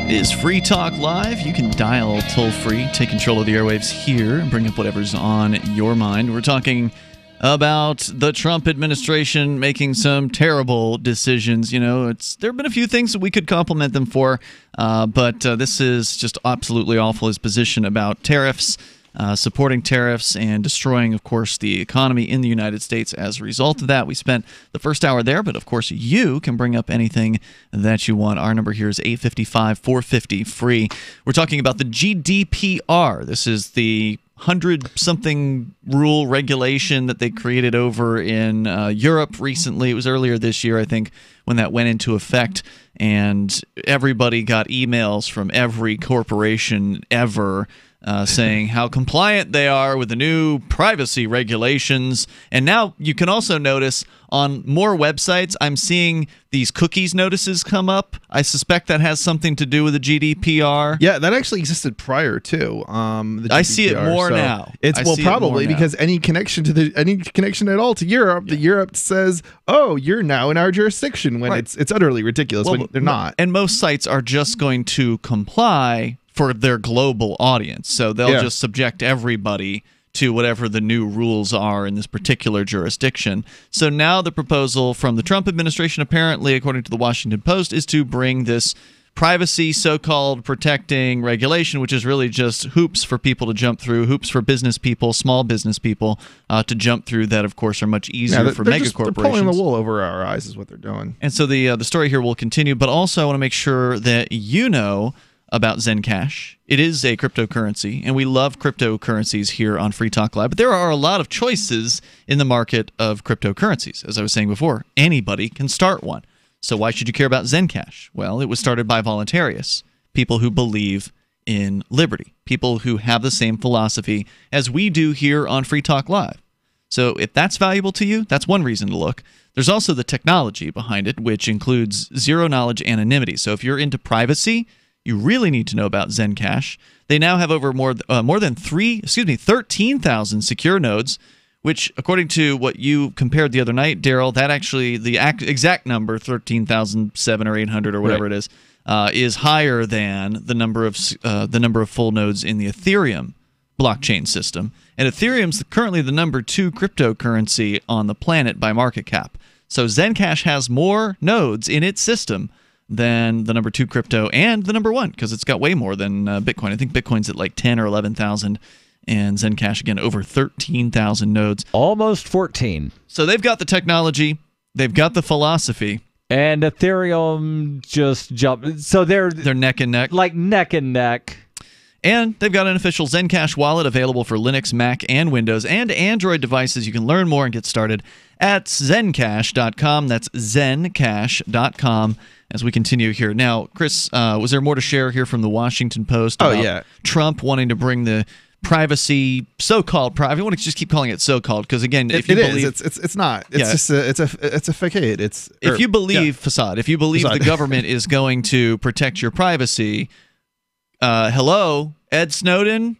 It is Free Talk Live. You can dial toll-free, take control of the airwaves here, and bring up whatever's on your mind. We're talking about the Trump administration making some terrible decisions. You know, there have been a few things that we could compliment them for, but this is just absolutely awful, his position about tariffs, supporting tariffs and destroying, of course, the economy in the United States as a result of that. We spent the first hour there, but of course you can bring up anything that you want. Our number here is 855-450-FREE. We're talking about the GDPR. This is the 100-something rule regulation that they created over in Europe recently. It was earlier this year, I think, when that went into effect, and everybody got emails from every corporation ever saying how compliant they are with the new privacy regulations. And now you can also notice on more websites, I'm seeing these cookies notices come up. I suspect that has something to do with the GDPR. Yeah, that actually existed prior to the GDPR, I see it more now. It's probably because any connection at all to Europe, the Europe says, "Oh, you're now in our jurisdiction," when it's utterly ridiculous when they're not. And most sites are just going to comply for their global audience. So they'll just subject everybody to whatever the new rules are in this particular jurisdiction. So now the proposal from the Trump administration, apparently, according to the Washington Post, is to bring this privacy so-called protecting regulation, which is really just hoops for people to jump through, hoops for business people, small business people to jump through that, of course, are much easier for mega corporations. They're pulling the wool over our eyes is what they're doing. And so the story here will continue, but also I want to make sure that you know about Zencash. It is a cryptocurrency, and we love cryptocurrencies here on Free Talk Live, but there are a lot of choices in the market of cryptocurrencies. As I was saying before, anybody can start one. So why should you care about Zencash? Well, it was started by voluntarists, people who believe in liberty, people who have the same philosophy as we do here on Free Talk Live. So if that's valuable to you, that's one reason to look. There's also the technology behind it, which includes zero-knowledge anonymity. So if you're into privacy, you really need to know about Zencash. They now have over more than 13,000 secure nodes, which, according to what you compared the other night, Darryl, that actually the exact number, 13,007 or 800 or whatever it is higher than the number of full nodes in the Ethereum blockchain system. And Ethereum's currently the number 2 cryptocurrency on the planet by market cap. So Zencash has more nodes in its system than the number 2 crypto and the number 1, because it's got way more than Bitcoin. I think Bitcoin's at like 10 or 11,000, and Zencash, again, over 13,000 nodes. Almost 14. So they've got the technology, they've got the philosophy. And Ethereum just jumped. So they're neck and neck. Like neck and neck. And they've got an official Zencash wallet available for Linux, Mac, and Windows, and Android devices. You can learn more and get started at zencash.com. That's zencash.com. As we continue here. Now, Chris, was there more to share here from the Washington Post about Trump wanting to bring the privacy, so-called private? I want to just keep calling it so-called because, again, if you believe it's not. It's just it's a facade. If you believe facade, if you believe the government is going to protect your privacy, hello, Ed Snowden,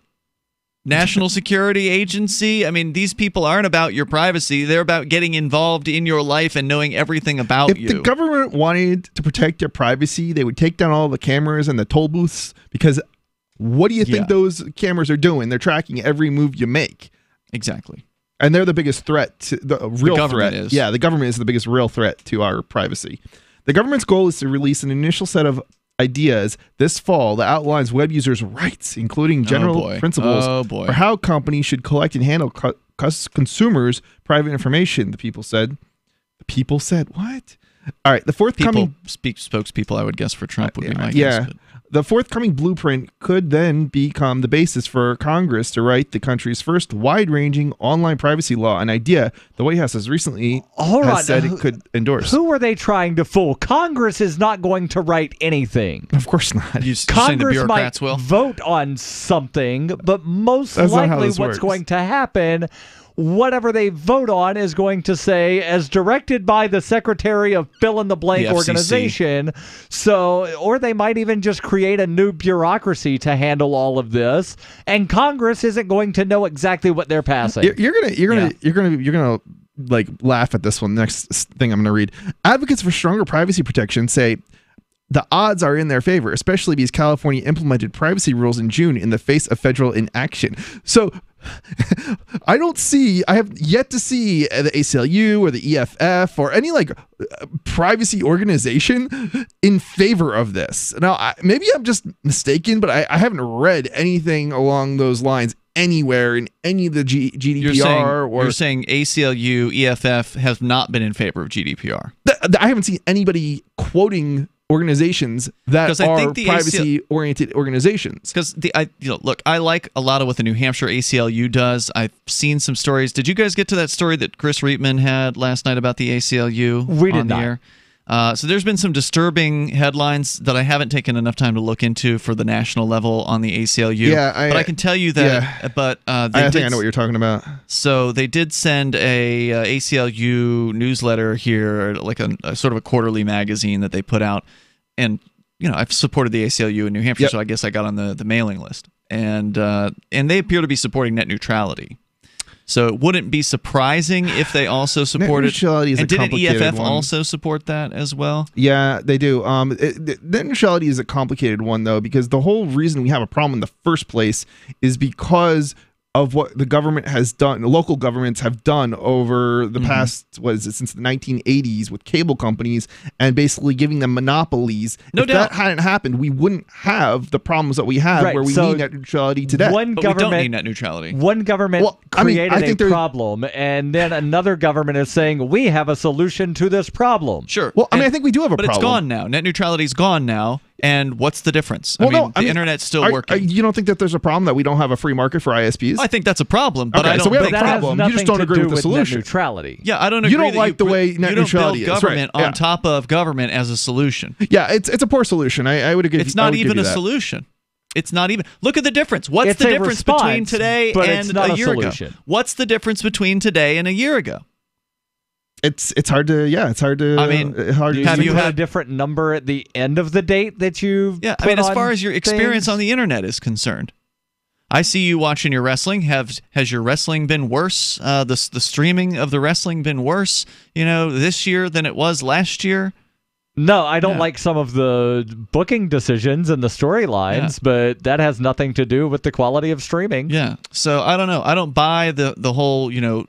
National Security Agency. I mean, these people aren't about your privacy. They're about getting involved in your life and knowing everything about you. If the government wanted to protect your privacy, they would take down all the cameras and the toll booths, because what do you think those cameras are doing? They're tracking every move you make. Exactly. And they're the biggest threat, the real threat. Is. Yeah, the government is the biggest real threat to our privacy. The government's goal is to release an initial set of ideas this fall that outlines web users' rights, including general principles for how companies should collect and handle consumers' private information, the people said. The people said, what? All right, the forthcoming spokespeople, I would guess, for Trump would be my guess. But. The forthcoming blueprint could then become the basis for Congress to write the country's first wide-ranging online privacy law, an idea the White House has recently said it could endorse. Who are they trying to fool? Congress is not going to write anything. Of course not. Congress might vote on something, but most likely what's going to happen, whatever they vote on is going to say, as directed by the Secretary of fill-in-the-blank organization. So, or they might even just create a new bureaucracy to handle all of this, and Congress isn't going to know exactly what they're passing. You're gonna like laugh at this one. Next thing I'm gonna read: advocates for stronger privacy protection say the odds are in their favor, especially because California implemented privacy rules in June in the face of federal inaction. So I have yet to see the ACLU or the EFF or any privacy organization in favor of this. Now, maybe I'm just mistaken, but I haven't read anything along those lines anywhere in any of the GDPR. You're saying ACLU, EFF have not been in favor of GDPR. I haven't seen anybody quoting organizations that are privacy-oriented organizations. Because look, I like a lot of what the New Hampshire ACLU does. I've seen some stories. Did you guys get to that story that Chris Reitman had last night about the ACLU? We did not. Air? So there's been some disturbing headlines that I haven't taken enough time to look into for the national level on the ACLU. Yeah, but I can tell you that. Yeah. But I think I know what you're talking about. So they did send a ACLU newsletter here, like a sort of a quarterly magazine that they put out, and I've supported the ACLU in New Hampshire, so I guess I got on the mailing list, and they appear to be supporting net neutrality. So it wouldn't be surprising if they also supported. Net neutrality is and a didn't complicated EFF one. also support that as well? Yeah, they do. Net neutrality is a complicated one, though, because the whole reason we have a problem in the first place is because of what the government has done, the local governments have done over the past, since the 1980s with cable companies and basically giving them monopolies. No if doubt. that hadn't happened, we wouldn't have the problems that we have where we need net neutrality today. But we don't need net neutrality. One government created a problem, and then another government is saying, we have a solution to this problem. Sure. Well, I think we do have a problem. But it's gone now. Net neutrality's gone now. And what's the difference? The internet's still working. You don't think that there's a problem that we don't have a free market for ISPs? I think that's a problem, but okay, I don't so we have think a problem. You just don't agree with the solution. Net neutrality. Yeah, I don't agree. You don't like the way net neutrality is. You don't build government on top of government as a solution. Yeah, it's a poor solution. I would agree. It's not even a solution. It's not even. Look at the difference. What's the difference between today and a year ago? What's the difference between today and a year ago? It's hard to I mean, have you had a different number at the end of the date that you've as far as your experience on the internet is concerned, I see you watching your wrestling. Has your wrestling been worse? The streaming of the wrestling been worse, this year than it was last year? No, I don't like some of the booking decisions and the storylines, but that has nothing to do with the quality of streaming. Yeah. So I don't know. I don't buy the whole, the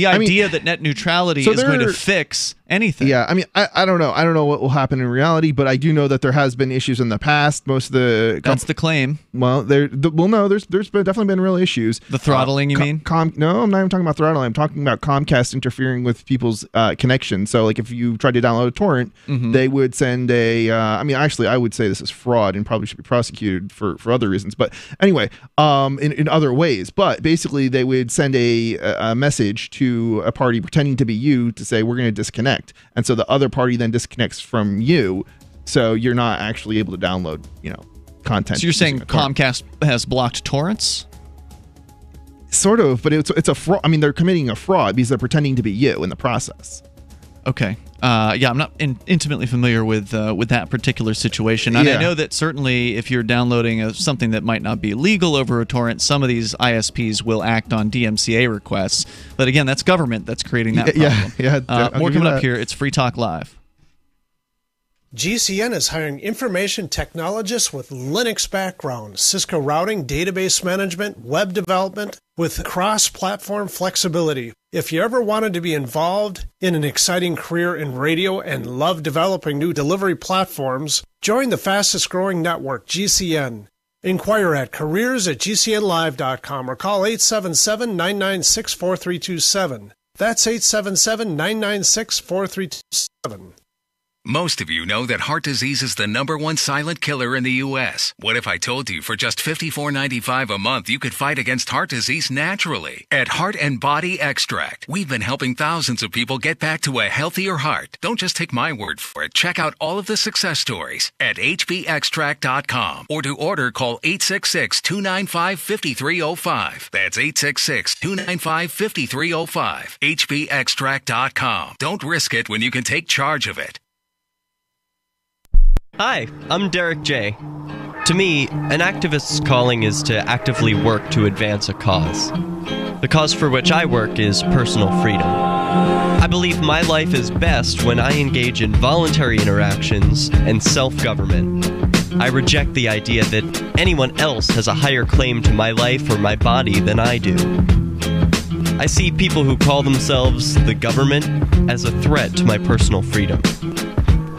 idea that net neutrality is going to fix anything. Yeah, I don't know. I don't know what will happen in reality, but I do know that there has been issues in the past. Most of the that's the claim. Well, no, there's definitely been real issues. The throttling, you mean? No, I'm not even talking about throttling. I'm talking about Comcast interfering with people's connection. So, like, if you tried to download a torrent, they would send a. Actually, I would say this is fraud and probably should be prosecuted for other reasons. But anyway, in other ways. But basically, they would send a message to a party pretending to be you to say we're going to disconnect, and so the other party then disconnects from you, so you're not actually able to download content. So you're saying Comcast has blocked torrents? Sort of, but it's a fraud. They're committing a fraud because they're pretending to be you in the process. Okay. I'm not intimately familiar with that particular situation. And I know that certainly if you're downloading something that might not be legal over a torrent, some of these ISPs will act on DMCA requests. But again, that's government that's creating that problem. More coming up here. It's Free Talk Live. GCN is hiring information technologists with Linux background, Cisco routing, database management, web development, with cross-platform flexibility. If you ever wanted to be involved in an exciting career in radio and love developing new delivery platforms, join the fastest-growing network, GCN. Inquire at careers@gcnlive.com or call 877-996-4327. That's 877-996-4327. Most of you know that heart disease is the #1 silent killer in the U.S. What if I told you for just $54.95 a month you could fight against heart disease naturally? At Heart and Body Extract, we've been helping thousands of people get back to a healthier heart. Don't just take my word for it. Check out all of the success stories at hbextract.com, or to order, call 866-295-5305. That's 866-295-5305. hbextract.com. Don't risk it when you can take charge of it. Hi, I'm Derek J. To me, an activist's calling is to actively work to advance a cause. The cause for which I work is personal freedom. I believe my life is best when I engage in voluntary interactions and self-government. I reject the idea that anyone else has a higher claim to my life or my body than I do. I see people who call themselves the government as a threat to my personal freedom.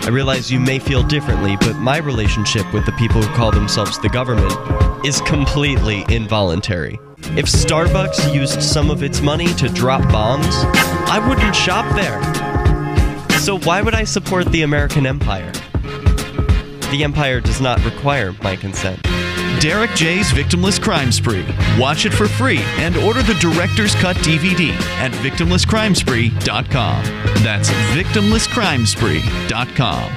I realize you may feel differently, but my relationship with the people who call themselves the government is completely involuntary. If Starbucks used some of its money to drop bombs, I wouldn't shop there. So why would I support the American empire? The empire does not require my consent. Derek J's Victimless Crime Spree. Watch it for free and order the Director's Cut DVD at victimlesscrimespree.com. That's victimlesscrimespree.com.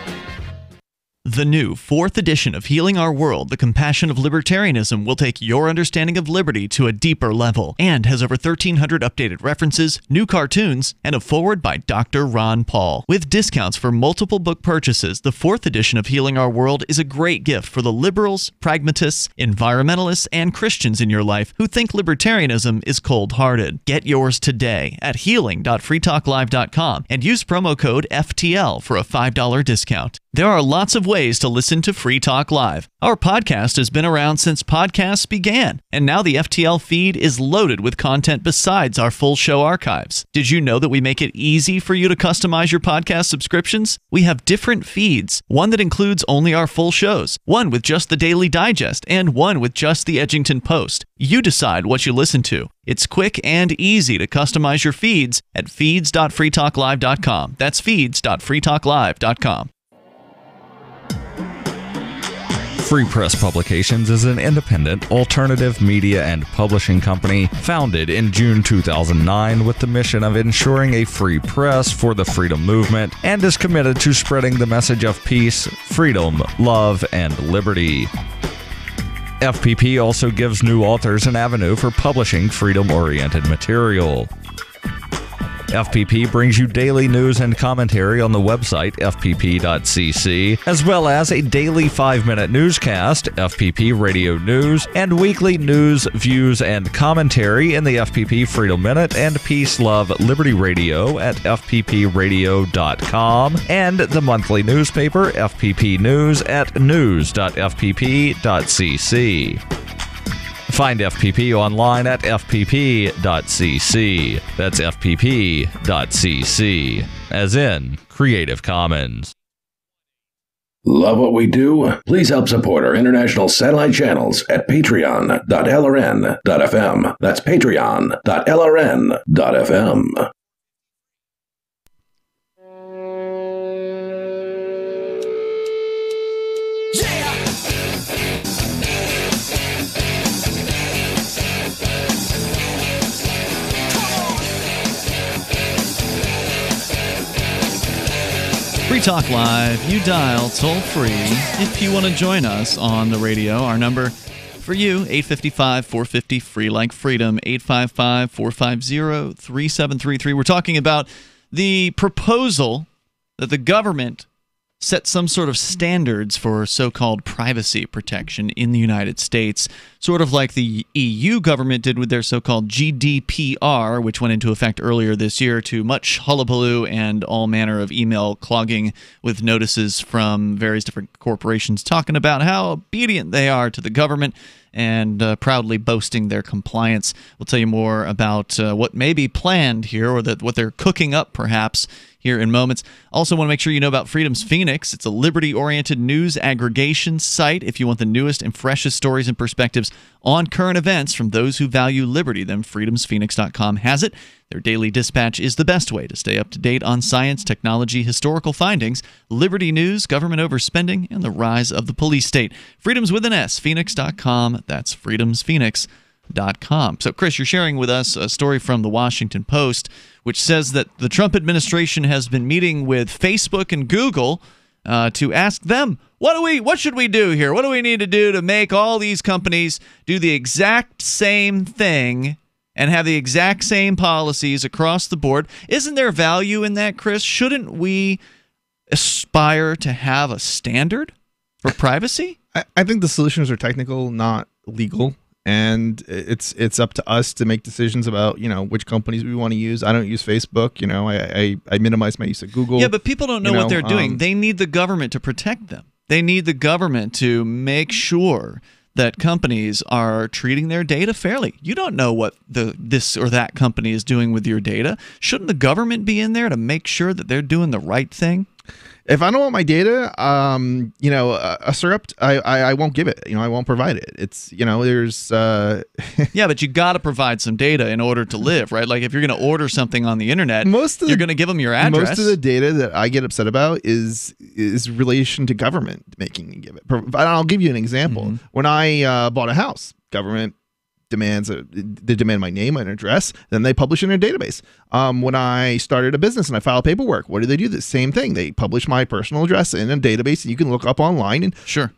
The new 4th edition of Healing Our World, The Compassion of Libertarianism, will take your understanding of liberty to a deeper level and has over 1,300 updated references, new cartoons, and a foreword by Dr. Ron Paul. With discounts for multiple book purchases, the 4th edition of Healing Our World is a great gift for the liberals, pragmatists, environmentalists, and Christians in your life who think libertarianism is cold-hearted. Get yours today at healing.freetalklive.com and use promo code FTL for a $5 discount. There are lots of ways to listen to Free Talk Live. Our podcast has been around since podcasts began, and now the FTL feed is loaded with content besides our full show archives. Did you know that we make it easy for you to customize your podcast subscriptions? We have different feeds, one that includes only our full shows, one with just the Daily Digest, and one with just the Edgington Post. You decide what you listen to. It's quick and easy to customize your feeds at feeds.freetalklive.com. That's feeds.freetalklive.com. Free Press Publications is an independent, alternative media and publishing company founded in June 2009 with the mission of ensuring a free press for the freedom movement and is committed to spreading the message of peace, freedom, love, and liberty. FPP also gives new authors an avenue for publishing freedom-oriented material. FPP brings you daily news and commentary on the website fpp.cc, as well as a daily 5-minute newscast, FPP Radio News, and weekly news, views, and commentary in the FPP Freedom Minute and Peace, Love, Liberty Radio at fppradio.com, and the monthly newspaper FPP News at news.fpp.cc. Find FPP online at fpp.cc. That's fpp.cc, as in Creative Commons. Love what we do? Please help support our international satellite channels at patreon.lrn.fm. That's patreon.lrn.fm. Free Talk Live, you dial toll free if you want to join us on the radio. Our number for you, 855-450 free like freedom, 855-450-3733. We're talking about the proposal that the government set some sort of standards for so-called privacy protection in the United States, sort of like the EU government did with their so-called GDPR, which went into effect earlier this year to much hullabaloo and all manner of email clogging with notices from various different corporations talking about how obedient they are to the government and proudly boasting their compliance. We'll tell you more about what may be planned here, or what they're cooking up perhaps here in moments. Also want to make sure you know about Freedom's Phoenix. It's a liberty-oriented news aggregation site. If you want the newest and freshest stories and perspectives on current events from those who value liberty, then freedomsphoenix.com has it. Their daily dispatch is the best way to stay up to date on science, technology, historical findings, liberty news, government overspending, and the rise of the police state. Freedom's with an S, phoenix.com. That's freedomsphoenix.com. So, Chris, you're sharing with us a story from the Washington Post, which says that the Trump administration has been meeting with Facebook and Google to ask them, what should we do here? What do we need to do to make all these companies do the exact same thing and have the exact same policies across the board? Isn't there value in that, Chris? Shouldn't we aspire to have a standard for privacy? I think the solutions are technical, not legal. And it's up to us to make decisions about, which companies we want to use. I don't use Facebook. I minimize my use of Google. Yeah, but people don't know what they're doing. They need the government to protect them. They need the government to make sure that companies are treating their data fairly. You don't know what this or that company is doing with your data. Shouldn't the government be in there to make sure that they're doing the right thing? If I don't want my data, a syrup, I won't give it. I won't provide it. It's, there's... Yeah, but you got to provide some data in order to live, right? Like if you're going to order something on the internet, you're going to give them your address. Most of the data that I get upset about is relation to government making me give it. I'll give you an example. Mm-hmm. When I bought a house, government they demand my name and address, then they publish in their database. When I started a business and I filed paperwork, what do? The same thing. They publish my personal address in a database that you can look up online. And sure,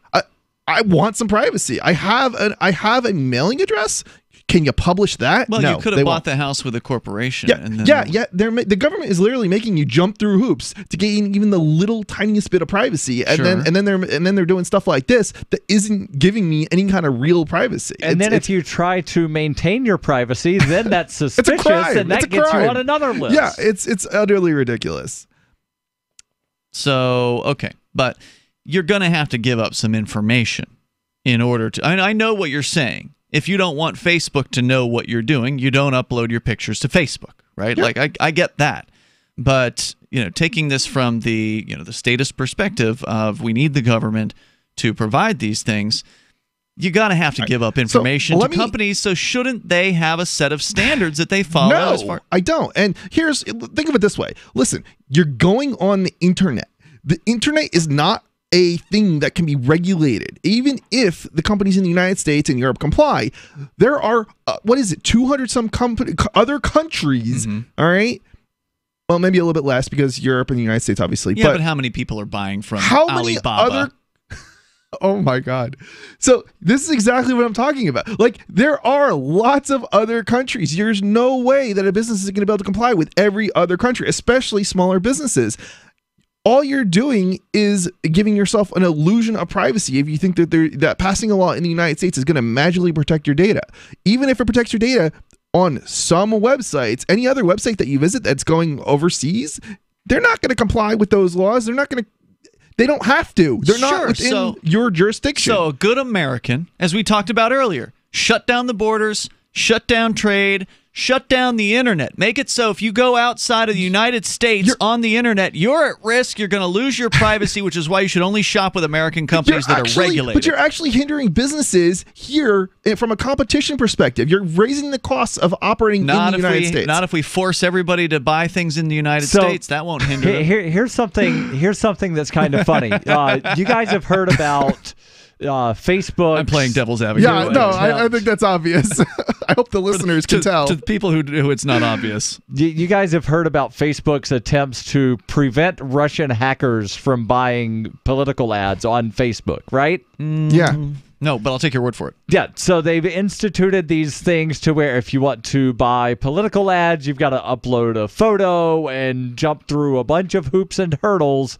I want some privacy. I have a mailing address. Can you publish that? Well, no, you could have bought the house with a corporation. Yeah, and then the government is literally making you jump through hoops to gain even the little tiniest bit of privacy, and then they're doing stuff like this that isn't giving me any kind of real privacy. And then if you try to maintain your privacy, then that's suspicious, and that gets you on another list. Yeah, it's utterly ridiculous. So okay, but you're going to have to give up some information in order to. I know what you're saying. If you don't want Facebook to know what you're doing, you don't upload your pictures to Facebook, right? Yeah. Like I get that. But, taking this from the statist perspective of we need the government to provide these things, you got to have to give up information to companies. So shouldn't they have a set of standards that they follow? No, I don't. And think of it this way. Listen, you're going on the internet. The internet is not a thing that can be regulated. Even if the companies in the United States and Europe comply, there are 200 some other countries, all right? Well, maybe a little bit less because Europe and the United States, obviously. Yeah, but how many people are buying from Alibaba? Oh my God. So this is exactly what I'm talking about. Like, there are lots of other countries. There's no way that a business is going to be able to comply with every other country, especially smaller businesses. All you're doing is giving yourself an illusion of privacy if you think that passing a law in the United States is going to magically protect your data. Even if it protects your data on some websites, any other website that you visit that's going overseas, they're not going to comply with those laws. They don't have to. They're not within your jurisdiction. So a good American, as we talked about earlier, shut down the borders, shut down trade, shut down the internet. Make it so if you go outside of the United States on the internet, you're at risk. You're going to lose your privacy, which is why you should only shop with American companies that are regulated. But you're actually hindering businesses here from a competition perspective. You're raising the costs of operating in the United States. Not if we force everybody to buy things in the United States. That won't hinder them. Here's something that's kind of funny. You guys have heard about Facebook. I'm playing devil's advocate. Yeah, no, I think that's obvious. I hope the listeners can tell. To the people who it's not obvious. You guys have heard about Facebook's attempts to prevent Russian hackers from buying political ads on Facebook, right? Yeah. No, but I'll take your word for it. Yeah, so they've instituted these things to where if you want to buy political ads, you've got to upload a photo and jump through a bunch of hoops and hurdles.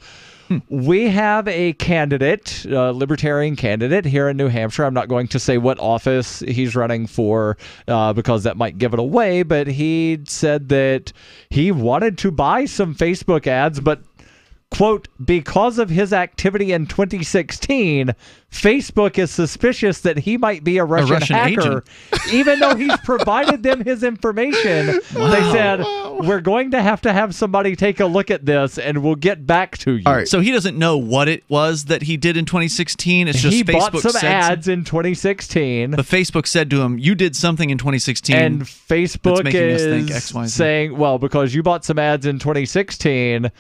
We have a candidate, a libertarian candidate here in New Hampshire. I'm not going to say what office he's running for because that might give it away, but he said that he wanted to buy some Facebook ads, but quote, because of his activity in 2016, Facebook is suspicious that he might be a Russian hacker, even though he's provided them his information. Wow. They said, we're going to have somebody take a look at this, and we'll get back to you. All right. So he doesn't know what it was that he did in 2016. It's just he Facebook bought some said ads in 2016. But Facebook said to him, you did something in 2016. And Facebook that's making us think is XYZ. saying, well, because you bought some ads in 2016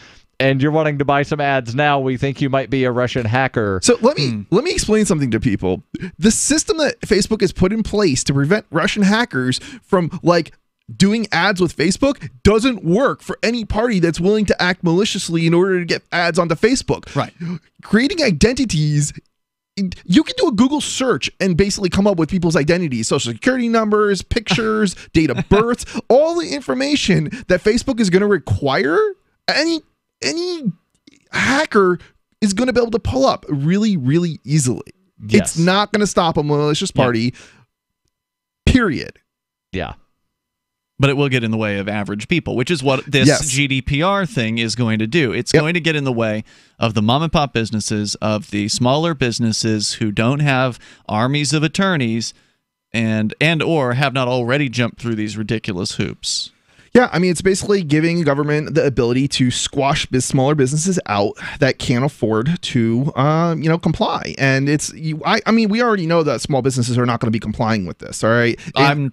and you're wanting to buy some ads now, we think you might be a Russian hacker. So let me explain something to people. The system that Facebook has put in place to prevent Russian hackers from doing ads with Facebook doesn't work for any party that's willing to act maliciously in order to get ads onto Facebook. Right. Creating identities, you can do a Google search and basically come up with people's identities, social security numbers, pictures, date of birth, all the information that Facebook is going to require. Any hacker is going to be able to pull up really, really easily. Yes. It's not going to stop a malicious party, period. Yeah. But it will get in the way of average people, which is what this GDPR thing is going to do. It's going to get in the way of the mom and pop businesses, of the smaller businesses who don't have armies of attorneys and or have not already jumped through these ridiculous hoops. Yeah, I mean, it's basically giving government the ability to squash smaller businesses out that can't afford to, comply. And I mean, we already know that small businesses are not going to be complying with this. All right, I'm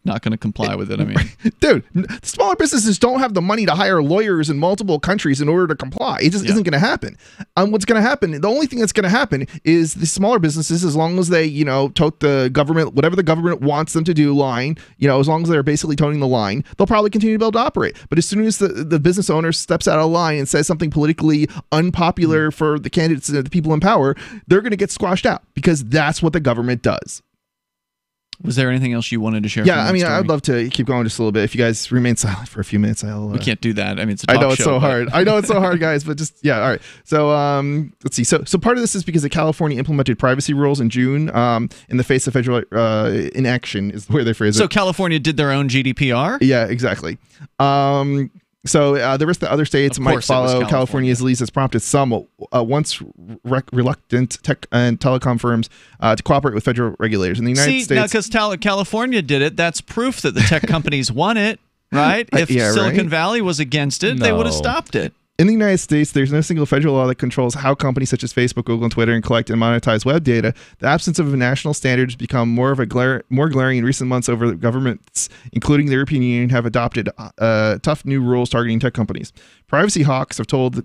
not going to comply with it. I mean, dude, smaller businesses don't have the money to hire lawyers in multiple countries in order to comply. It just isn't going to happen. What's going to happen? The only thing that's going to happen is the smaller businesses, as long as they, tote the government, whatever the government wants them to do line, as long as they're basically toting the line, they'll probably continue to be able to operate. But as soon as the business owner steps out of line and says something politically unpopular for the candidates and the people in power, they're going to get squashed out because that's what the government does. Was there anything else you wanted to share? Yeah, I mean, I'd love to keep going just a little bit. If you guys remain silent for a few minutes, we can't do that. I mean, it's a talk I know it's show, so hard. I know it's so hard, guys, but just, all right. So let's see. So part of this is because the California implemented privacy rules in June in the face of federal inaction is the way they phrase it. So California did their own GDPR? Yeah, exactly. So the rest of the other states might follow California's lead has prompted some once reluctant tech and telecom firms to cooperate with federal regulators. In the United States, now because California did it, that's proof that the tech companies want it, right? If Silicon Valley was against it, they would have stopped it. In the United States, there's no single federal law that controls how companies such as Facebook, Google, and Twitter can collect and monetize web data. The absence of a national standard has become more glaring in recent months over governments, including the European Union, have adopted tough new rules targeting tech companies. Privacy hawks have told the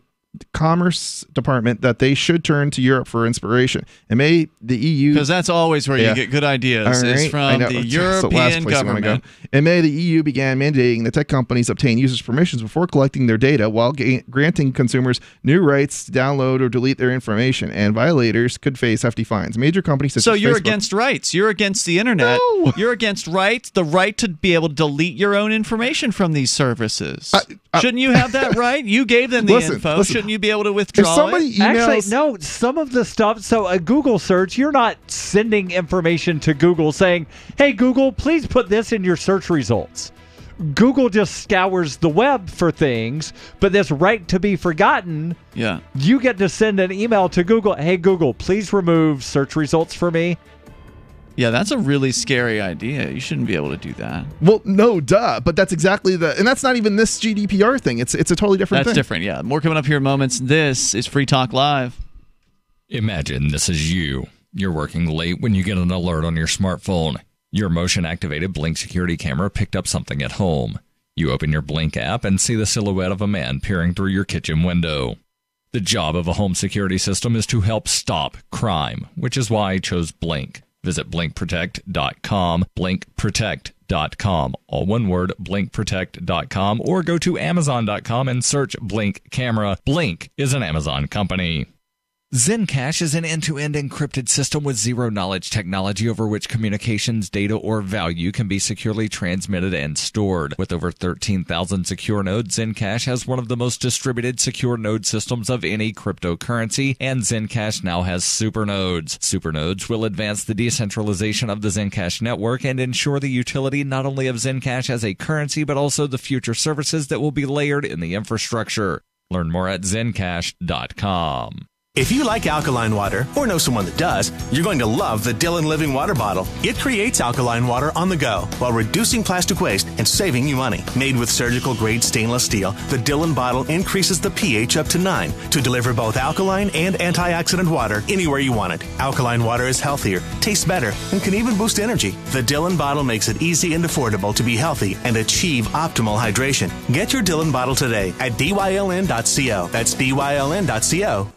Commerce Department that they should turn to Europe for inspiration. And may the EU, because that's always where you get good ideas, is from the European government. And may the EU began mandating that tech companies obtain users' permissions before collecting their data, while granting consumers new rights to download or delete their information. And violators could face hefty fines. Major companies such as you're Facebook, against rights. You're against the internet. No. You're against rights. The right to be able to delete your own information from these services. Shouldn't you have that right? You gave them the info. Shouldn't you be able to withdraw it? Actually, no. Some of the stuff. So a Google search, you're not sending information to Google saying, "Hey Google, please put this in your search results." Google just scours the web for things, but this right to be forgotten. Yeah. You get to send an email to Google. Hey Google, please remove search results for me. Yeah, that's a really scary idea. You shouldn't be able to do that. Well, no, duh. But that's exactly and that's not even this GDPR thing. It's a totally different thing. That's different, yeah. More coming up here in moments. This is Free Talk Live. Imagine this is you. You're working late when you get an alert on your smartphone. Your motion-activated Blink security camera picked up something at home. You open your Blink app and see the silhouette of a man peering through your kitchen window. The job of a home security system is to help stop crime, which is why I chose Blink. Visit blinkprotect.com, blinkprotect.com, all one word, blinkprotect.com, or go to amazon.com and search Blink Camera. Blink is an Amazon company. Zencash is an end-to-end encrypted system with zero-knowledge technology over which communications, data, or value can be securely transmitted and stored. With over 13,000 secure nodes, Zencash has one of the most distributed secure node systems of any cryptocurrency, and Zencash now has supernodes. Supernodes will advance the decentralization of the Zencash network and ensure the utility not only of Zencash as a currency, but also the future services that will be layered in the infrastructure. Learn more at zencash.com. If you like alkaline water, or know someone that does, you're going to love the Dylan Living Water Bottle. It creates alkaline water on the go while reducing plastic waste and saving you money. Made with surgical-grade stainless steel, the Dylan bottle increases the pH up to 9 to deliver both alkaline and antioxidant water anywhere you want it. Alkaline water is healthier, tastes better, and can even boost energy. The Dylan bottle makes it easy and affordable to be healthy and achieve optimal hydration. Get your Dylan bottle today at dyln.co. That's dyln.co.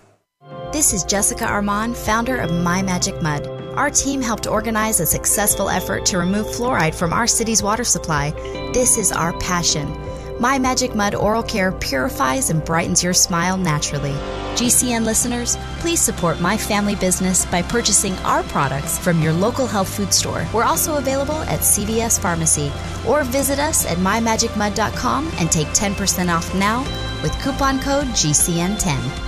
This is Jessica Armand, founder of My Magic Mud. Our team helped organize a successful effort to remove fluoride from our city's water supply. This is our passion. My Magic Mud Oral Care purifies and brightens your smile naturally. GCN listeners, please support my family business by purchasing our products from your local health food store. We're also available at CVS Pharmacy, or visit us at mymagicmud.com and take 10% off now with coupon code GCN10.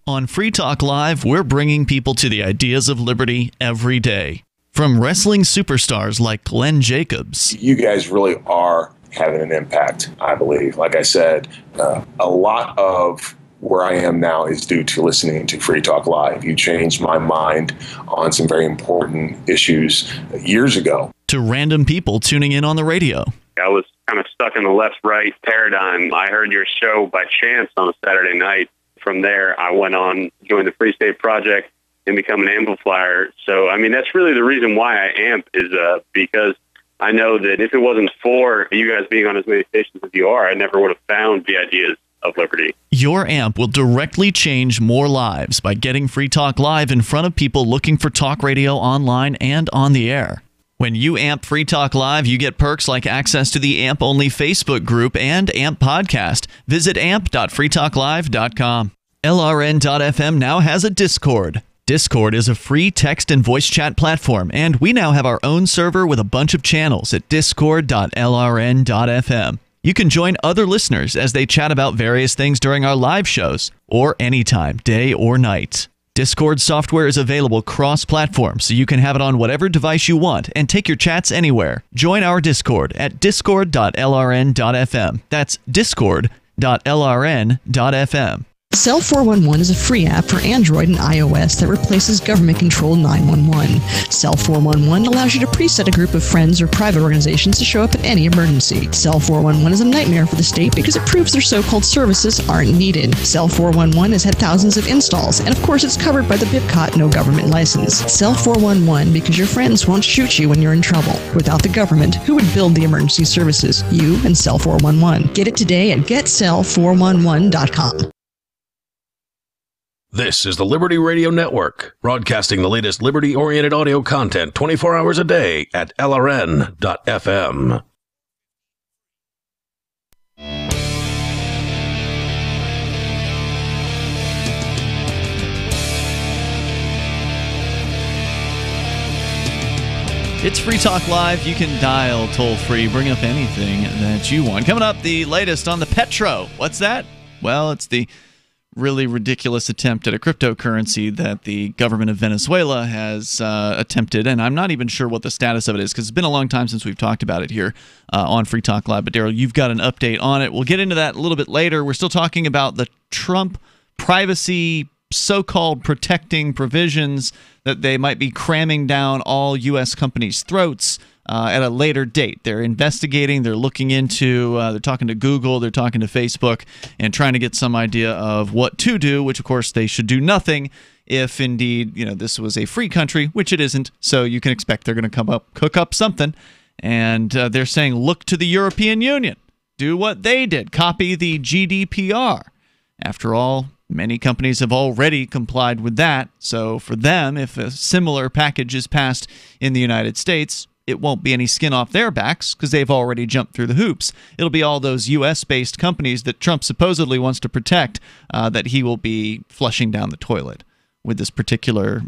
On Free Talk Live, we're bringing people to the ideas of liberty every day. From wrestling superstars like Glenn Jacobs. You guys really are having an impact, I believe. Like I said, a lot of where I am now is due to listening to Free Talk Live. You changed my mind on some very important issues years ago. To random people tuning in on the radio. I was kind of stuck in the left-right paradigm. I heard your show by chance on a Saturday night. From there, I went on, joined the Free State Project, and become an amplifier. So, I mean, that's really the reason why I amp is because I know that if it wasn't for you guys being on as many stations as you are, I never would have found the ideas of liberty. Your amp will directly change more lives by getting Free Talk Live in front of people looking for talk radio online and on the air. When you amp Free Talk Live, you get perks like access to the AMP-only Facebook group and AMP podcast. Visit amp.freetalklive.com. LRN.FM now has a Discord. Discord is a free text and voice chat platform, and we now have our own server with a bunch of channels at discord.lrn.fm. You can join other listeners as they chat about various things during our live shows, or anytime, day or night. Discord software is available cross-platform, so you can have it on whatever device you want and take your chats anywhere. Join our Discord at discord.lrn.fm. That's discord.lrn.fm. Cell 411 is a free app for Android and iOS that replaces government-controlled 911. Cell 411 allows you to preset a group of friends or private organizations to show up at any emergency. Cell 411 is a nightmare for the state because it proves their so-called services aren't needed. Cell 411 has had thousands of installs, and of course it's covered by the BIPCOT no government license. Cell 411 because your friends won't shoot you when you're in trouble. Without the government, who would build the emergency services? You and Cell 411. Get it today at getcell411.com. This is the Liberty Radio Network, broadcasting the latest liberty-oriented audio content 24 hours a day at LRN.FM. It's Free Talk Live. You can dial toll-free, bring up anything that you want. Coming up, the latest on the Petro. What's that? Well, it's the really ridiculous attempt at a cryptocurrency that the government of Venezuela has attempted, and I'm not even sure what the status of it is because it's been a long time since we've talked about it here on Free Talk Live. But Darryl, you've got an update on it. We'll get into that a little bit later. We're still talking about the Trump privacy so-called protecting provisions that they might be cramming down all U.S. companies' throats at a later date. They're investigating, they're looking into, they're talking to Google, they're talking to Facebook, and trying to get some idea of what to do, which of course they should do nothing if indeed, this was a free country, which it isn't. So you can expect they're going to cook up something. And they're saying, look to the European Union. Do what they did. Copy the GDPR. After all, many companies have already complied with that. So for them, if a similar package is passed in the United States, it won't be any skin off their backs because they've already jumped through the hoops. It'll be all those U.S.-based companies that Trump supposedly wants to protect that he will be flushing down the toilet with this particular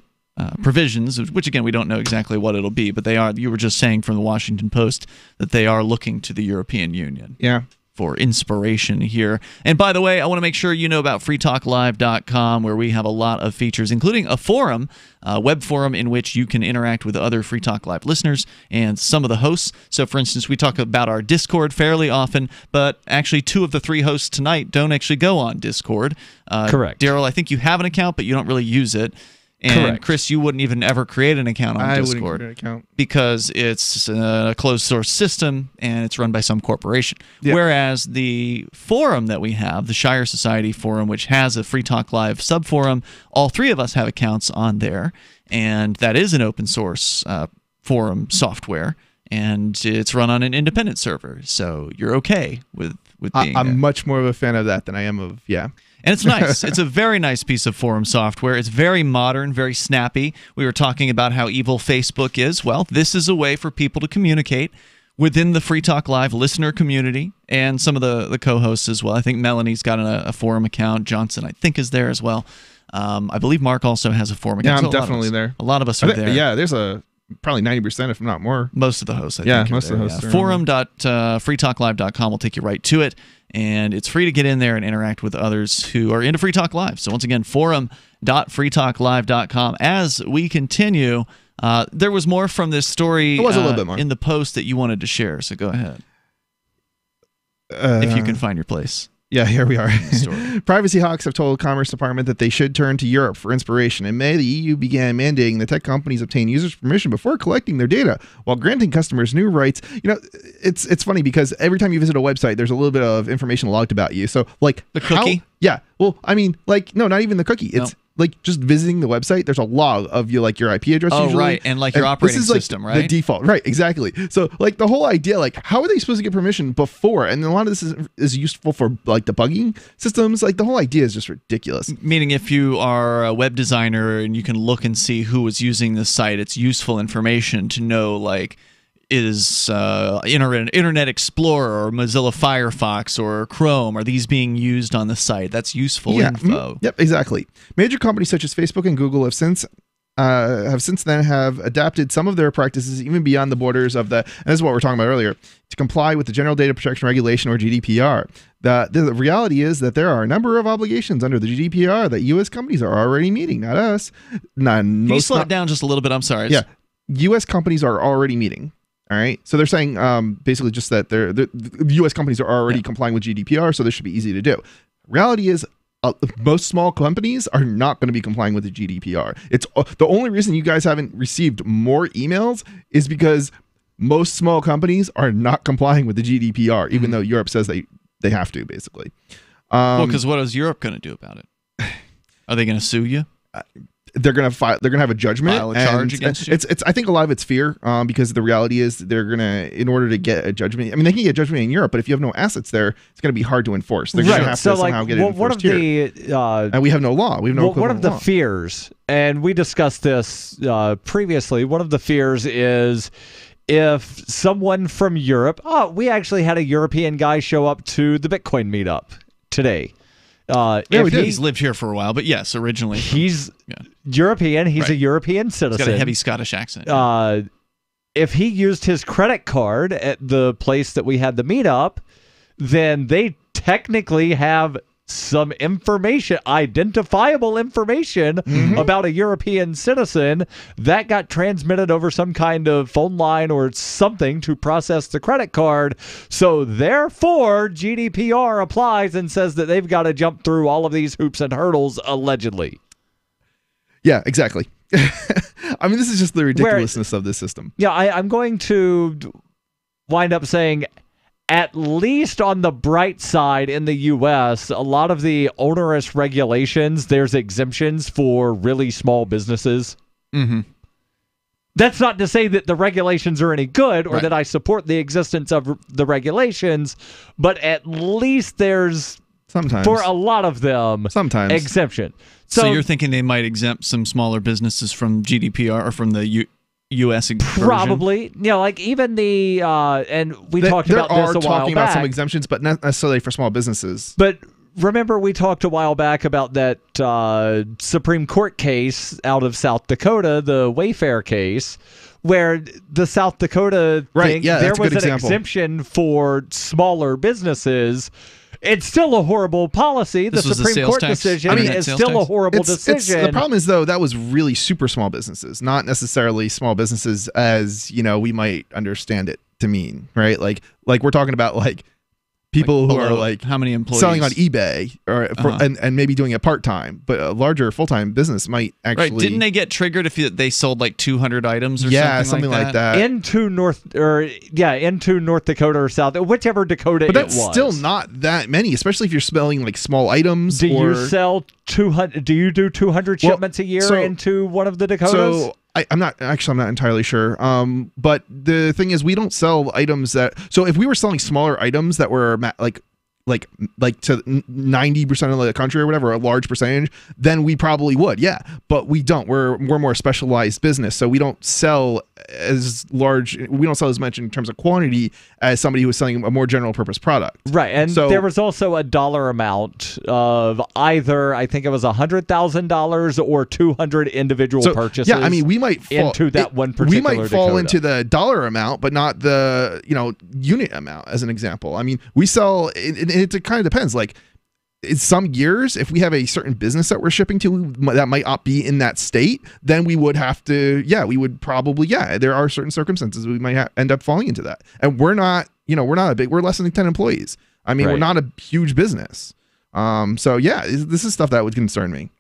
provisions, which, again, we don't know exactly what it'll be, but they are. You were just saying from the Washington Post that they are looking to the European Union. Yeah. for inspiration here. And by the way, I want to make sure you know about freetalklive.com, where we have a lot of features, including a forum, a web forum in which you can interact with other Free Talk Live listeners and some of the hosts. So, for instance, we talk about our Discord fairly often, but actually 2 of the 3 hosts tonight don't actually go on Discord. Correct. Darryl, I think you have an account, but you don't really use it. And Correct. Chris, you wouldn't even ever create an account on Discord. I wouldn't create an account. Because it's a closed source system and it's run by some corporation. Yeah. Whereas the forum that we have, the Shire Society forum, which has a Free Talk Live subforum, all 3 of us have accounts on there. And that is an open source forum software. And it's run on an independent server. So you're okay with being I'm there. much more of a fan of that than I am of, And it's nice. It's a very nice piece of forum software. It's very modern, very snappy. We were talking about how evil Facebook is. Well, this is a way for people to communicate within the Free Talk Live listener community and some of the co-hosts as well. I think Melanie's got a forum account. Johnson, I think, is there as well. I believe Mark also has a forum account. Yeah, I'm definitely there. A lot of us are there. Yeah, there's probably 90%, if not more. Most of the hosts, I think. Most of the hosts. Forum.freetalklive.com will take you right to it. And it's free to get in there and interact with others who are into Free Talk Live. So once again, forum.freetalklive.com. As we continue, there was more from this story There was a little bit more in the post that you wanted to share. So go ahead. If you can find your place. Yeah, here we are. Privacy hawks have told Commerce Department that they should turn to Europe for inspiration. In May, the EU began mandating that tech companies obtain users' permission before collecting their data, while granting customers new rights. It's funny because every time you visit a website, there's a little bit of information logged about you. So, like the cookie. No, not even the cookie. It's like just visiting the website. There's a log of your IP address. Oh, usually. right, and your operating this is, system, right? The default, right? Exactly. So, the whole idea, how are they supposed to get permission before? And a lot of this is useful for debugging systems. The whole idea is just ridiculous. Meaning, if you are a web designer and you can look and see who is using this site, it's useful information to know, is Internet Explorer or Mozilla Firefox or Chrome, are these being used on the site? That's useful info. Yep, exactly. Major companies such as Facebook and Google have since then adapted some of their practices even beyond the borders of and this is what we were talking about earlier, to comply with the General Data Protection Regulation, or GDPR. The reality is that there are a number of obligations under the GDPR that U.S. companies are already meeting, not us. Can you slow it down just a little bit? I'm sorry. Yeah, U.S. companies are already meeting. All right. So they're saying basically just that the U.S. companies are already complying with GDPR, so this should be easy to do. Reality is most small companies are not going to be complying with the GDPR. It's the only reason you guys haven't received more emails is because most small companies are not complying with the GDPR, even though Europe says they have to, basically. Because what is Europe going to do about it? Are they going to sue you? They're gonna have a judgment, file a charge against you. It's I think a lot of it's fear, because the reality is they're gonna, in order to get a judgment. I mean, they can get judgment in Europe, but if you have no assets there, it's gonna be hard to enforce. They're gonna have to somehow get it enforced here. And we have no law. We have no. One of the fears, and we discussed this previously. One of the fears is if someone from Europe. We actually had a European guy show up to the Bitcoin meetup today. He's lived here for a while, but yes, originally he's European. He's a European citizen. He's got a heavy Scottish accent. If he used his credit card at the place that we had the meetup, then they technically have some information, identifiable information about a European citizen that got transmitted over some kind of phone line or something to process the credit card. So therefore, GDPR applies and says that they've got to jump through all of these hoops and hurdles, allegedly. Yeah, exactly. I mean, this is just the ridiculousness of this system. Yeah, I'm going to wind up saying, at least on the bright side in the U.S., a lot of the onerous regulations, there's exemptions for really small businesses. Mm-hmm. That's not to say that the regulations are any good or that I support the existence of the regulations, but at least there's, sometimes, for a lot of them, sometimes exemption. So you're thinking they might exempt some smaller businesses from GDPR or from the U.S. version? Probably. Even the and we talked about this a while back. Talking about some exemptions, but not necessarily for small businesses. But remember we talked a while back about that Supreme Court case out of South Dakota, the Wayfair case, where the South Dakota thing, there was an exemption for smaller businesses. It's still a horrible policy. The Supreme Court decision is still a horrible decision. The problem is, though, that was really super small businesses, not necessarily small businesses as, we might understand it to mean, right? Like we're talking about people who are how many employees selling on eBay and maybe doing it part-time, but a larger full-time business might actually. Right. Didn't they get triggered if they sold 200 items or something like that? Into North Dakota or South, whichever Dakota but that's it was. Still not that many, especially if you're selling small items. Do you sell 200? Do you do 200 shipments a year into one of the Dakotas? So I'm not entirely sure. But the thing is, we don't sell items that. So if we were selling smaller items that were like to 90% of the country or whatever, a large percentage, then we probably would, but we don't. We're more specialized business, so we don't sell as large. We don't sell as much in terms of quantity as somebody who is selling a more general purpose product. Right, and so there was also a dollar amount of either, I think it was $100,000 or 200 individual purchases. Yeah, I mean, we might fall into that one particular. We might fall Dakota. into the dollar amount, but not the unit amount. As an example, I mean, we sell. It kind of depends. In some years, if we have a certain business that we're shipping to that might not be in that state, then we would have to. We would probably. There are certain circumstances we might end up falling into that, and we're not. We're not we're less than 10 employees. I mean, we're not a huge business. This is stuff that would concern me.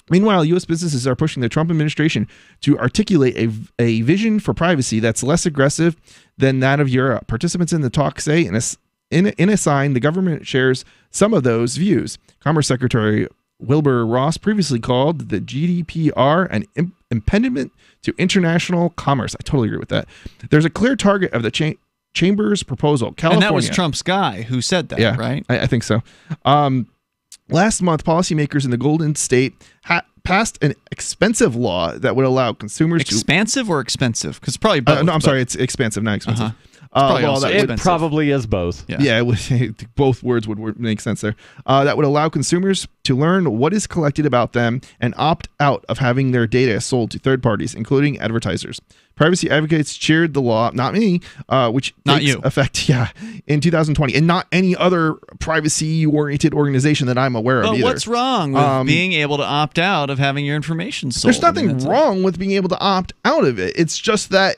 Meanwhile, U.S. businesses are pushing the Trump administration to articulate a vision for privacy that's less aggressive than that of Europe. Participants in the talk say in a sign, the government shares some of those views. Commerce Secretary Wilbur Ross previously called the GDPR an impediment to international commerce. I totally agree with that. There's a clear target of the Chamber's proposal. California. And that was Trump's guy who said that, right? I think so. Last month, policymakers in the Golden State passed an expensive law that would allow consumers Expansive or expensive? Because probably both. No, I'm sorry. It's expensive, not expensive. It probably is both. Both words would make sense there. That would allow consumers to learn what is collected about them and opt out of having their data sold to third parties, including advertisers. Privacy advocates cheered the law, not me, which takes effect in 2020, and not any other privacy-oriented organization that I'm aware of either. What's wrong with being able to opt out of having your information sold? There's nothing wrong with being able to opt out of it. It's just that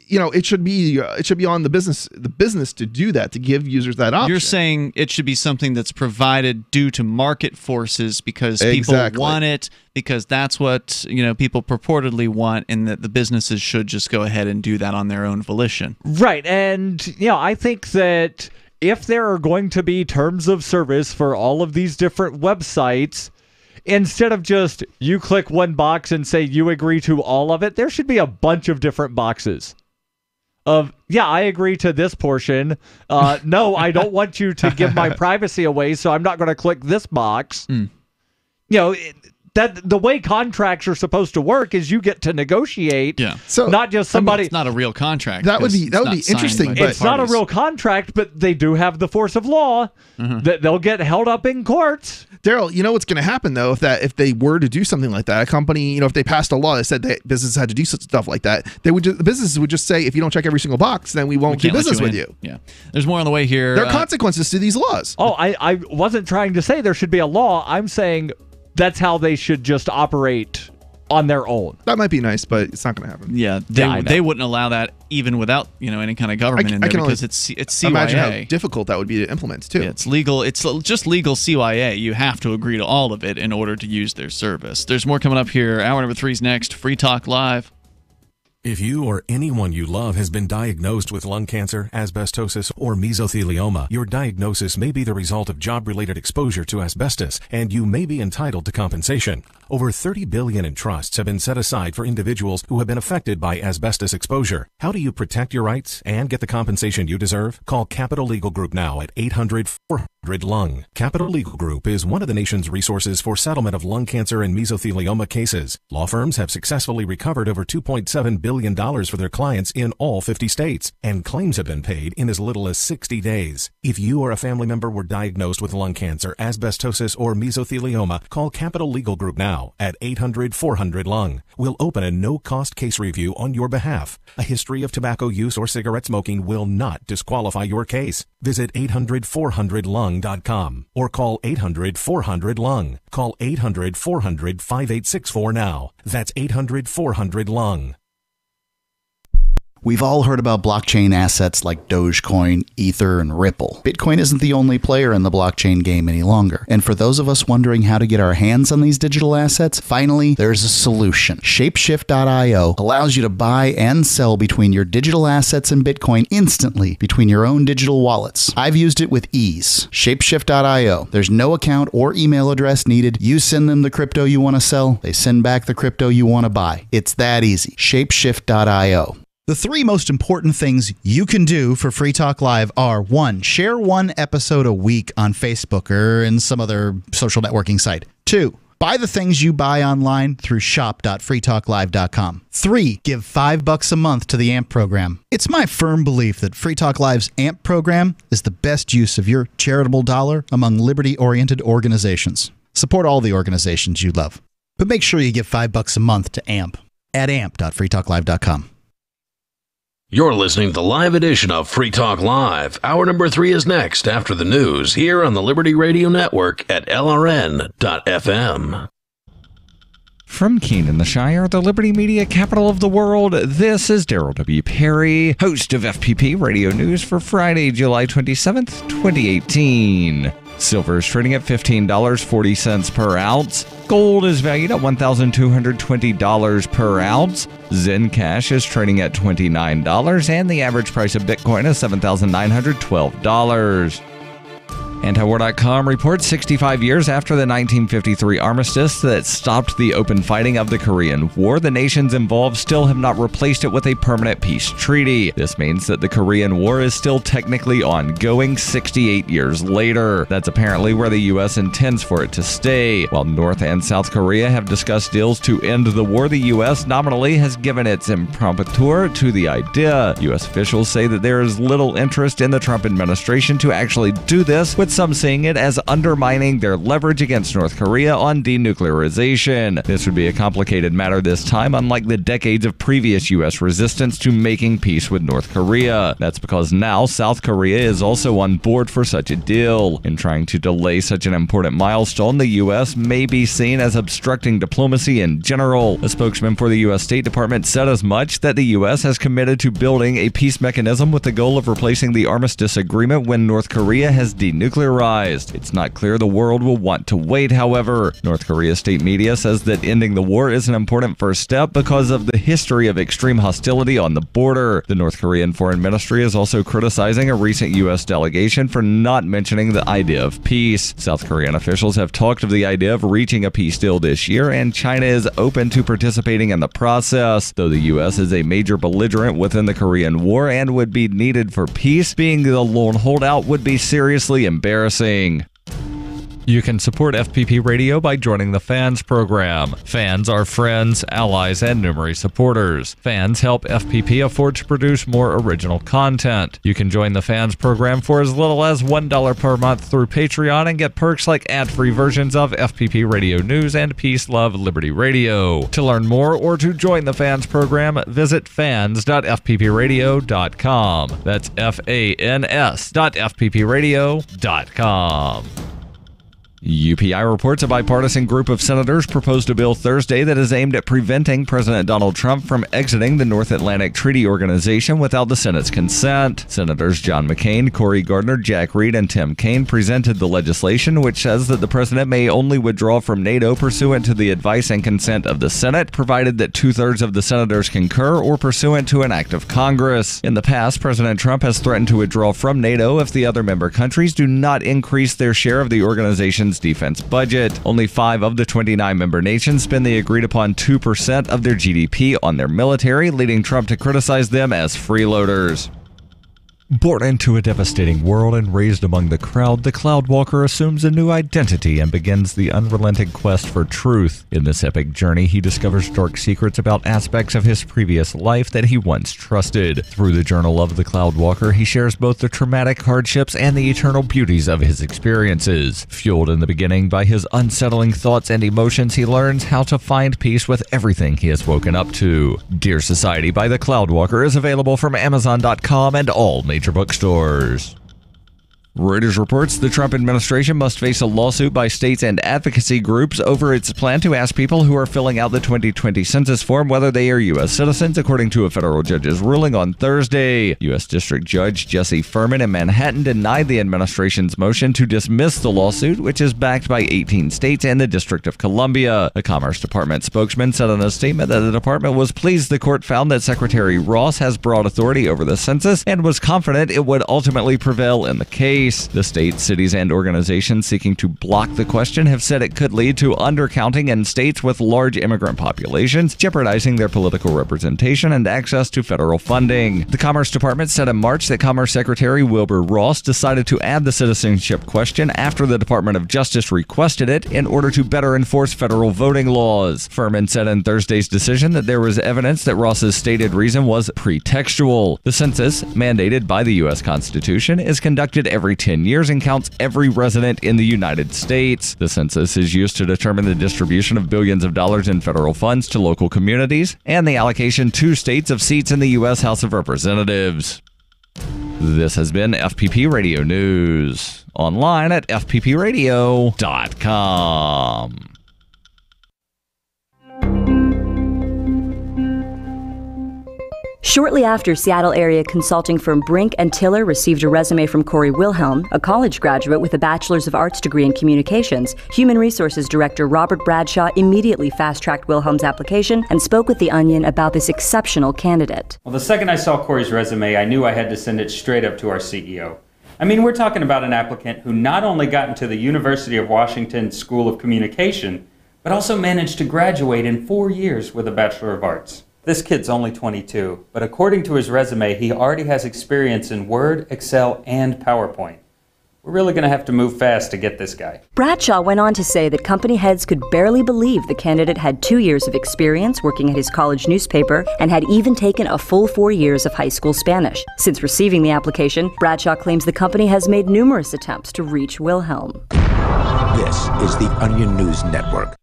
it should be on the business to do that, to give users that option. You're saying it should be something that's provided due to market forces because people want it, because that's what people purportedly want, and that the businesses should just go ahead and do that on their own volition. Right, and I think that if there are going to be terms of service for all of these different websites, instead of just you click one box and say you agree to all of it, there should be a bunch of different boxes. I agree to this portion. No, I don't want you to give my privacy away, so I'm not going to click this box. That the way contracts are supposed to work is you get to negotiate. So not just somebody. It's not a real contract. That would be interesting. But it's not a real contract, but they do have the force of law. That they'll get held up in courts. Darryl, you know what's going to happen though if they were to do something like that? A company, if they passed a law that said that businesses had to do stuff like that, the businesses would just say, if you don't check every single box, then we won't do business with you. Yeah, there's more on the way here. There are consequences to these laws. Oh, I wasn't trying to say there should be a law. I'm saying that's how they should just operate on their own. That might be nice, but it's not going to happen. Yeah, they wouldn't allow that even without any kind of government in there because it's CYA. Imagine how difficult that would be to implement too. Yeah, it's legal. It's just legal CYA. You have to agree to all of it in order to use their service. There's more coming up here. Hour number 3's next. Free Talk Live. If you or anyone you love has been diagnosed with lung cancer, asbestosis, or mesothelioma, your diagnosis may be the result of job-related exposure to asbestos, and you may be entitled to compensation. Over $30 billion in trusts have been set aside for individuals who have been affected by asbestos exposure. How do you protect your rights and get the compensation you deserve? Call Capital Legal Group now at 800-400-LUNG. Capital Legal Group is one of the nation's resources for settlement of lung cancer and mesothelioma cases. Law firms have successfully recovered over $2.7 billion billion for their clients in all 50 states, and claims have been paid in as little as 60 days. If you or a family member were diagnosed with lung cancer, asbestosis, or mesothelioma, call Capital Legal Group now at 800-400-LUNG. We'll open a no-cost case review on your behalf. A history of tobacco use or cigarette smoking will not disqualify your case. Visit 800-400-LUNG.com or call 800-400-LUNG. Call 800-400-5864 now. That's 800-400-LUNG. We've all heard about blockchain assets like Dogecoin, Ether, and Ripple. Bitcoin isn't the only player in the blockchain game any longer. And for those of us wondering how to get our hands on these digital assets, finally, there's a solution. Shapeshift.io allows you to buy and sell between your digital assets and Bitcoin instantly between your own digital wallets. I've used it with ease. Shapeshift.io. There's no account or email address needed. You send them the crypto you want to sell. They send back the crypto you want to buy. It's that easy. Shapeshift.io. The three most important things you can do for Free Talk Live are: 1, share one episode a week on Facebook or in some other social networking site. 2, buy the things you buy online through shop.freetalklive.com. 3, give $5 a month to the AMP program. It's my firm belief that Free Talk Live's AMP program is the best use of your charitable dollar among liberty-oriented organizations. Support all the organizations you love, but make sure you give $5 a month to AMP at amp.freetalklive.com. You're listening to the live edition of Free Talk Live. Hour number 3 is next after the news here on the Liberty Radio Network at LRN.FM. From Keene in the Shire, the Liberty Media capital of the world, this is Darryl W. Perry, host of FPP Radio News for Friday, July 27th, 2018. Silver is trading at $15.40 per ounce. Gold is valued at $1,220 per ounce. Zen Cash is trading at $29, and the average price of Bitcoin is $7,912. Antiwar.com reports 65 years after the 1953 armistice that stopped the open fighting of the Korean War, the nations involved still have not replaced it with a permanent peace treaty. This means that the Korean War is still technically ongoing 68 years later. That's apparently where the U.S. intends for it to stay. While North and South Korea have discussed deals to end the war, the U.S. nominally has given its imprimatur to the idea. U.S. officials say that there is little interest in the Trump administration to actually do this, with some seeing it as undermining their leverage against North Korea on denuclearization. This would be a complicated matter this time, unlike the decades of previous U.S. resistance to making peace with North Korea. That's because now South Korea is also on board for such a deal. In trying to delay such an important milestone, the U.S. may be seen as obstructing diplomacy in general. A spokesman for the U.S. State Department said as much, that the U.S. has committed to building a peace mechanism with the goal of replacing the armistice agreement when North Korea has denuclearized. It's not clear the world will want to wait, however. North Korea's state media says that ending the war is an important first step because of the history of extreme hostility on the border. The North Korean Foreign Ministry is also criticizing a recent U.S. delegation for not mentioning the idea of peace. South Korean officials have talked of the idea of reaching a peace deal this year, and China is open to participating in the process. Though the U.S. is a major belligerent within the Korean War and would be needed for peace, being the lone holdout would be seriously embarrassing. You can support FPP Radio by joining the Fans program. Fans are friends, allies, and numerous supporters. Fans help FPP afford to produce more original content. You can join the Fans program for as little as $1 per month through Patreon and get perks like ad-free versions of FPP Radio News and Peace, Love, Liberty Radio. To learn more or to join the Fans program, visit fans.fppradio.com. That's fans.fppradio.com. UPI reports a bipartisan group of senators proposed a bill Thursday that is aimed at preventing President Donald Trump from exiting the North Atlantic Treaty Organization without the Senate's consent. Senators John McCain, Cory Gardner, Jack Reed, and Tim Kaine presented the legislation, which says that the president may only withdraw from NATO pursuant to the advice and consent of the Senate, provided that 2/3 of the senators concur or pursuant to an act of Congress. In the past, President Trump has threatened to withdraw from NATO if the other member countries do not increase their share of the organization's defense budget. Only 5 of the 29 member nations spend the agreed upon 2% of their GDP on their military, leading Trump to criticize them as freeloaders. Born into a devastating world and raised among the crowd, the Cloudwalker assumes a new identity and begins the unrelenting quest for truth. In this epic journey, he discovers dark secrets about aspects of his previous life that he once trusted. Through the Journal of the Cloudwalker, he shares both the traumatic hardships and the eternal beauties of his experiences. Fueled in the beginning by his unsettling thoughts and emotions, he learns how to find peace with everything he has woken up to. Dear Society by the Cloudwalker is available from Amazon.com and all major bookstores. Reuters reports the Trump administration must face a lawsuit by states and advocacy groups over its plan to ask people who are filling out the 2020 census form whether they are U.S. citizens, according to a federal judge's ruling on Thursday. U.S. District Judge Jesse Furman in Manhattan denied the administration's motion to dismiss the lawsuit, which is backed by 18 states and the District of Columbia. A Commerce Department spokesman said in a statement that the department was pleased the court found that Secretary Ross has broad authority over the census and was confident it would ultimately prevail in the case. The states, cities, and organizations seeking to block the question have said it could lead to undercounting in states with large immigrant populations, jeopardizing their political representation and access to federal funding. The Commerce Department said in March that Commerce Secretary Wilbur Ross decided to add the citizenship question after the Department of Justice requested it in order to better enforce federal voting laws. Furman said in Thursday's decision that there was evidence that Ross's stated reason was pretextual. The census, mandated by the U.S. Constitution, is conducted every 10 years and counts every resident in the United States. The census is used to determine the distribution of billions of dollars in federal funds to local communities and the allocation to states of seats in the U.S. House of Representatives. This has been FPP Radio News. Online at fppradio.com. Shortly after Seattle area consulting firm Brink & Tiller received a resume from Corey Wilhelm, a college graduate with a Bachelor's of Arts degree in Communications, Human Resources Director Robert Bradshaw immediately fast-tracked Wilhelm's application and spoke with The Onion about this exceptional candidate. Well, the second I saw Corey's resume, I knew I had to send it straight up to our CEO. I mean, we're talking about an applicant who not only got into the University of Washington School of Communication, but also managed to graduate in 4 years with a Bachelor of Arts. This kid's only 22, but according to his resume, he already has experience in Word, Excel, and PowerPoint. We're really going to have to move fast to get this guy. Bradshaw went on to say that company heads could barely believe the candidate had 2 years of experience working at his college newspaper and had even taken a full 4 years of high school Spanish. Since receiving the application, Bradshaw claims the company has made numerous attempts to reach Wilhelm. This is the Onion News Network.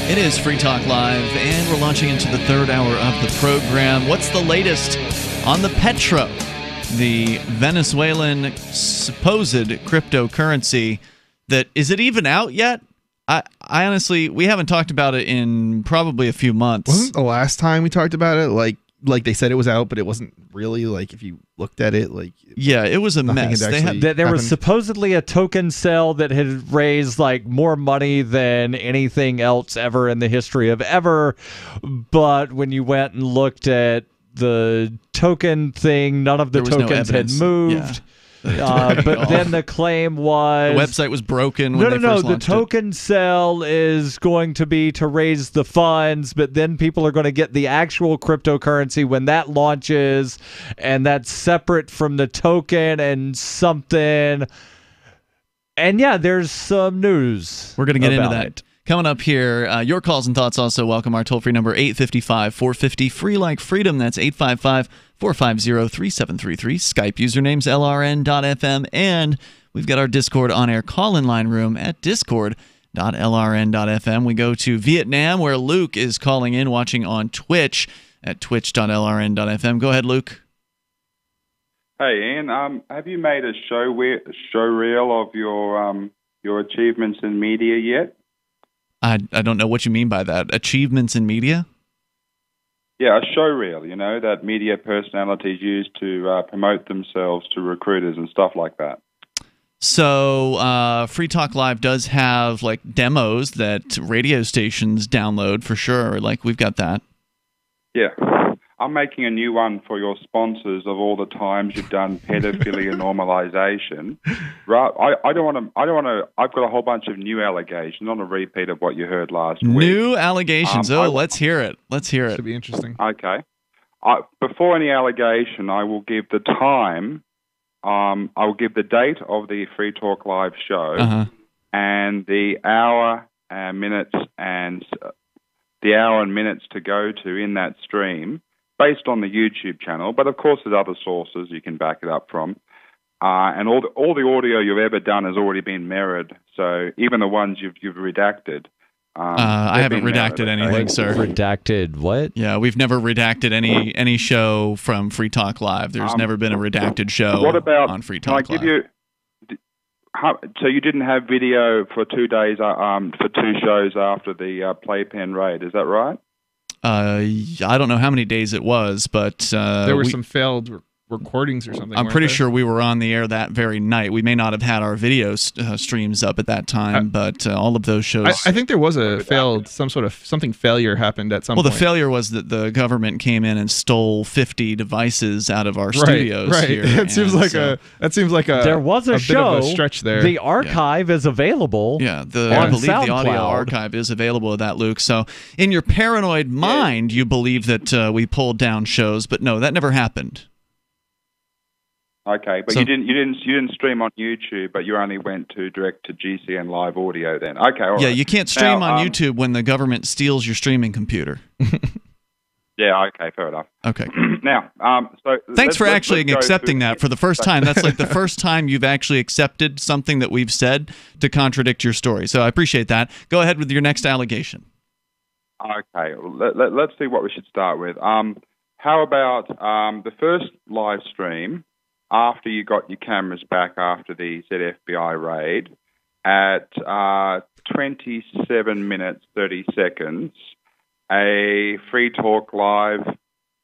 It is Free Talk Live, and we're launching into the third hour of the program. What's the latest on the Petro, the Venezuelan supposed cryptocurrency? That is it even out yet? I honestly, we haven't talked about it in probably a few months. Wasn't the last time we talked about it like they said it was out, but it wasn't really, like, if you looked at it, like, yeah, it was a mess. There was supposedly a token sale that had raised like more money than anything else ever in the history of ever, but when you went and looked at the token thing, none of the tokens had moved. Yeah. But then the claim was the website was broken when they first launched the token sale is going to be to raise the funds, but then people are going to get the actual cryptocurrency when that launches, and that's separate from the token and something. And yeah, there's some news. We're going to get into that. Coming up here, your calls and thoughts also welcome. Our toll-free number, 855-450, free like freedom. That's 855-450-3733. Skype username's LRN.FM. And we've got our Discord on-air call-in line room at discord.lrn.fm. We go to Vietnam, where Luke is calling in, watching on Twitch at twitch.lrn.fm. Go ahead, Luke. Hey, Ian. Have you made a show reel of your achievements in media yet? I don't know what you mean by that. Achievements in media? Yeah, a show reel, that media personalities use to promote themselves to recruiters and stuff like that. So Free Talk Live does have like demos that radio stations download for sure. Like we've got that. Yeah. I'm making a new one for your sponsors of all the times you've done pedophilia normalization. Right? I don't want to. I've got a whole bunch of new allegations, not a repeat of what you heard last week. New allegations. Let's hear it. Let's hear it. Should be interesting. Okay. Before any allegation, I will give the time. I will give the date of the Free Talk Live show and the hour and minutes to go to in that stream, based on the YouTube channel. But of course, there's other sources you can back it up from. And all the audio you've ever done has already been mirrored. So even the ones you've redacted. I haven't redacted anything, sir. Redacted what? Yeah, we've never redacted any show from Free Talk Live. There's never been a redacted show on Free Talk Live. So you didn't have video for 2 days, for 2 shows after the Playpen raid, is that right? I don't know how many days it was, but there were some failed recordings or something. I'm pretty sure we were on the air that very night. We may not have had our video streams up at that time, but all of those shows. I think there was something failure happened at some point. Well, the failure was that the government came in and stole 50 devices out of our studios here. That seems like a there was a show. Bit of a stretch there. The archive is available. Yeah, I believe the audio archive is available of that, Luke. So in your paranoid mind, you believe that we pulled down shows, but no, that never happened. Okay, but you didn't stream on YouTube, but you only went direct to GCN Live Audio then. Okay, all right. Yeah, you can't stream on YouTube when the government steals your streaming computer. Yeah, okay, fair enough. Okay. Now, thanks for actually accepting that for the first time. That's like the first time you've actually accepted something that we've said to contradict your story. So I appreciate that. Go ahead with your next allegation. Okay, let's see what we should start with. How about the first live stream after you got your cameras back after the ZFBI raid at 27 minutes 30 seconds? A Free Talk Live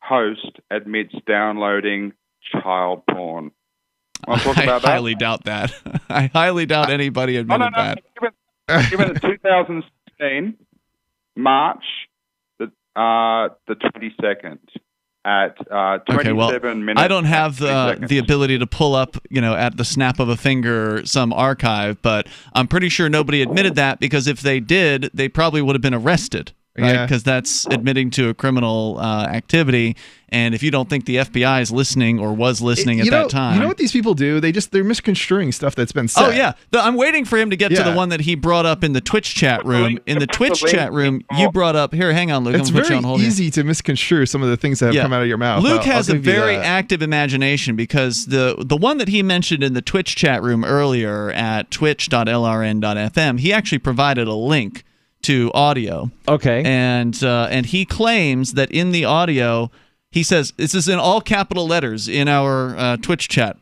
host admits downloading child porn. Want to talk about that? I highly doubt that. I highly doubt anybody admitted that. Given it 2016, March the 22nd at 27 minutes. I don't have the ability to pull up, at the snap of a finger some archive, but I'm pretty sure nobody admitted that, because if they did, they probably would have been arrested. Right, because that's admitting to a criminal activity, and if you don't think the FBI is listening or was listening at that time, you know what these people do? They're misconstruing stuff that's been said. Oh yeah, I'm waiting for him to get to the one that he brought up in the Twitch chat room. In the Twitch chat room, you brought up here. Hang on, Luke. It's very easy to misconstrue some of the things that have come out of your mouth. Luke has a very active imagination, because the one that he mentioned in the Twitch chat room earlier at twitch.lrn.fm, he actually provided a link to audio. Okay. And he claims that in the audio, he says, this is in all capital letters in our Twitch chat,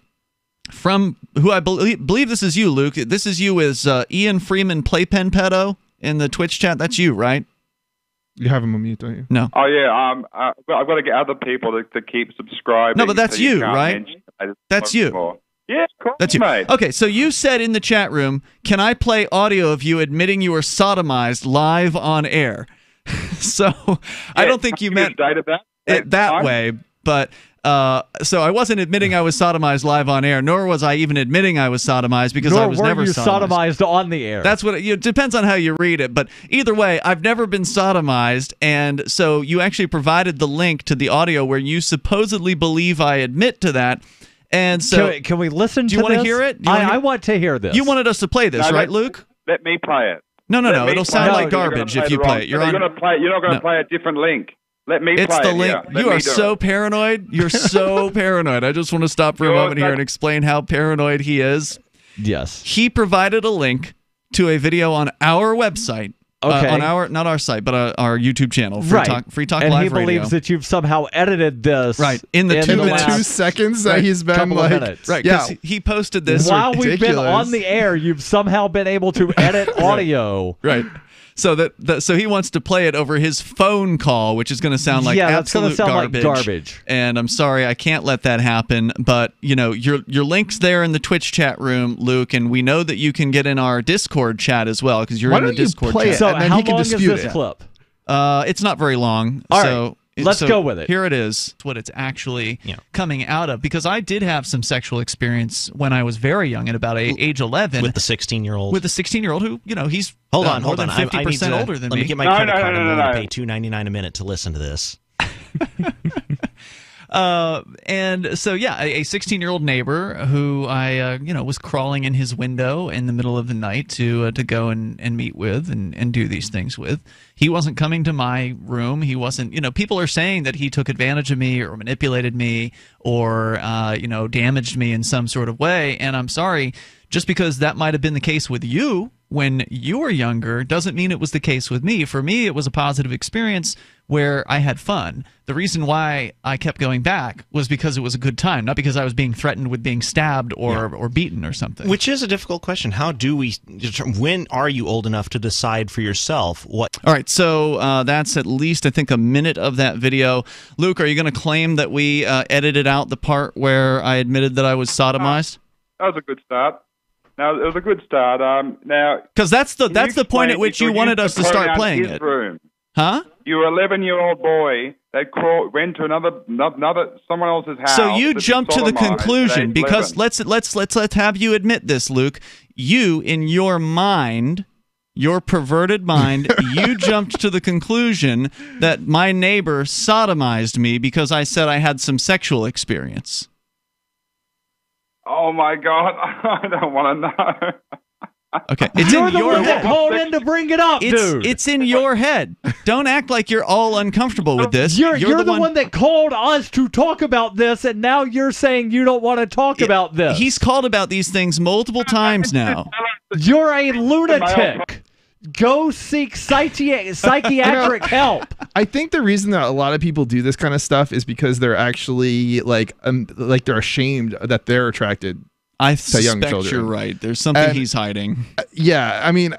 from who I believe this is you, Luke. This is you as Ian Freeman Playpen Pedo in the Twitch chat. That's you, right? You have him on mute, don't you? No. Oh, yeah. I've got to get other people to keep subscribing. No, but that's you, right? That's you. Yeah, of course, that's you. Mate. Okay, so you said in the chat room, can I play audio of you admitting you were sodomized live on air? So I don't think you meant it that way, but so I wasn't admitting I was sodomized live on air, nor was I even admitting I was sodomized, because I was never sodomized on the air. That's what it depends on how you read it, but either way, I've never been sodomized, and so you actually provided the link to the audio where you supposedly believe I admit to that. And so, can we listen to this? Do you want to hear it? I want to hear this. You wanted us to play this, right, Luke? Let me play it. No. It'll sound like garbage if you play it. You're not going to play a different link. Let me play it. It's the link. You are so paranoid. You're so paranoid. I just want to stop for a moment here and explain how paranoid he is. Yes. He provided a link to a video on our website. Okay. On not our site, but our YouTube channel, Free Talk Live Radio. And he believes that you've somehow edited this. Right. In the 2 seconds that he's been like. Minutes. Right. Yeah. He posted this. While we've been on the air, you've somehow been able to edit audio. Right. So so he wants to play it over his phone call, which is going to sound like absolute garbage. And I'm sorry, I can't let that happen. But your link's there in the Twitch chat room, Luke, and we know that you can get in our Discord chat as well, because you're in the Discord chat. So how long is this clip? It's not very long. All so right. Let's go with it. Here it is. What it's actually coming out of. Because I did have some sexual experience when I was very young, at about age 11. With the 16-year-old. With the 16-year-old who, he's hold on. more than 50% older than me. Let me get my credit card. I'm willing to pay $2.99 a minute to listen to this. And so, a 16-year-old neighbor who I, was crawling in his window in the middle of the night to go and meet with and do these things with. He wasn't coming to my room. He wasn't, people are saying that he took advantage of me or manipulated me or, damaged me in some sort of way. And I'm sorry, just because that might have been the case with you when you were younger doesn't mean it was the case with me. For me, it was a positive experience where I had fun. The reason why I kept going back was because it was a good time, not because I was being threatened with being stabbed or beaten or something. Which is a difficult question. How do we determine, when are you old enough to decide for yourself what? All right, so that's at least, I think, a minute of that video. Luke, are you going to claim that we edited out the part where I admitted that I was sodomized? That was a good start. Now, it was a good start. Now, because that's the point at which you wanted us to start playing it. Room. Huh? You were an 11-year-old boy that went to another someone else's house. So you jumped to the conclusion, because let's have you admit this, Luke. You, in your mind, your perverted mind, you jumped to the conclusion that my neighbor sodomized me because I said I had some sexual experience. Oh my God! I don't want to know. Okay, it's you're in the your one head. that called in to bring it up, dude. It's in your head. Don't act like you're all uncomfortable with this. You're the one that called us to talk about this, and now you're saying you don't want to talk about this. He's called about these things multiple times now. You're a lunatic. Go seek psychiatric help. I think the reason that a lot of people do this kind of stuff is because they're actually like they're ashamed that they're attracted to young children. You're right. There's something he's hiding. Yeah, I mean,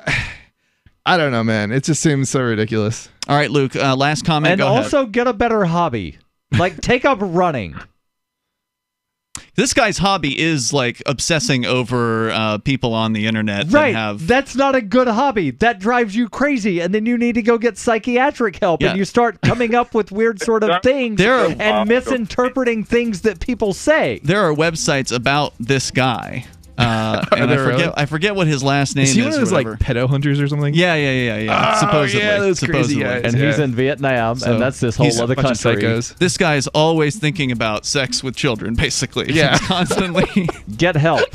I don't know, man. It just seems so ridiculous. All right, Luke, last comment. And also get a better hobby. Like, take up running. This guy's hobby is like obsessing over people on the internet. Right. That's not a good hobby. That drives you crazy, and then you need to go get psychiatric help, and you start coming up with weird sort of things and misinterpreting things that people say. There are websites about this guy. And I forget what his last name is. Is he one of those like pedo hunters or something? Yeah. Oh, supposedly. Yeah, those crazy guys. And he's in Vietnam, and that's this whole other country. This guy's always thinking about sex with children, basically. Yeah. Constantly. Get help.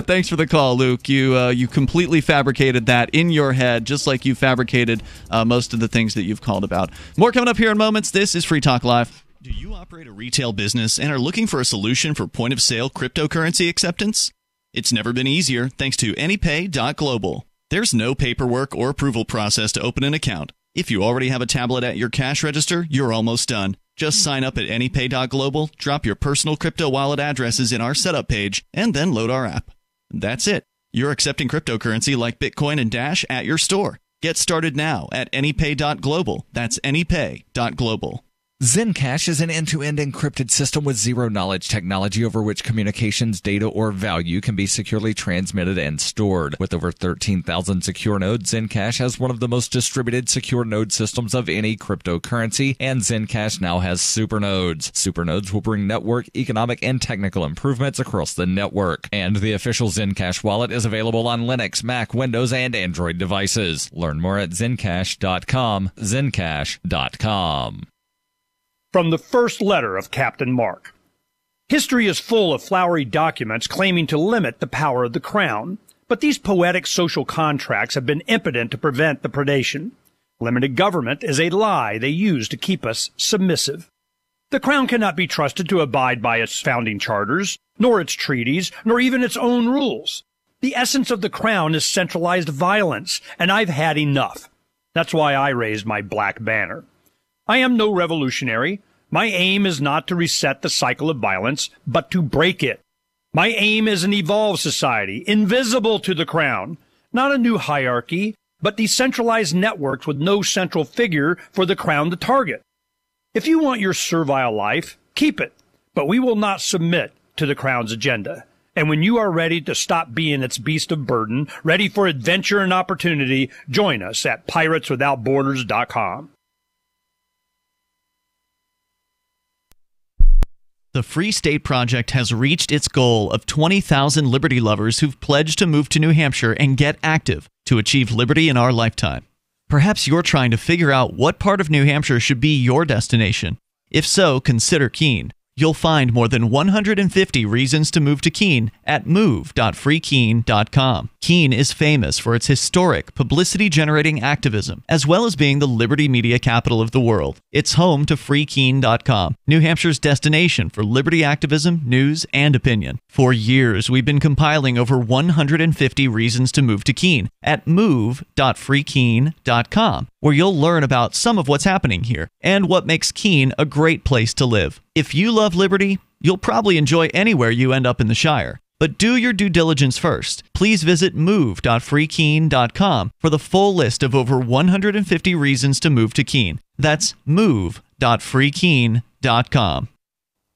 Thanks for the call, Luke. You completely fabricated that in your head, just like you fabricated most of the things that you've called about. More coming up here in moments. This is Free Talk Live. Do you operate a retail business and are looking for a solution for point-of-sale cryptocurrency acceptance? It's never been easier thanks to AnyPay.global. There's no paperwork or approval process to open an account. If you already have a tablet at your cash register, you're almost done. Just sign up at AnyPay.global, drop your personal crypto wallet addresses in our setup page, and then load our app. That's it. You're accepting cryptocurrency like Bitcoin and Dash at your store. Get started now at AnyPay.global. That's AnyPay.global. Zencash is an end-to-end encrypted system with zero-knowledge technology over which communications, data, or value can be securely transmitted and stored. With over 13,000 secure nodes, Zencash has one of the most distributed secure node systems of any cryptocurrency, and Zencash now has supernodes. Supernodes will bring network, economic, and technical improvements across the network. And the official Zencash wallet is available on Linux, Mac, Windows, and Android devices. Learn more at zencash.com, zencash.com. From the first letter of Captain Mark. History is full of flowery documents claiming to limit the power of the crown, but these poetic social contracts have been impotent to prevent the predation. Limited government is a lie they use to keep us submissive. The crown cannot be trusted to abide by its founding charters, nor its treaties, nor even its own rules. The essence of the crown is centralized violence, and I've had enough. That's why I raised my black banner. I am no revolutionary. My aim is not to reset the cycle of violence, but to break it. My aim is an evolved society, invisible to the crown, not a new hierarchy, but decentralized networks with no central figure for the crown to target. If you want your servile life, keep it, but we will not submit to the crown's agenda. And when you are ready to stop being its beast of burden, ready for adventure and opportunity, join us at pirateswithoutborders.com. The Free State Project has reached its goal of 20,000 liberty lovers who've pledged to move to New Hampshire and get active to achieve liberty in our lifetime. Perhaps you're trying to figure out what part of New Hampshire should be your destination. If so, consider Keene. You'll find more than 150 reasons to move to Keene at move.freekeene.com. Keene is famous for its historic, publicity-generating activism, as well as being the liberty media capital of the world. It's home to freekeene.com, New Hampshire's destination for liberty activism, news, and opinion. For years, we've been compiling over 150 reasons to move to Keene at move.freekeene.com, where you'll learn about some of what's happening here and what makes Keene a great place to live. If you love liberty, you'll probably enjoy anywhere you end up in the Shire. But do your due diligence first. Please visit move.freekeene.com for the full list of over 150 reasons to move to Keene. That's move.freekeene.com.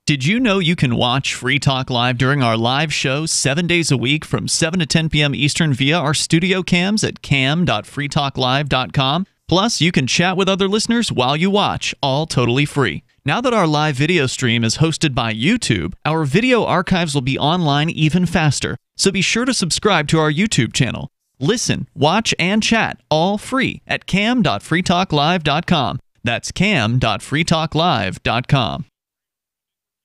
Did you know you can watch Free Talk Live during our live show 7 days a week from 7 to 10 p.m. Eastern via our studio cams at cam.freetalklive.com? Plus, you can chat with other listeners while you watch, all totally free. Now that our live video stream is hosted by YouTube, our video archives will be online even faster. So be sure to subscribe to our YouTube channel. Listen, watch, and chat all free at cam.freetalklive.com. That's cam.freetalklive.com.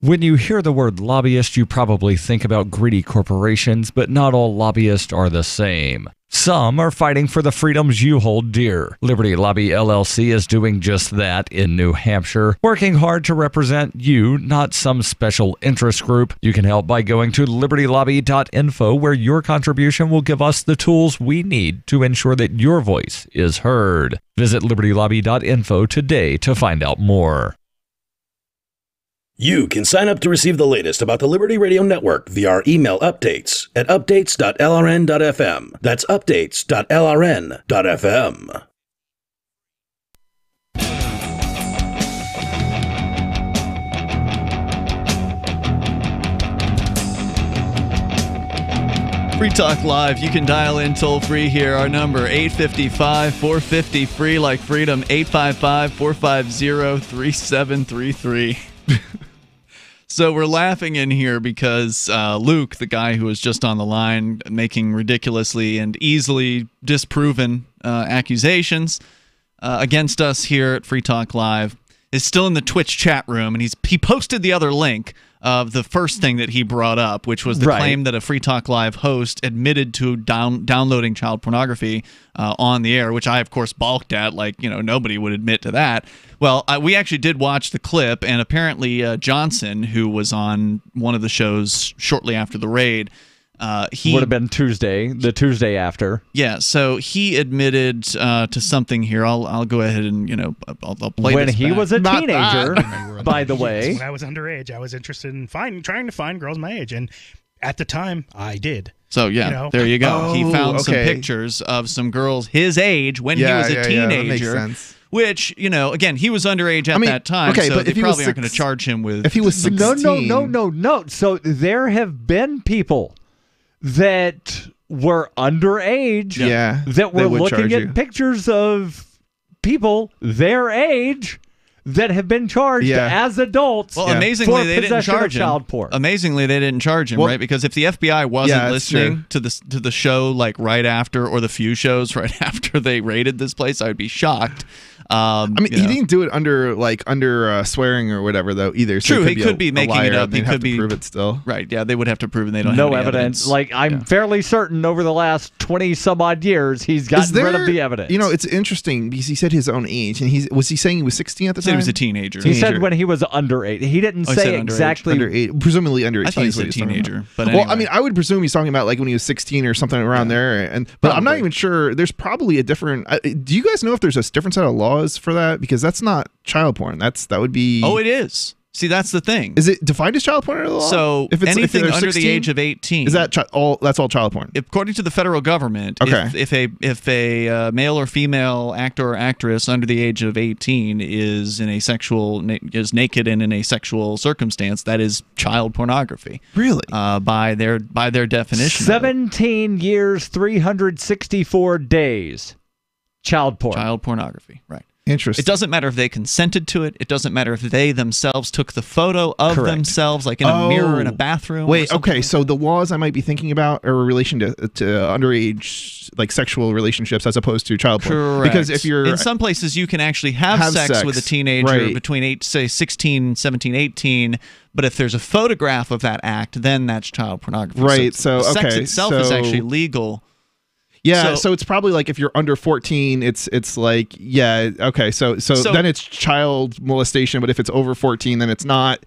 When you hear the word lobbyist, you probably think about greedy corporations, but not all lobbyists are the same. Some are fighting for the freedoms you hold dear. Liberty Lobby LLC is doing just that in New Hampshire, working hard to represent you, not some special interest group. You can help by going to libertylobby.info, where your contribution will give us the tools we need to ensure that your voice is heard. Visit libertylobby.info today to find out more. You can sign up to receive the latest about the Liberty Radio Network via our email updates at updates.lrn.fm. That's updates.lrn.fm. Free Talk Live. You can dial in toll free here. Our number 855-450 free like freedom, 855-450-3733. So we're laughing in here because Luke, the guy who was just on the line making ridiculously and easily disproven accusations against us here at Free Talk Live, is still in the Twitch chat room, and he posted the other link of the first thing that he brought up, which was the claim that a Free Talk Live host admitted to downloading child pornography on the air, which I, of course, balked at. Like, nobody would admit to that. Well, we actually did watch the clip, and apparently Johnson, who was on one of the shows shortly after the raid, he would have been the Tuesday after. Yeah, so he admitted to something here. I'll go ahead and I'll play when this he back. was a teenager. By the way, when I was underage, I was interested in trying to find girls my age, and at the time, I did. So yeah, there you go. He found some pictures of some girls his age when he was a teenager. That makes sense. Which, again, he was underage at that time, so but they probably aren't going to charge him with... If he was 16... No. So there have been people that were underage that were looking at pictures of people their age that have been charged as adults. Well, amazingly, they didn't charge him. Child porn. Amazingly, they didn't charge him, right? Because if the FBI wasn't listening to the show like right after, or the few shows right after they raided this place, I would be shocked. He didn't do it under swearing or whatever, though, either. So True, he could be making it up. He could be prove it still. Right? Yeah, they would have to prove, and they don't have any evidence. Like I'm fairly certain over the last 20 some odd years, he's gotten rid of the evidence. It's interesting because he said his own age, and was he saying he was 16 at the time? He was a teenager. He said when he was underage. He didn't say exactly underage. Presumably under 18. I thought he said teenager. But well, I would presume he's talking about like when he was 16 or something around there. But I'm not even sure. There's probably a different. Do you guys know if there's a different set of laws for that? Because that's not child porn. That would be. Oh, it is. See, that's the thing. Is it defined as child porn under the law? So anything under the age of 18 is that that's all child porn? According to the federal government, if a male or female actor or actress under the age of 18 is is naked and in a sexual circumstance, that is child pornography. Really? By their definition. 17 years, 364 days. Child porn. Child pornography. Right. Interesting. It doesn't matter if they consented to it. It doesn't matter if they themselves took the photo of themselves, like in a mirror in a bathroom. Wait, okay. So the laws I might be thinking about are in relation to underage, like sexual relationships, as opposed to child porn. Correct. Because if you're in some places, you can actually have sex with a teenager between 16, 17, 18. But if there's a photograph of that act, then that's child pornography. Right. So the sex okay, itself is actually legal. Yeah, so it's probably like if you're under 14, it's like, yeah, okay, so then it's child molestation, but if it's over 14, then it's not.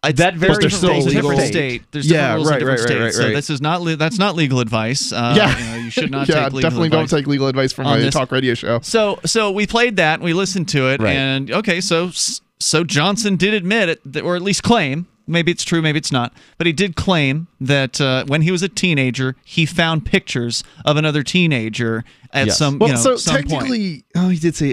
That varies There's different state. There's different rules in different states. So this is that's not legal advice. You should not take legal definitely advice. don't take legal advice from a talk radio show. So we played that, and we listened to it, and okay, so Johnson did admit it, or at least claim. Maybe it's true, maybe it's not. But he did claim that when he was a teenager, he found pictures of another teenager at some point. He did say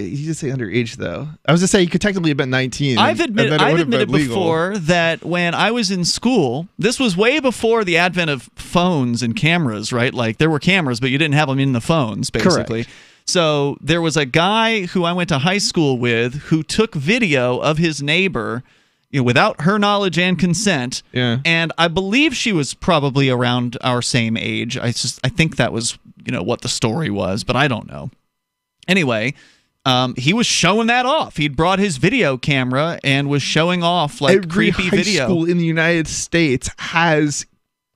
underage though. I was to say he could technically have been 19. I've admitted before that when I was in school, this was way before the advent of phones and cameras, right? Like there were cameras, but you didn't have them in the phones, basically. Correct. So there was a guy who I went to high school with who took video of his neighbor, without her knowledge and consent. Yeah. And I believe she was probably around our same age. I think that was, what the story was, but I don't know. Anyway, he was showing that off. He'd brought his video camera and was showing off like creepy video. Every high school in the United States has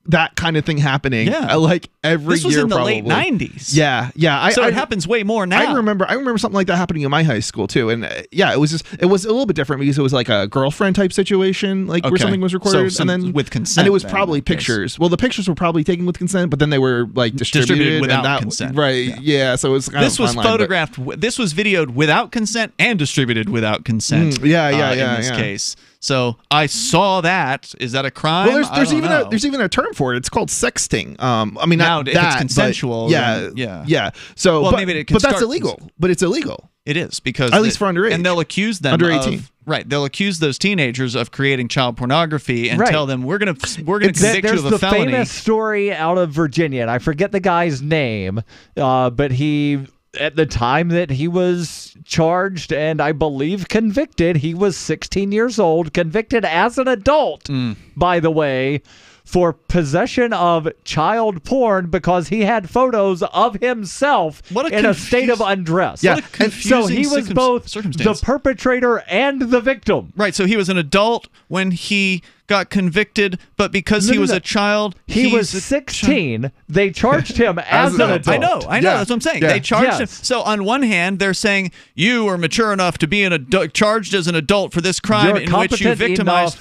that kind of thing happening. Yeah, like every year. This was in the probably. late 90s. Yeah. It happens way more now. I remember something like that happening in my high school too, and it was a little bit different because it was like a girlfriend type situation, like where something was recorded, and then with consent, and it was probably pictures. Well, the pictures were probably taken with consent, but then they were like distributed without consent. Right? Yeah. So it was kind this was photographed. This was videoed without consent and distributed without consent. In this case. So I saw that. Is that a crime? Well, there's even a term for it. It's called sexting. I mean, now not if that, it's consensual. Yeah. So, but that's illegal. But it's illegal. It is because at least for underage, and they'll accuse them under 18. They'll accuse those teenagers of creating child pornography and tell them we're gonna convict you of a felony. There's the famous story out of Virginia, and I forget the guy's name, but he. At the time that he was charged and I believe convicted, he was 16 years old, convicted as an adult, by the way, for possession of child porn because he had photos of himself in a state of undress. Yeah, and so he was both the perpetrator and the victim. Right, so he was an adult when he got convicted, but because he was a child, he was 16. They charged him as an adult. I know. That's what I'm saying. They charged him. So on one hand, they're saying you are mature enough to be charged as an adult for this crime in which you victimized.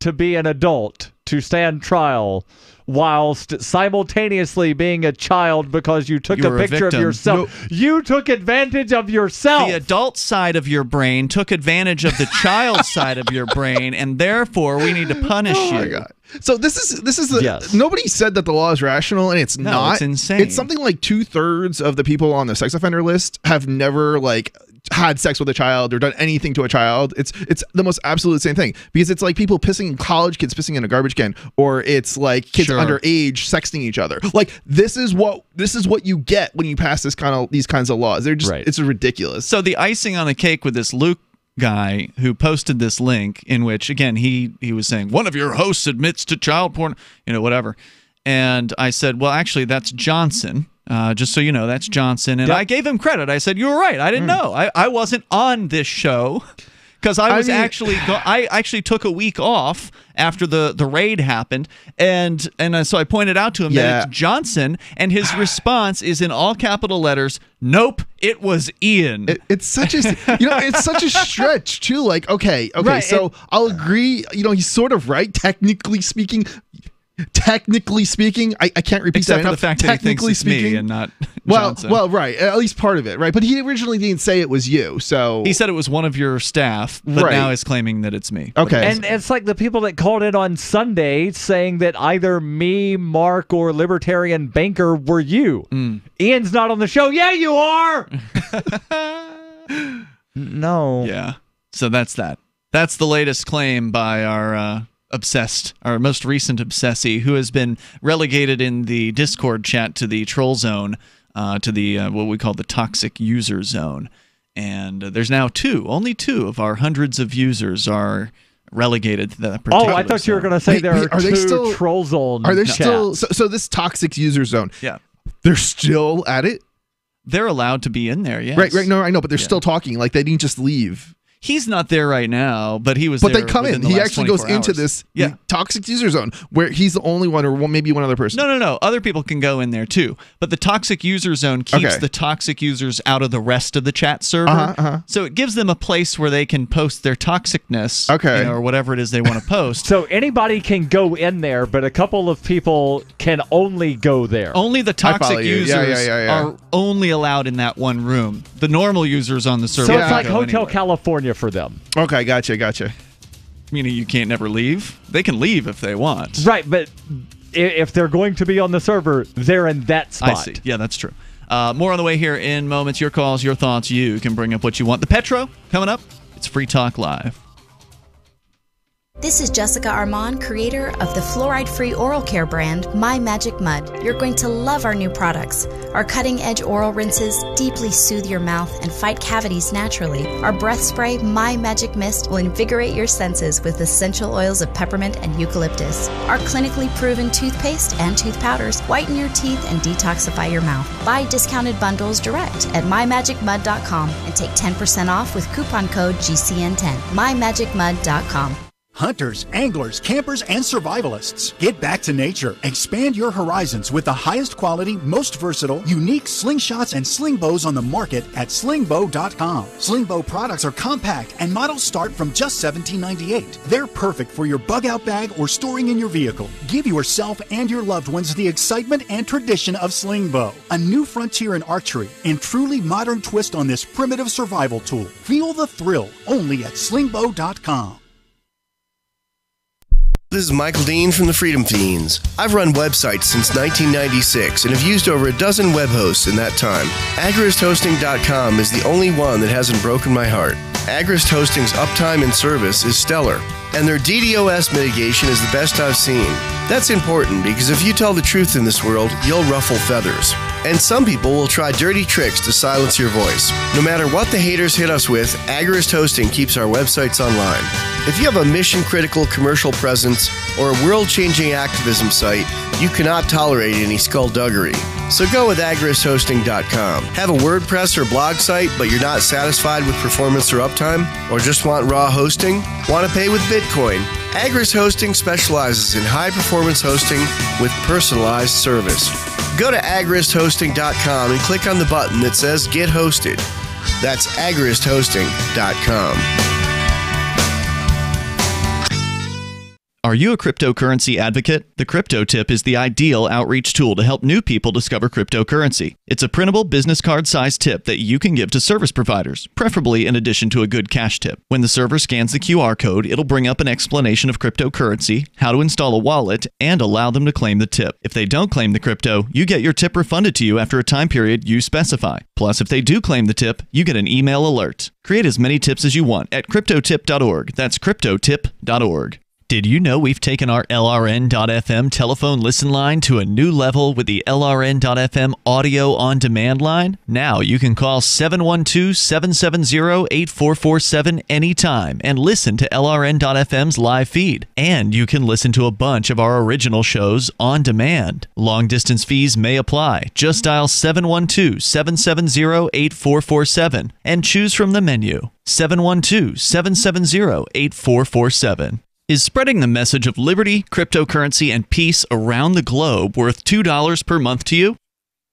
To be an adult to stand trial whilst simultaneously being a child because you took a picture of yourself. You took advantage of yourself. The adult side of your brain took advantage of the child side of your brain, and therefore we need to punish you. My God. So this is nobody said that the law is rational, and it's not. It's insane. It's something like 2/3 of the people on the sex offender list have never had sex with a child or done anything to a child. It's the most absolute same thing because it's like people pissing, college kids pissing in a garbage can, or it's like kids underage sexting each other. Like this is what you get when you pass these kinds of laws. They're just it's ridiculous. So the icing on the cake with this Luke guy who posted this link in which again he was saying one of your hosts admits to child porn, whatever. And I said, well, actually that's Johnson. Just so you know, that's Johnson. And I gave him credit. I said, you were right. I didn't know. I wasn't on this show because I actually took a week off after the raid happened. And so I pointed out to him that it's Johnson. And his response is in all capital letters, nope, it was Ian. It's such a it's such a stretch too. Like, okay. Right, so I'll agree. He's sort of right. Technically speaking, I can't repeat except that for the fact that he thinks it's me and not Johnson. Well, right. At least part of it, right? But he originally didn't say it was you, so he said it was one of your staff, but now is claiming that it's me. Okay, and it's like the people that called in on Sunday saying that either me, Mark, or Libertarian Banker were you. Ian's not on the show. Yeah, you are. No. Yeah. So that's that. That's the latest claim by our most recent obsessee, who has been relegated in the Discord chat to the troll zone, to the what we call the toxic user zone. And there's now only two of our hundreds of users are relegated to that particular I thought you were going to say there are two troll zone Are there chats. still so this toxic user zone? Yeah, they're still at it. They're allowed to be in there. Yes. Right. No, I know, but they're still talking. Like they didn't just leave. He's not there right now, but he was. But there they come in. the He last actually goes 24 into hours. this Yeah. toxic user zone where he's the only one, or maybe one other person. No. Other people can go in there too. But the toxic user zone keeps the toxic users out of the rest of the chat server. So it gives them a place where they can post their toxicness, or whatever it is they want to post. So anybody can go in there, but a couple of people can only go there. Only the toxic users are only allowed in that one room. The normal users on the server. So it's like Hotel California for them. Okay, gotcha. Meaning you can't never leave? They can leave if they want. Right, but if they're going to be on the server, they're in that spot. I see. Yeah, that's true. More on the way here in moments. Your calls, your thoughts. You can bring up what you want. The Petro coming up. It's Free Talk Live. This is Jessica Armand, creator of the fluoride-free oral care brand My Magic Mud. You're going to love our new products. Our cutting-edge oral rinses deeply soothe your mouth and fight cavities naturally. Our breath spray, My Magic Mist, will invigorate your senses with essential oils of peppermint and eucalyptus. Our clinically proven toothpaste and tooth powders whiten your teeth and detoxify your mouth. Buy discounted bundles direct at mymagicmud.com and take 10% off with coupon code GCN10. mymagicmud.com. Hunters, anglers, campers, and survivalists. Get back to nature. Expand your horizons with the highest quality, most versatile, unique slingshots and sling bows on the market at slingbow.com. Slingbow products are compact and models start from just $17.98. They're perfect for your bug out bag or storing in your vehicle. Give yourself and your loved ones the excitement and tradition of Slingbow, a new frontier in archery and truly modern twist on this primitive survival tool. Feel the thrill only at slingbow.com. This is Michael Dean from the Freedom Fiends. I've run websites since 1996 and have used over a dozen web hosts in that time. AgristHosting.com is the only one that hasn't broken my heart. Agrist Hosting's uptime and service is stellar, and their DDoS mitigation is the best I've seen. That's important because if you tell the truth in this world, you'll ruffle feathers. And some people will try dirty tricks to silence your voice. No matter what the haters hit us with, Agrist Hosting keeps our websites online. If you have a mission-critical commercial presence or a world-changing activism site, you cannot tolerate any skullduggery. So go with agristhosting.com. Have a WordPress or blog site, but you're not satisfied with performance or uptime? Or just want raw hosting? Want to pay with Bitcoin? Agrist Hosting specializes in high-performance hosting with personalized service. Go to agristhosting.com and click on the button that says Get Hosted. That's agristhosting.com. Are you a cryptocurrency advocate? The Crypto Tip is the ideal outreach tool to help new people discover cryptocurrency. It's a printable business card-sized tip that you can give to service providers, preferably in addition to a good cash tip. When the server scans the QR code, it'll bring up an explanation of cryptocurrency, how to install a wallet, and allow them to claim the tip. If they don't claim the crypto, you get your tip refunded to you after a time period you specify. Plus, if they do claim the tip, you get an email alert. Create as many tips as you want at cryptotip.org. That's cryptotip.org. Did you know we've taken our LRN.FM telephone listen line to a new level with the LRN.FM audio on demand line? Now you can call 712-770-8447 anytime and listen to LRN.FM's live feed. And you can listen to a bunch of our original shows on demand. Long distance fees may apply. Just dial 712-770-8447 and choose from the menu. 712-770-8447. Is spreading the message of liberty, cryptocurrency, and peace around the globe worth $2 per month to you?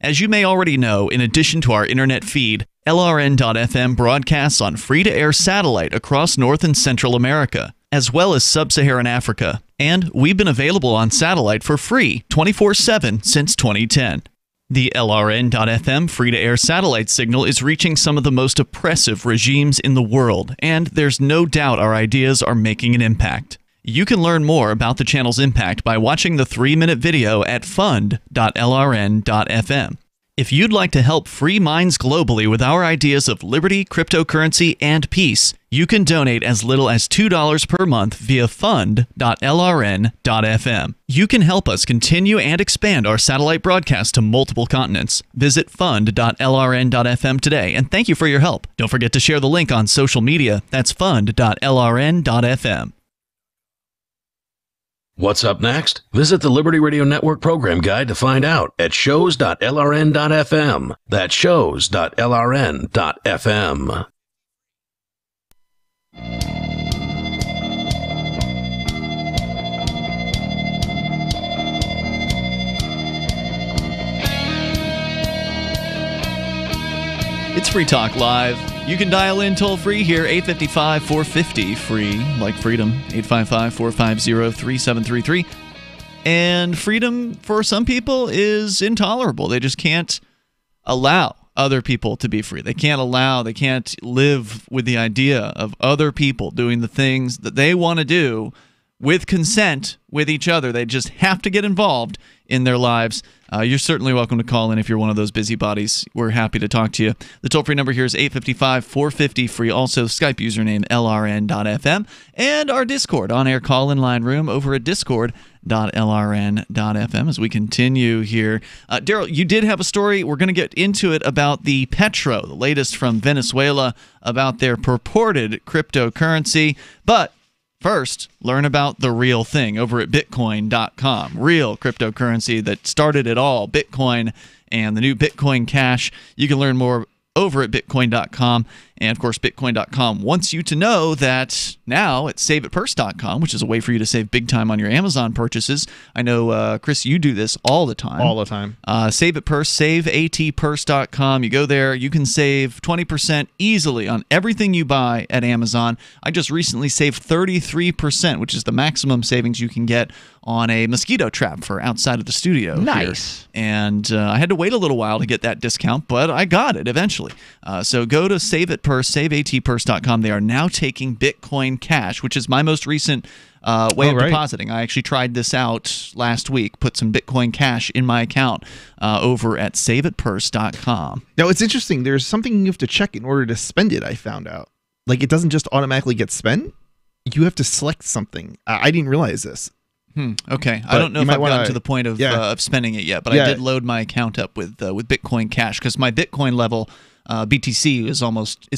As you may already know, in addition to our internet feed, LRN.FM broadcasts on free-to-air satellite across North and Central America, as well as Sub-Saharan Africa. And we've been available on satellite for free 24/7 since 2010. The LRN.FM free-to-air satellite signal is reaching some of the most oppressive regimes in the world, and there's no doubt our ideas are making an impact. You can learn more about the channel's impact by watching the 3-minute video at fund.lrn.fm. If you'd like to help free minds globally with our ideas of liberty, cryptocurrency, and peace, you can donate as little as $2 per month via fund.lrn.fm. You can help us continue and expand our satellite broadcast to multiple continents. Visit fund.lrn.fm today, and thank you for your help. Don't forget to share the link on social media. That's fund.lrn.fm. What's up next? Visit the Liberty Radio Network program guide to find out at shows.lrn.fm. That's shows.lrn.fm. It's Free Talk Live. You can dial in toll-free here, 855-450-FREE, like freedom, 855-450-3733. And freedom, for some people, is intolerable. They just can't allow other people to be free. They can't live with the idea of other people doing the things that they want to do with consent with each other. They just have to get involved in their lives. You're certainly welcome to call in if you're one of those busybodies. We're happy to talk to you. The toll-free number here is 855-450-FREE. Also, Skype username LRN.FM. And our Discord on-air call-in line room over at discord.lrn.fm as we continue here. Darryl, you did have a story. We're going to get into it about the Petro, the latest from Venezuela, about their purported cryptocurrency. But first, learn about the real thing over at Bitcoin.com. Real cryptocurrency that started it all, Bitcoin and the new Bitcoin Cash. You can learn more over at Bitcoin.com. And, of course, Bitcoin.com wants you to know that now at SaveItPurse.com, which is a way for you to save big time on your Amazon purchases. I know, Chris, you do this all the time. All the time. Save It Purse, SaveAtPurse.com. You go there, you can save 20% easily on everything you buy at Amazon. I just recently saved 33%, which is the maximum savings you can get on a mosquito trap for outside of the studio. Nice. Here. And I had to wait a little while to get that discount, but I got it eventually. So go to Save It Purse, SaveAtPurse.com. They are now taking Bitcoin Cash, which is my most recent way of depositing. I actually tried this out last week, put some Bitcoin Cash in my account over at SaveItPurse.com. Now, it's interesting. There's something you have to check in order to spend it, I found out. Like, it doesn't just automatically get spent. You have to select something. I didn't realize this. Okay. But I don't know if I've gotten to the point of spending it yet, but I did load my account up with Bitcoin Cash because my Bitcoin level BTC is almost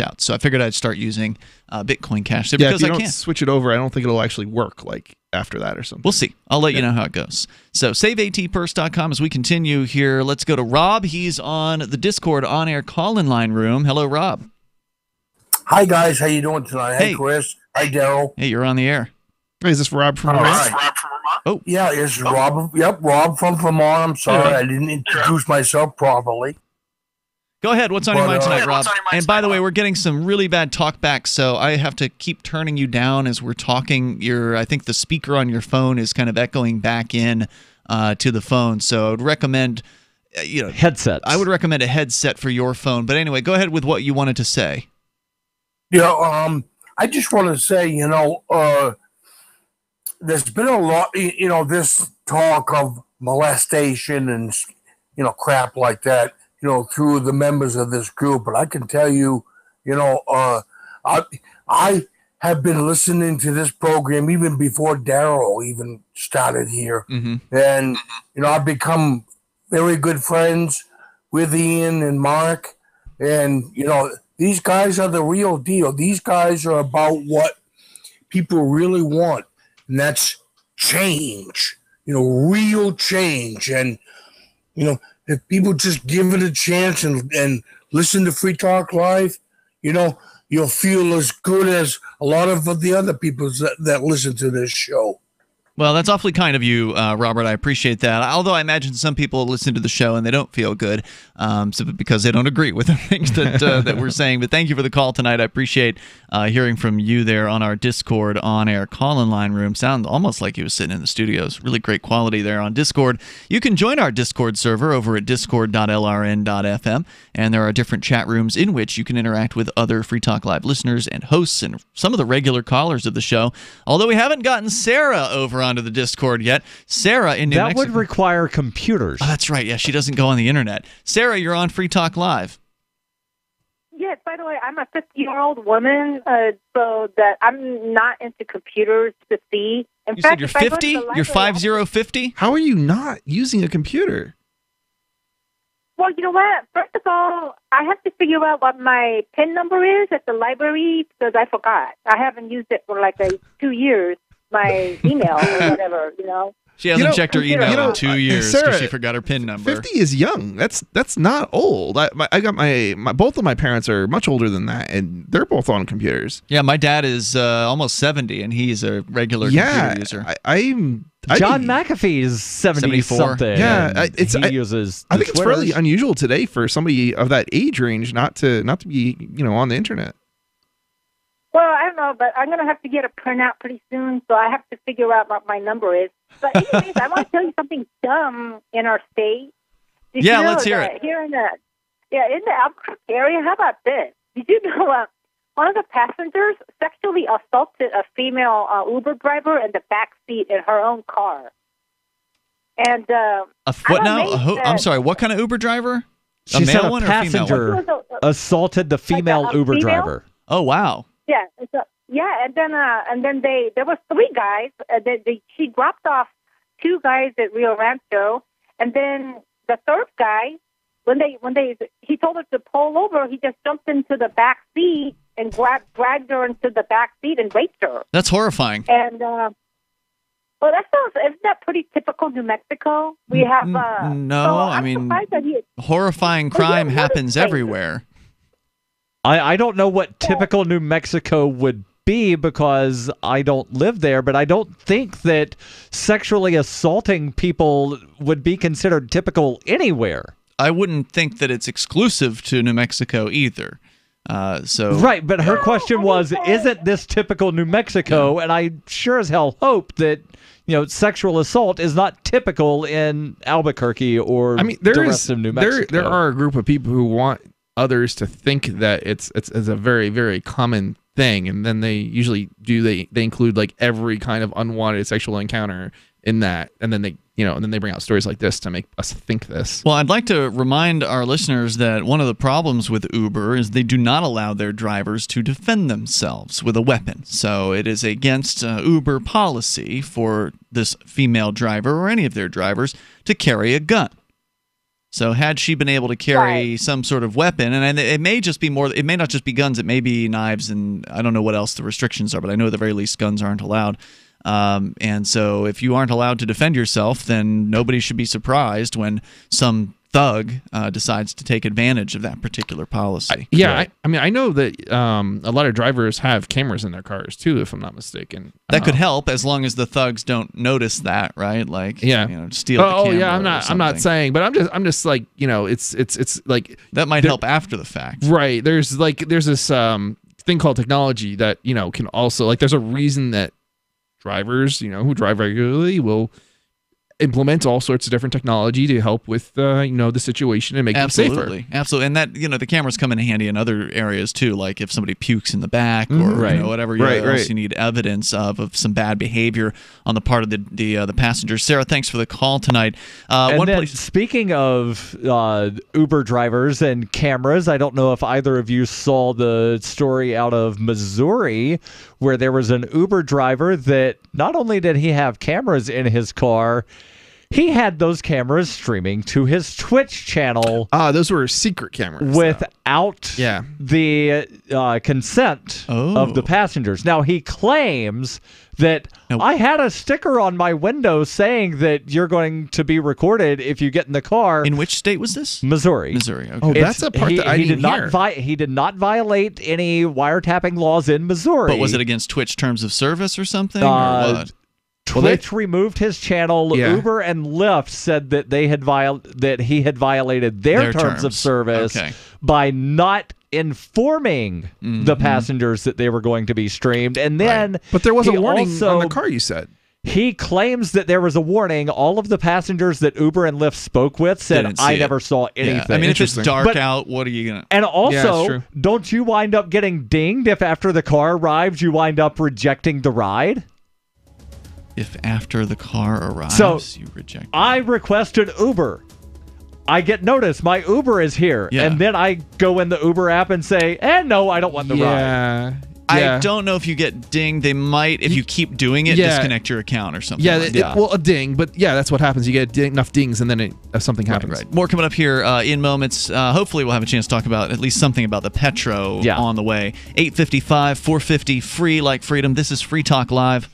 out. So I figured I'd start using Bitcoin Cash there because if you I don't switch it over, I don't think it'll actually work like after that or something. We'll see. I'll let you know how it goes. So SaveAtPurse.com as we continue here. Let's go to Rob. He's on the Discord on-air call-in line room. Hello, Rob. Hi, guys. How you doing tonight? Hey, Chris. Hi, Darryl. Hey, you're on the air. Hey, is this Rob from Vermont? Oh, yeah, it's Rob. Yep, Rob from Vermont. I'm sorry, I didn't introduce myself properly. Go ahead. What's on your mind tonight, Rob? And by the way, we're getting some really bad talkback, so I have to keep turning you down as we're talking. I think the speaker on your phone is kind of echoing back in to the phone. So I would recommend, headsets. I would recommend a headset for your phone. But anyway, go ahead with what you wanted to say. Yeah, I just want to say, there's been a lot, this talk of molestation and, crap like that, through the members of this group. But I can tell you, I have been listening to this program even before Darryl even started here. Mm-hmm. And, I've become very good friends with Ian and Mark. And, these guys are the real deal. These guys are about what people really want. And that's change, real change. And, if people just give it a chance and listen to Free Talk Live, you'll feel as good as a lot of the other people that listen to this show. Well, that's awfully kind of you, Robert. I appreciate that. Although I imagine some people listen to the show and they don't feel good because they don't agree with the things that we're saying. But thank you for the call tonight. I appreciate hearing from you there on our Discord on-air call-in line room. Sound almost like he was sitting in the studios. Really great quality there on Discord. You can join our Discord server over at discord.lrn.fm, and there are different chat rooms in which you can interact with other Free Talk Live listeners and hosts and some of the regular callers of the show. Although we haven't gotten Sarah over onto the Discord yet. Sarah in New Mexico. That would require computers. Oh, that's right. Yeah, she doesn't go on the internet. Sarah, you're on Free Talk Live. Yes, by the way, I'm a 50-year-old woman, so that I'm not into computers to see. In You fact, said you're if I go to 50? the You're library, 5050? How are you not using a computer? Well, you know what? First of all, I have to figure out what my PIN number is at the library because I forgot. I haven't used it for like 2 years, my email or whatever, you know. She hasn't checked her email in 2 years Sarah, because she forgot her PIN number. 50 is young. That's not old. I got my both of my parents are much older than that, and they're both on computers. Yeah, my dad is almost 70, and he's a regular computer user. John McAfee's 74. something. Yeah, I think it's fairly unusual today for somebody of that age range not to be on the internet. Well, I don't know, but I'm going to have to get a printout pretty soon, so I have to figure out what my number is. But anyways, I want to tell you something dumb in our state. Did Yeah, you know let's hear that it. Here in the Albuquerque area, how about this? Did you know one of the passengers sexually assaulted a female Uber driver in the back seat in her own car? And What now? I'm sorry, what kind of Uber driver? She said male a one or a female one? passenger assaulted the female Uber female? driver. Oh, wow. Yeah, and then there was 3 guys. She dropped off 2 guys at Rio Rancho, and then the third guy, when he told her to pull over, he just jumped into the back seat and dragged her into the back seat and raped her. That's horrifying. And well, isn't that pretty typical New Mexico? We have no, I mean, horrifying crime happens everywhere. I don't know what typical New Mexico would be because I don't live there, but I don't think that sexually assaulting people would be considered typical anywhere. I wouldn't think that it's exclusive to New Mexico either. Right, but her question was, isn't this typical New Mexico? And I sure as hell hope that sexual assault is not typical in Albuquerque or the rest of New Mexico. There are a group of people who want others to think that it's a very, very common thing, and then they usually they include like every kind of unwanted sexual encounter in that, and then they bring out stories like this to make us think this. Well, I'd like to remind our listeners that one of the problems with Uber is they do not allow their drivers to defend themselves with a weapon. So it is against Uber policy for this female driver or any of their drivers to carry a gun. So had she been able to carry some sort of weapon, and it may just be it may not just be guns, it may be knives, and I don't know what else the restrictions are, but I know at the very least guns aren't allowed. And so if you aren't allowed to defend yourself, then nobody should be surprised when some thug decides to take advantage of that particular policy. I know that a lot of drivers have cameras in their cars too, if I'm not mistaken. That could help as long as the thugs don't notice that, right? Like, steal the camera. Oh yeah, I'm not saying, but I'm just like, it's like that might help after the fact, right? There's this thing called technology that can also, like, there's a reason that drivers who drive regularly will implement all sorts of different technology to help with the situation and make them safer. Absolutely. And that the cameras come in handy in other areas too, like if somebody pukes in the back or whatever else you need evidence of some bad behavior on the part of the passengers. Sarah, thanks for the call tonight. Speaking of Uber drivers and cameras, I don't know if either of you saw the story out of Missouri where there was an Uber driver that not only did he have cameras in his car, he had those cameras streaming to his Twitch channel. Those were secret cameras. Without the consent of the passengers. Now, he claims that I had a sticker on my window saying that you're going to be recorded if you get in the car. In which state was this? Missouri. Okay. Oh, that's a part that I didn't hear. He did not violate any wiretapping laws in Missouri. But was it against Twitch terms of service or something? Or what? Twitch removed his channel. Yeah. Uber and Lyft said that he had violated their terms of service by not informing the passengers that they were going to be streamed. And then, but there was a warning on the car, you said. He claims that there was a warning. All of the passengers that Uber and Lyft spoke with said, I never saw anything. Yeah. I mean, if it's dark out, what are you going to... And also, don't you wind up getting dinged if after the car arrives you wind up rejecting the ride? If after the car arrives, So you reject. I requested Uber. I get notice my Uber is here, and then I go in the Uber app and say, no, I don't want the ride. I don't know if you get dinged. They might, if you keep doing it, disconnect your account or something. Well, a ding, but that's what happens. You get enough dings, and then something happens. Right. More coming up here in moments. Hopefully, we'll have a chance to talk about at least something about the Petro on the way. 855, 450, free like freedom. This is Free Talk Live.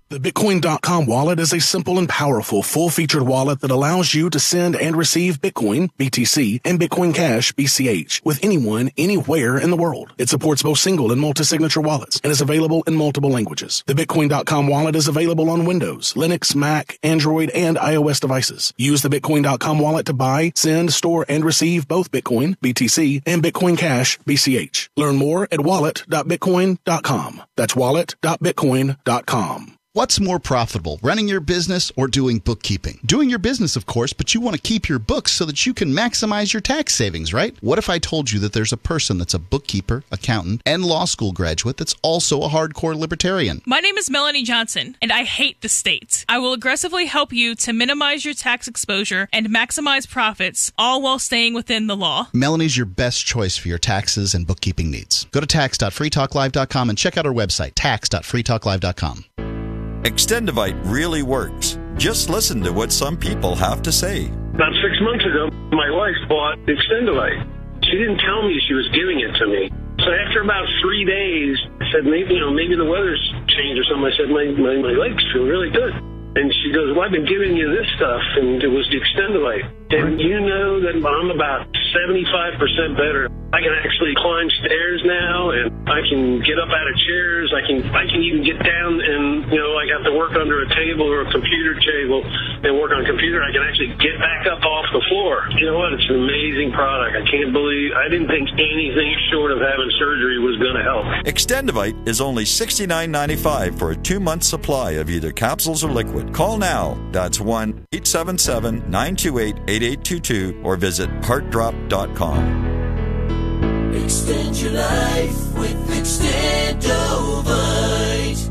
The Bitcoin.com wallet is a simple and powerful full-featured wallet that allows you to send and receive Bitcoin, BTC, and Bitcoin Cash, BCH, with anyone, anywhere in the world. It supports both single and multi-signature wallets and is available in multiple languages. The Bitcoin.com wallet is available on Windows, Linux, Mac, Android, and iOS devices. Use the Bitcoin.com wallet to buy, send, store, and receive both Bitcoin, BTC, and Bitcoin Cash, BCH. Learn more at wallet.bitcoin.com. That's wallet.bitcoin.com. What's more profitable, running your business or doing bookkeeping? Doing your business, of course, but you want to keep your books so that you can maximize your tax savings, right? What if I told you that there's a person that's a bookkeeper, accountant, and law school graduate that's also a hardcore libertarian? My name is Melanie Johnson, and I hate the state. I will aggressively help you to minimize your tax exposure and maximize profits, all while staying within the law. Melanie's your best choice for your taxes and bookkeeping needs. Go to tax.freetalklive.com and check out our website, tax.freetalklive.com. Extendivite really works. Just listen to what some people have to say. About 6 months ago, my wife bought Extendivite. She didn't tell me she was giving it to me. So after about 3 days, I said, maybe the weather's changed or something. I said, my legs feel really good. And she goes, well, I've been giving you this stuff, and it was the Extendivite. And you know that I'm about 75% better. I can actually climb stairs now, and I can get up out of chairs. I can even get down and, I have to work under a table or a computer table and work on a computer. I can actually get back up off the floor. You know what? It's an amazing product. I didn't think anything short of having surgery was going to help. Extendivite is only $69.95 for a 2-month supply of either capsules or liquid. Call now. That's 1-877-928-8822 or visit heartdrop.com. Extend your life with Extendovite.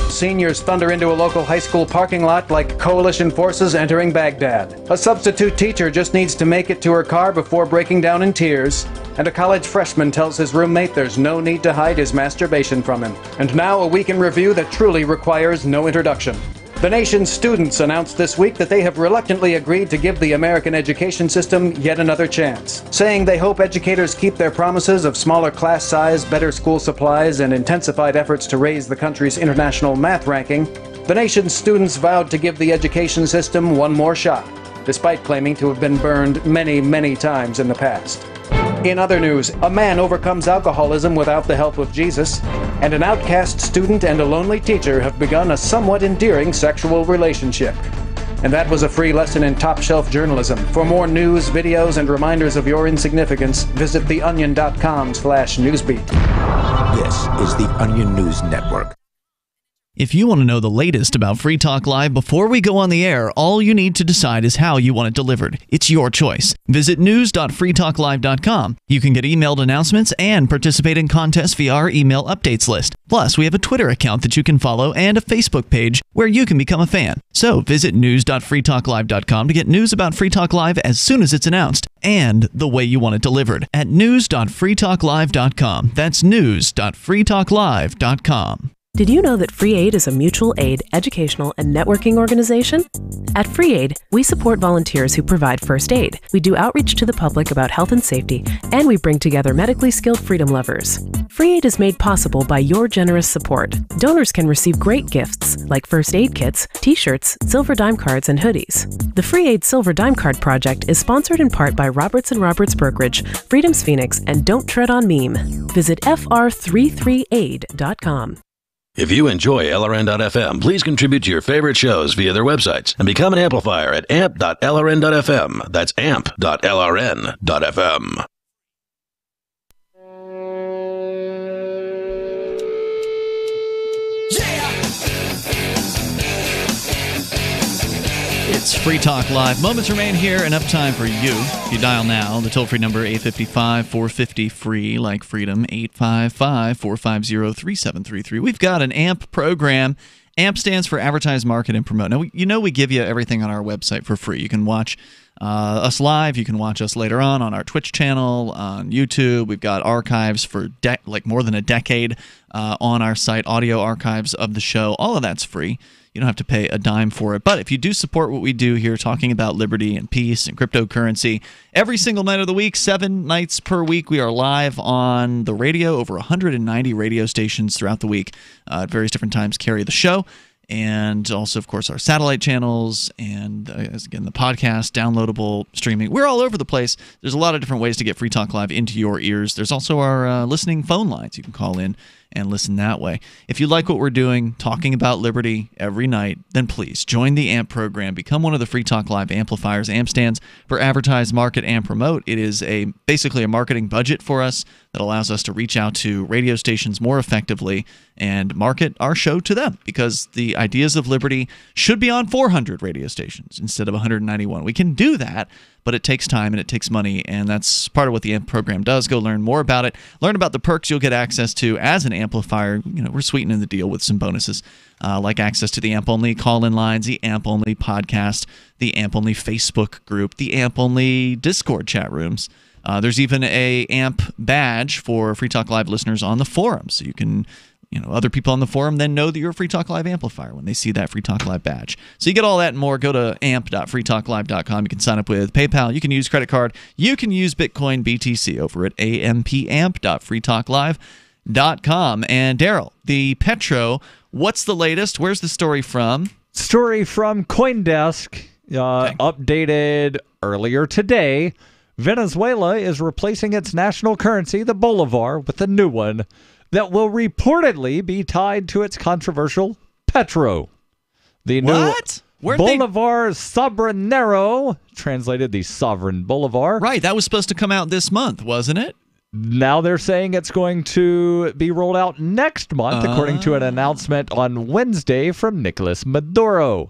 Seniors thunder into a local high school parking lot like coalition forces entering Baghdad. A substitute teacher just needs to make it to her car before breaking down in tears. And a college freshman tells his roommate there's no need to hide his masturbation from him. And now a week in review that truly requires no introduction. The nation's students announced this week that they have reluctantly agreed to give the American education system yet another chance, saying they hope educators keep their promises of smaller class size, better school supplies, and intensified efforts to raise the country's international math ranking. The nation's students vowed to give the education system one more shot, despite claiming to have been burned many, many times in the past. In other news, a man overcomes alcoholism without the help of Jesus, and an outcast student and a lonely teacher have begun a somewhat endearing sexual relationship. And that was a free lesson in top-shelf journalism. For more news, videos, and reminders of your insignificance, visit theonion.com/newsbeat. This is the Onion News Network. If you want to know the latest about Free Talk Live before we go on the air, all you need to decide is how you want it delivered. It's your choice. Visit news.freetalklive.com. You can get emailed announcements and participate in contests via our email updates list. Plus, we have a Twitter account that you can follow and a Facebook page where you can become a fan. So visit news.freetalklive.com to get news about Free Talk Live as soon as it's announced and the way you want it delivered at news.freetalklive.com. That's news.freetalklive.com. Did you know that Free Aid is a mutual aid, educational, and networking organization? At Free Aid, we support volunteers who provide first aid. We do outreach to the public about health and safety, and we bring together medically skilled freedom lovers. Free Aid is made possible by your generous support. Donors can receive great gifts like first aid kits, t-shirts, silver dime cards, and hoodies. The Free Aid Silver Dime Card Project is sponsored in part by Roberts & Roberts Brokerage, Freedom's Phoenix, and Don't Tread on Meme. Visit fr33aid.com. If you enjoy LRN.FM, please contribute to your favorite shows via their websites and become an amplifier at amp.lrn.fm. That's amp.lrn.fm. It's Free Talk Live. Moments remain here. Enough time for you. If you dial now, the toll-free number 855-450-FREE, like freedom, 855-450-3733. We've got an AMP program. AMP stands for Advertise, Market, and Promote. Now, we give you everything on our website for free. You can watch us live. You can watch us later on our Twitch channel, on YouTube. We've got archives for more than a decade on our site, audio archives of the show. All of that's free. You don't have to pay a dime for it. But if you do support what we do here, talking about liberty and peace and cryptocurrency, every single night of the week, 7 nights per week, we are live on the radio. Over 190 radio stations throughout the week at various different times carry the show. And also, of course, our satellite channels and, again, the podcast, downloadable, streaming. We're all over the place. There's a lot of different ways to get Free Talk Live into your ears. There's also our listening phone lines. You can call in and listen that way. If you like what we're doing, talking about liberty every night, then please join the AMP program. Become one of the Free Talk Live amplifiers. AMP stands for Advertise, Market, and Promote. It is basically a marketing budget for us that allows us to reach out to radio stations more effectively and market our show to them, because the ideas of liberty should be on 400 radio stations instead of 191. We can do that, but it takes time and it takes money, and that's part of what the AMP program does. Go learn more about it. Learn about the perks you'll get access to as an amplifier. We're sweetening the deal with some bonuses, like access to the AMP-only call-in lines, the AMP-only podcast, the AMP-only Facebook group, the AMP-only Discord chat rooms. There's even a AMP badge for Free Talk Live listeners on the forum, so you can... other people on the forum then know that you're a Free Talk Live amplifier when they see that Free Talk Live badge. So you get all that and more. Go to amp.freetalklive.com. You can sign up with PayPal. You can use credit card. You can use Bitcoin BTC over at ampamp.freetalklive.com. And Darryl, the Petro, what's the latest? Where's the story from? Story from CoinDesk, updated earlier today. Venezuela is replacing its national currency, the bolivar, with a new one that will reportedly be tied to its controversial Petro. The new Bolivar Sobranero, translated the Sovereign Bolivar. Right, that was supposed to come out this month, wasn't it? Now they're saying it's going to be rolled out next month, according to an announcement on Wednesday from Nicolas Maduro,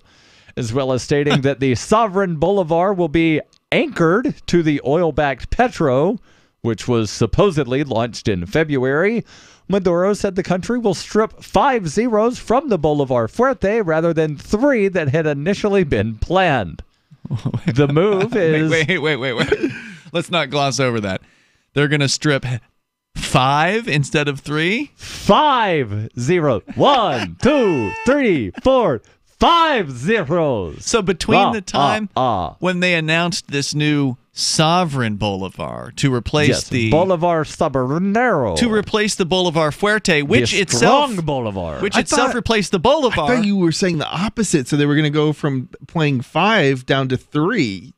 as well as stating that the Sovereign Bolivar will be anchored to the oil-backed Petro, which was supposedly launched in February. Maduro said the country will strip 5 zeros from the Bolivar Fuerte rather than 3 that had initially been planned. The move is... Wait. Let's not gloss over that. They're going to strip 5 instead of 3? 5 zeros. 1, 2, 3, 4, 5 zeros. So between the time when they announced this new Sovereign Bolivar to replace the Bolivar Sobranero, to replace the Bolivar Fuerte, which itself replaced the Bolivar. I thought you were saying the opposite, so they were going to go from playing 5 down to 3.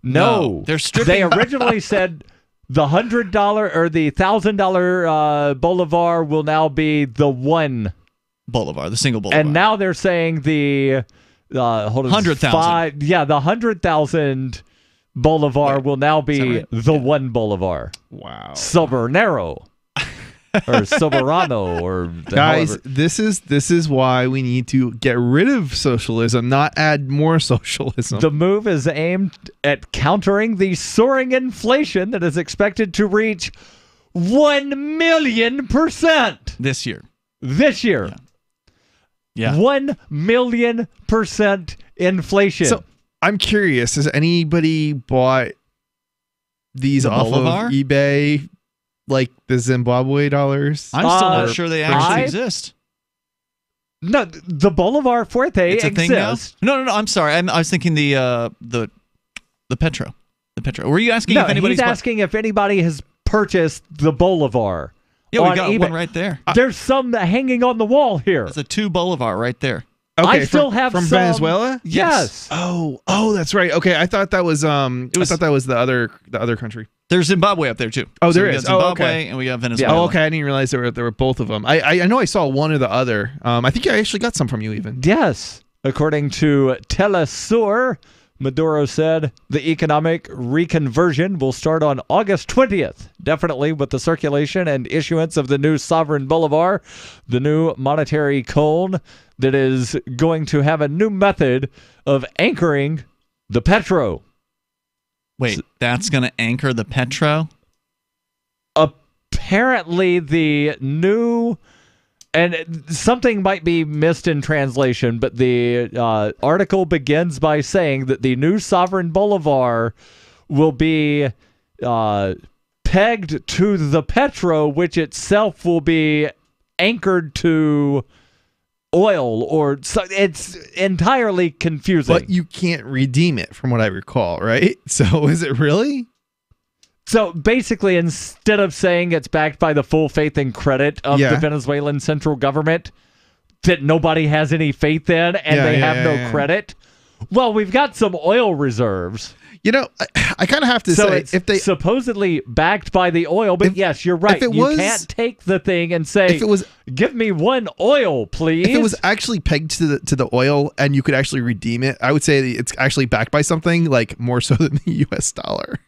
No, they're stripping. They originally said the $100 or the $1,000 Bolivar will now be the one Bolivar, the single Bolivar, and now they're saying the 100,000. Yeah, the 100,000 Bolivar will now be the one Bolivar. Wow. Sobranero. Or Soberano, or guys, this is why we need to get rid of socialism, not add more socialism. The move is aimed at countering the soaring inflation that is expected to reach 1,000,000% this year. Yeah. 1,000,000% inflation. So I'm curious, has anybody bought these off of eBay, like the Zimbabwe dollars? I'm still not sure they actually exist. No, the Bolivar Fuerte it's a exists. Thing now? No. I'm sorry. I was thinking the Petro. The Petro. Were you asking if anybody's asking if anybody has purchased the Bolivar? Yeah, we got eBay. One right there. There's some hanging on the wall here. There's a 2 Bolivar right there. Okay, I still have from some. Venezuela. Yes. Oh, that's right. Okay, I thought that was I thought that was the other country. There's Zimbabwe up there too. Oh, there we is. got Zimbabwe okay. And we got Venezuela. Oh, okay. I didn't realize there were both of them. I know I saw one or the other. I think I actually got some from you even. Yes. According to Telesur, Maduro said the economic reconversion will start on August 20th, definitely with the circulation and issuance of the new Sovereign Bolivar, the new monetary cone that is going to have a new method of anchoring The Petro. Wait, that's going to anchor the Petro? Apparently, the new, and something might be missed in translation, but the article begins by saying that the new sovereign bolivar will be pegged to the Petro, which itself will be anchored to oil, or so. It's entirely confusing. But you can't redeem it, from what I recall, right? So is it really? So basically, instead of saying it's backed by the full faith and credit of the Venezuelan central government that nobody has any faith in and they have no credit, well, we've got some oil reserves. You know, I kind of have to say, it's if they supposedly backed by the oil, but yes, you're right. You can't take the thing and say, if it was, give me one oil, please. If it was actually pegged to the oil and you could actually redeem it, I would say it's actually backed by something, like more so than the U.S. dollar.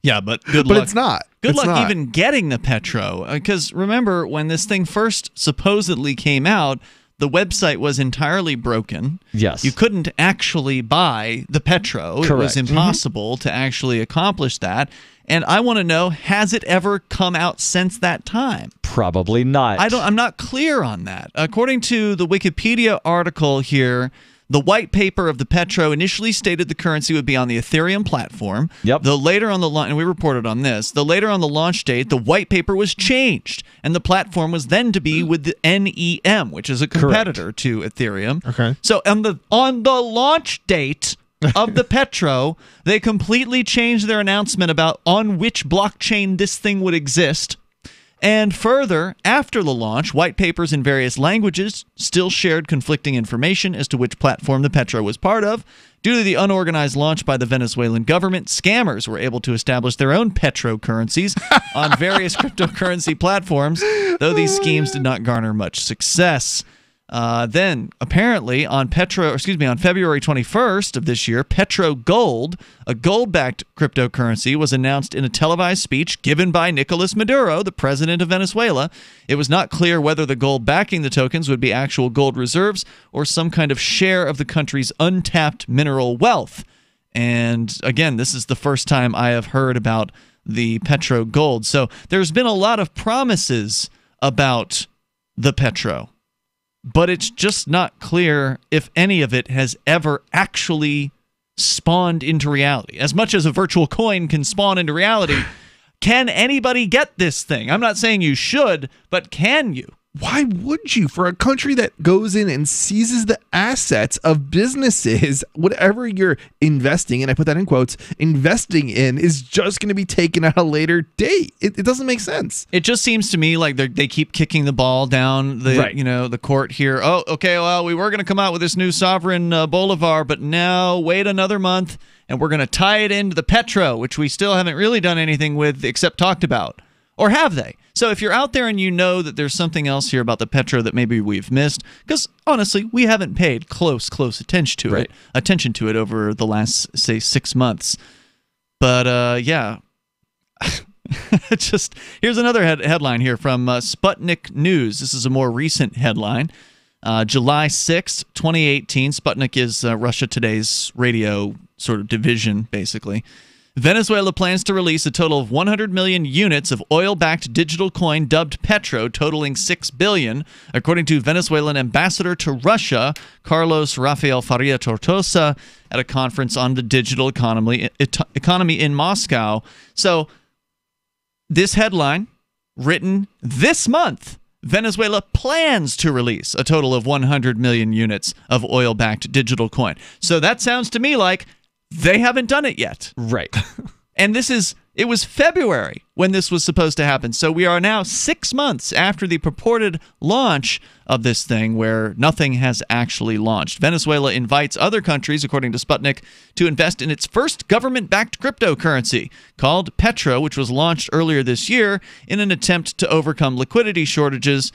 Yeah, but good luck. But it's not. Good luck even getting the Petro. Because remember, when this thing first supposedly came out, the website was entirely broken. Yes. You couldn't actually buy the Petro. Correct. It was impossible to actually accomplish that. And I want to know, has it ever come out since that time? Probably not. I'm not clear on that. According to the Wikipedia article here, the white paper of the Petro initially stated the currency would be on the Ethereum platform. Yep. Though later on the and we reported on this. Though later on the launch date, the white paper was changed, and the platform was then to be with the NEM, which is a competitor to Ethereum. Okay. So on the launch date of the Petro, they completely changed their announcement about on which blockchain this thing would exist. And further, after the launch, white papers in various languages still shared conflicting information as to which platform the Petro was part of. Due to the unorganized launch by the Venezuelan government, scammers were able to establish their own Petro currencies on various cryptocurrency platforms, though these schemes did not garner much success. Then, apparently, on February 21st of this year, Petro Gold, a gold-backed cryptocurrency, was announced in a televised speech given by Nicolas Maduro, the president of Venezuela. It was not clear whether the gold backing the tokens would be actual gold reserves or some kind of share of the country's untapped mineral wealth. And again, this is the first time I have heard about the Petro Gold. So there's been a lot of promises about the Petro, but it's just not clear if any of it has ever actually spawned into reality. As much as a virtual coin can spawn into reality, can anybody get this thing? I'm not saying you should, but can you? Why would you? For a country that goes in and seizes the assets of businesses, whatever you're investing in, I put that in quotes, investing in is just going to be taken at a later date. It doesn't make sense. It just seems to me like they keep kicking the ball down the court here. Oh, okay, well, we were going to come out with this new sovereign bolivar, but now wait another month and we're going to tie it into the Petro, which we still haven't really done anything with except talked about. Or have they? So if you're out there and you know that there's something else here about the Petro that maybe we've missed, because honestly, we haven't paid close attention to it over the last, say, 6 months. But yeah, just here's another headline here from Sputnik News. This is a more recent headline. July 6th, 2018. Sputnik is Russia Today's radio sort of division, basically. Venezuela plans to release a total of 100 million units of oil-backed digital coin dubbed Petro, totaling $6 billion, according to Venezuelan ambassador to Russia, Carlos Rafael Faria Tortosa, at a conference on the digital economy in Moscow. So, this headline, written this month, Venezuela plans to release a total of 100 million units of oil-backed digital coin. So that sounds to me like they haven't done it yet. Right. And it was February when this was supposed to happen. So we are now 6 months after the purported launch of this thing where nothing has actually launched. Venezuela invites other countries, according to Sputnik, to invest in its first government-backed cryptocurrency called Petro, which was launched earlier this year in an attempt to overcome liquidity shortages.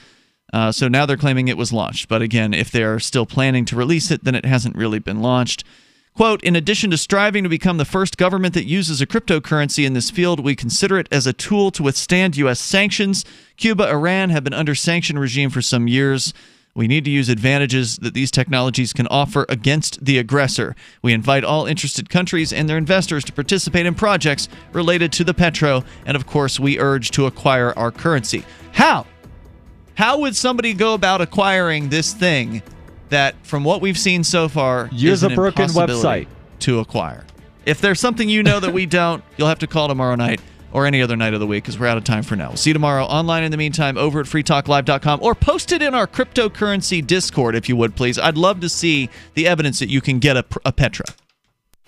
So now they're claiming it was launched. But again, if they're still planning to release it, then it hasn't really been launched. Quote, in addition to striving to become the first government that uses a cryptocurrency in this field, we consider it as a tool to withstand U.S. sanctions. Cuba, Iran have been under sanction regime for some years. We need to use advantages that these technologies can offer against the aggressor. We invite all interested countries and their investors to participate in projects related to the Petro, and of course, we urge to acquire our currency. How? How would somebody go about acquiring this thing that, from what we've seen so far, use is a an broken impossibility website to acquire? If there's something you know that we don't, you'll have to call tomorrow night or any other night of the week because we're out of time for now. We'll see you tomorrow online in the meantime over at freetalklive.com, or post it in our cryptocurrency Discord if you would, please. I'd love to see the evidence that you can get a Petra.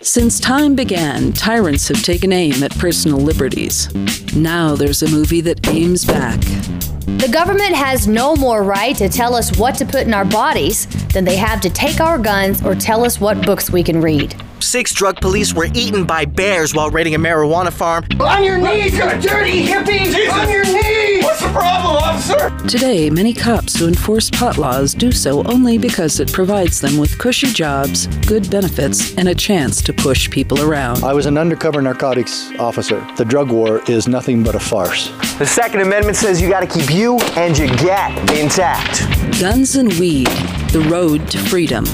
Since time began, tyrants have taken aim at personal liberties. Now there's a movie that aims back. The government has no more right to tell us what to put in our bodies than they have to take our guns or tell us what books we can read. 6 drug police were eaten by bears while raiding a marijuana farm. On your knees, you dirty hippies! Jesus. On your knees! What's the problem, officer? Today, many cops who enforce pot laws do so only because it provides them with cushy jobs, good benefits, and a chance to push people around. I was an undercover narcotics officer. The drug war is nothing but a farce. The Second Amendment says you gotta keep you and your gat intact. Guns and Weed, The Road to Freedom.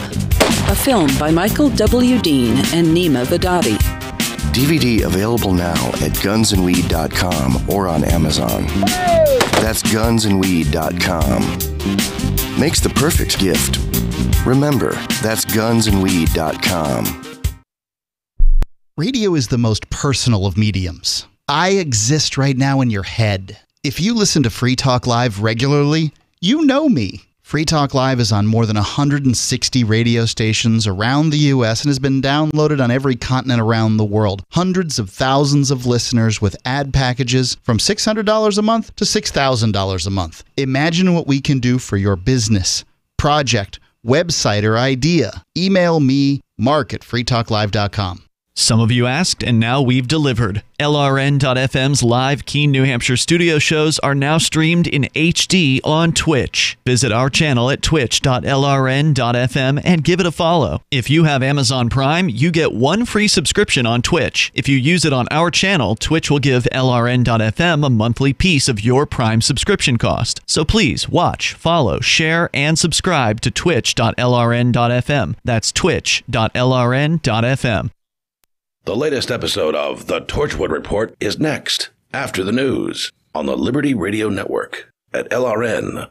A film by Michael W. Dean and Nima Vadadi. DVD available now at gunsandweed.com or on Amazon. That's gunsandweed.com. Makes the perfect gift. Remember, that's gunsandweed.com. Radio is the most personal of mediums. I exist right now in your head. If you listen to Free Talk Live regularly, you know me. Free Talk Live is on more than 160 radio stations around the U.S. and has been downloaded on every continent around the world. Hundreds of thousands of listeners with ad packages from $600 a month to $6,000 a month. Imagine what we can do for your business, project, website, or idea. Email me, mark@freetalklive.com. Some of you asked, and now we've delivered. LRN.FM's live Keene, New Hampshire studio shows are now streamed in HD on Twitch. Visit our channel at twitch.lrn.fm and give it a follow. If you have Amazon Prime, you get 1 free subscription on Twitch. If you use it on our channel, Twitch will give LRN.FM a monthly piece of your Prime subscription cost. So please watch, follow, share, and subscribe to twitch.lrn.fm. That's twitch.lrn.fm. The latest episode of The Torchwood Report is next, after the news, on the Liberty Radio Network at LRN.FM.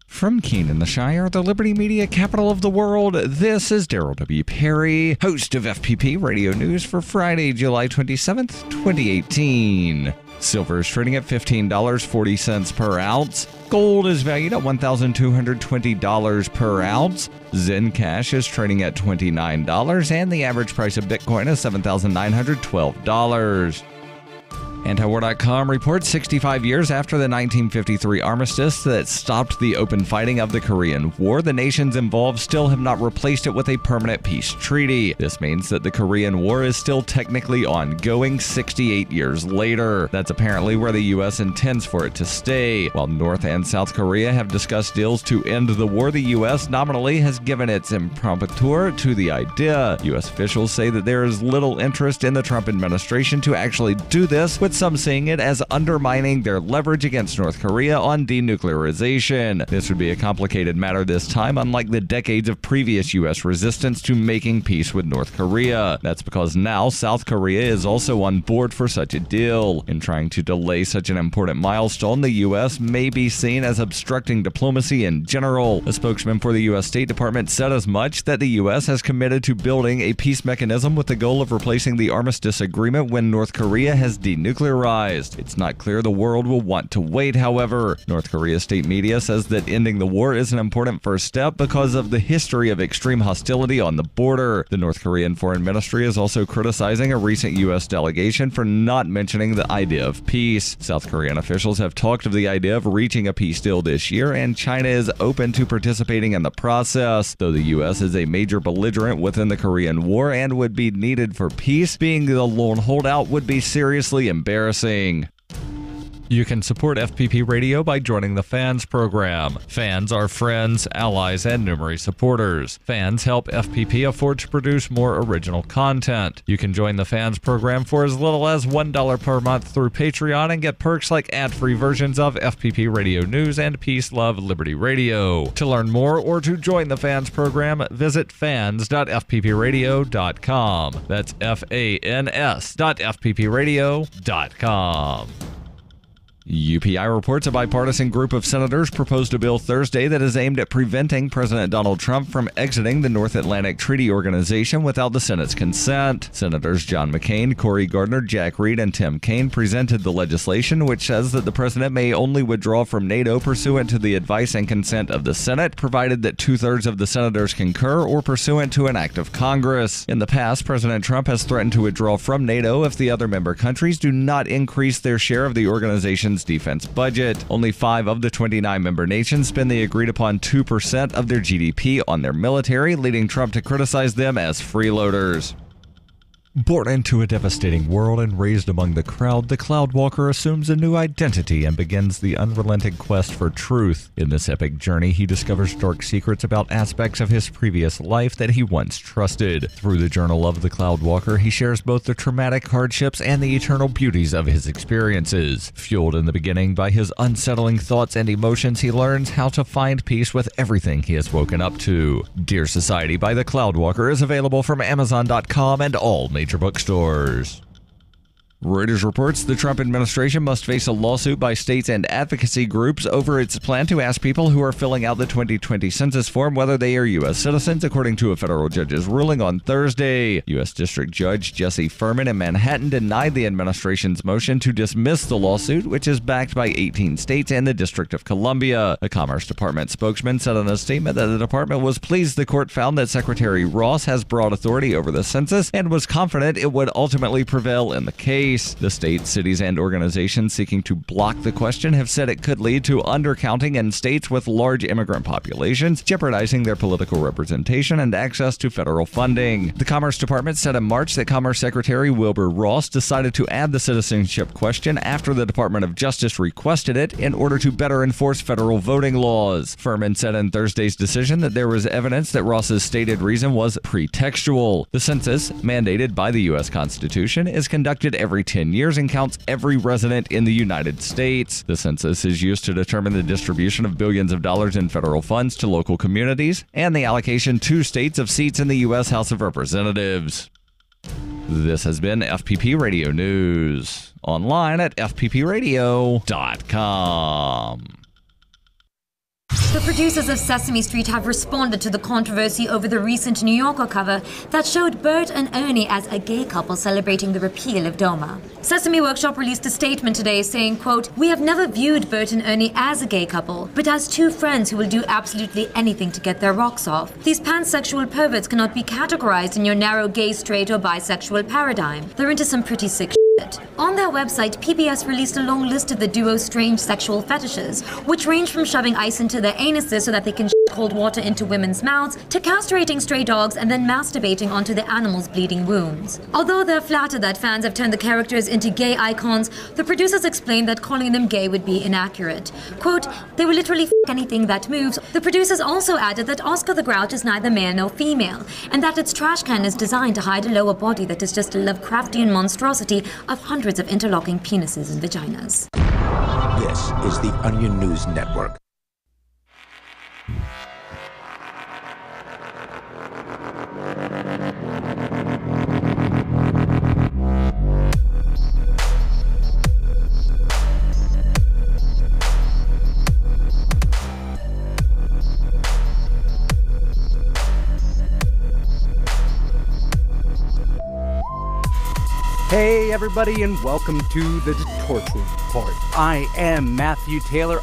From Keene in the Shire, the Liberty Media capital of the world, this is Darryl W. Perry, host of FPP Radio News for Friday, July 27th, 2018. Silver is trading at $15.40 per ounce. Gold is valued at $1,220 per ounce. Zen Cash is trading at $29, and the average price of Bitcoin is $7,912. Antiwar.com reports 65 years after the 1953 armistice that stopped the open fighting of the Korean War, the nations involved still have not replaced it with a permanent peace treaty. This means that the Korean War is still technically ongoing 68 years later. That's apparently where the U.S. intends for it to stay. While North and South Korea have discussed deals to end the war, the U.S. nominally has given its imprimatur to the idea. U.S. officials say that there is little interest in the Trump administration to actually do this, with some seeing it as undermining their leverage against North Korea on denuclearization. This would be a complicated matter this time, unlike the decades of previous U.S. resistance to making peace with North Korea. That's because now South Korea is also on board for such a deal. In trying to delay such an important milestone, the U.S. may be seen as obstructing diplomacy in general. A spokesman for the U.S. State Department said as much, that the U.S. has committed to building a peace mechanism with the goal of replacing the armistice agreement when North Korea has denuclearized. It's not clear the world will want to wait, however. North Korea's state media says that ending the war is an important first step because of the history of extreme hostility on the border. The North Korean Foreign Ministry is also criticizing a recent U.S. delegation for not mentioning the idea of peace. South Korean officials have talked of the idea of reaching a peace deal this year, and China is open to participating in the process. Though the U.S. is a major belligerent within the Korean War and would be needed for peace, being the lone holdout would be seriously embarrassing. You can support FPP Radio by joining the Fans program. Fans are friends, allies, and numerous supporters. Fans help FPP afford to produce more original content. You can join the Fans program for as little as $1 per month through Patreon and get perks like ad-free versions of FPP Radio News and Peace, Love, Liberty Radio. To learn more or to join the Fans program, visit fans.fppradio.com. That's fans.fppradio.com. UPI reports a bipartisan group of senators proposed a bill Thursday that is aimed at preventing President Donald Trump from exiting the North Atlantic Treaty Organization without the Senate's consent. Senators John McCain, Cory Gardner, Jack Reed, and Tim Kaine presented the legislation, which says that the president may only withdraw from NATO pursuant to the advice and consent of the Senate, provided that 2/3 of the senators concur or pursuant to an act of Congress. In the past, President Trump has threatened to withdraw from NATO if the other member countries do not increase their share of the organization's defense budget. Only 5 of the 29 member nations spend the agreed upon 2% of their GDP on their military, leading Trump to criticize them as freeloaders. Born into a devastating world and raised among the crowd, the Cloudwalker assumes a new identity and begins the unrelenting quest for truth. In this epic journey, he discovers dark secrets about aspects of his previous life that he once trusted. Through the journal of the Cloudwalker, he shares both the traumatic hardships and the eternal beauties of his experiences. Fueled in the beginning by his unsettling thoughts and emotions, he learns how to find peace with everything he has woken up to. Dear Society by the Cloudwalker is available from Amazon.com and all major bookstores. Reuters reports the Trump administration must face a lawsuit by states and advocacy groups over its plan to ask people who are filling out the 2020 census form whether they are U.S. citizens, according to a federal judge's ruling on Thursday. U.S. District Judge Jesse Furman in Manhattan denied the administration's motion to dismiss the lawsuit, which is backed by 18 states and the District of Columbia. A Commerce Department spokesman said in a statement that the department was pleased the court found that Secretary Ross has broad authority over the census and was confident it would ultimately prevail in the case. The states, cities, and organizations seeking to block the question have said it could lead to undercounting in states with large immigrant populations, jeopardizing their political representation and access to federal funding. The Commerce Department said in March that Commerce Secretary Wilbur Ross decided to add the citizenship question after the Department of Justice requested it in order to better enforce federal voting laws. Furman said in Thursday's decision that there was evidence that Ross's stated reason was pretextual. The census, mandated by the U.S. Constitution, is conducted every 10 years and counts every resident in the United States. The census is used to determine the distribution of billions of dollars in federal funds to local communities and the allocation to states of seats in the U.S. House of Representatives. This has been FPP Radio News. Online at fppradio.com. The producers of Sesame Street have responded to the controversy over the recent New Yorker cover that showed Bert and Ernie as a gay couple celebrating the repeal of DOMA. Sesame Workshop released a statement today saying, quote, "We have never viewed Bert and Ernie as a gay couple, but as two friends who will do absolutely anything to get their rocks off. These pansexual perverts cannot be categorized in your narrow gay, straight, or bisexual paradigm. They're into some pretty sick shit." On their website, PBS released a long list of the duo's strange sexual fetishes, which range from shoving ice into their anuses so that they can cold water into women's mouths, to castrating stray dogs and then masturbating onto the animals' bleeding wounds. Although they're flattered that fans have turned the characters into gay icons, the producers explained that calling them gay would be inaccurate. Quote, "They will literally f*** anything that moves." The producers also added that Oscar the Grouch is neither male nor female, and that its trash can is designed to hide a lower body that is just a Lovecraftian monstrosity of hundreds of interlocking penises and vaginas. This is the Onion News Network. Hey everybody, and welcome to the Torture Report. I am Matthew Taylor,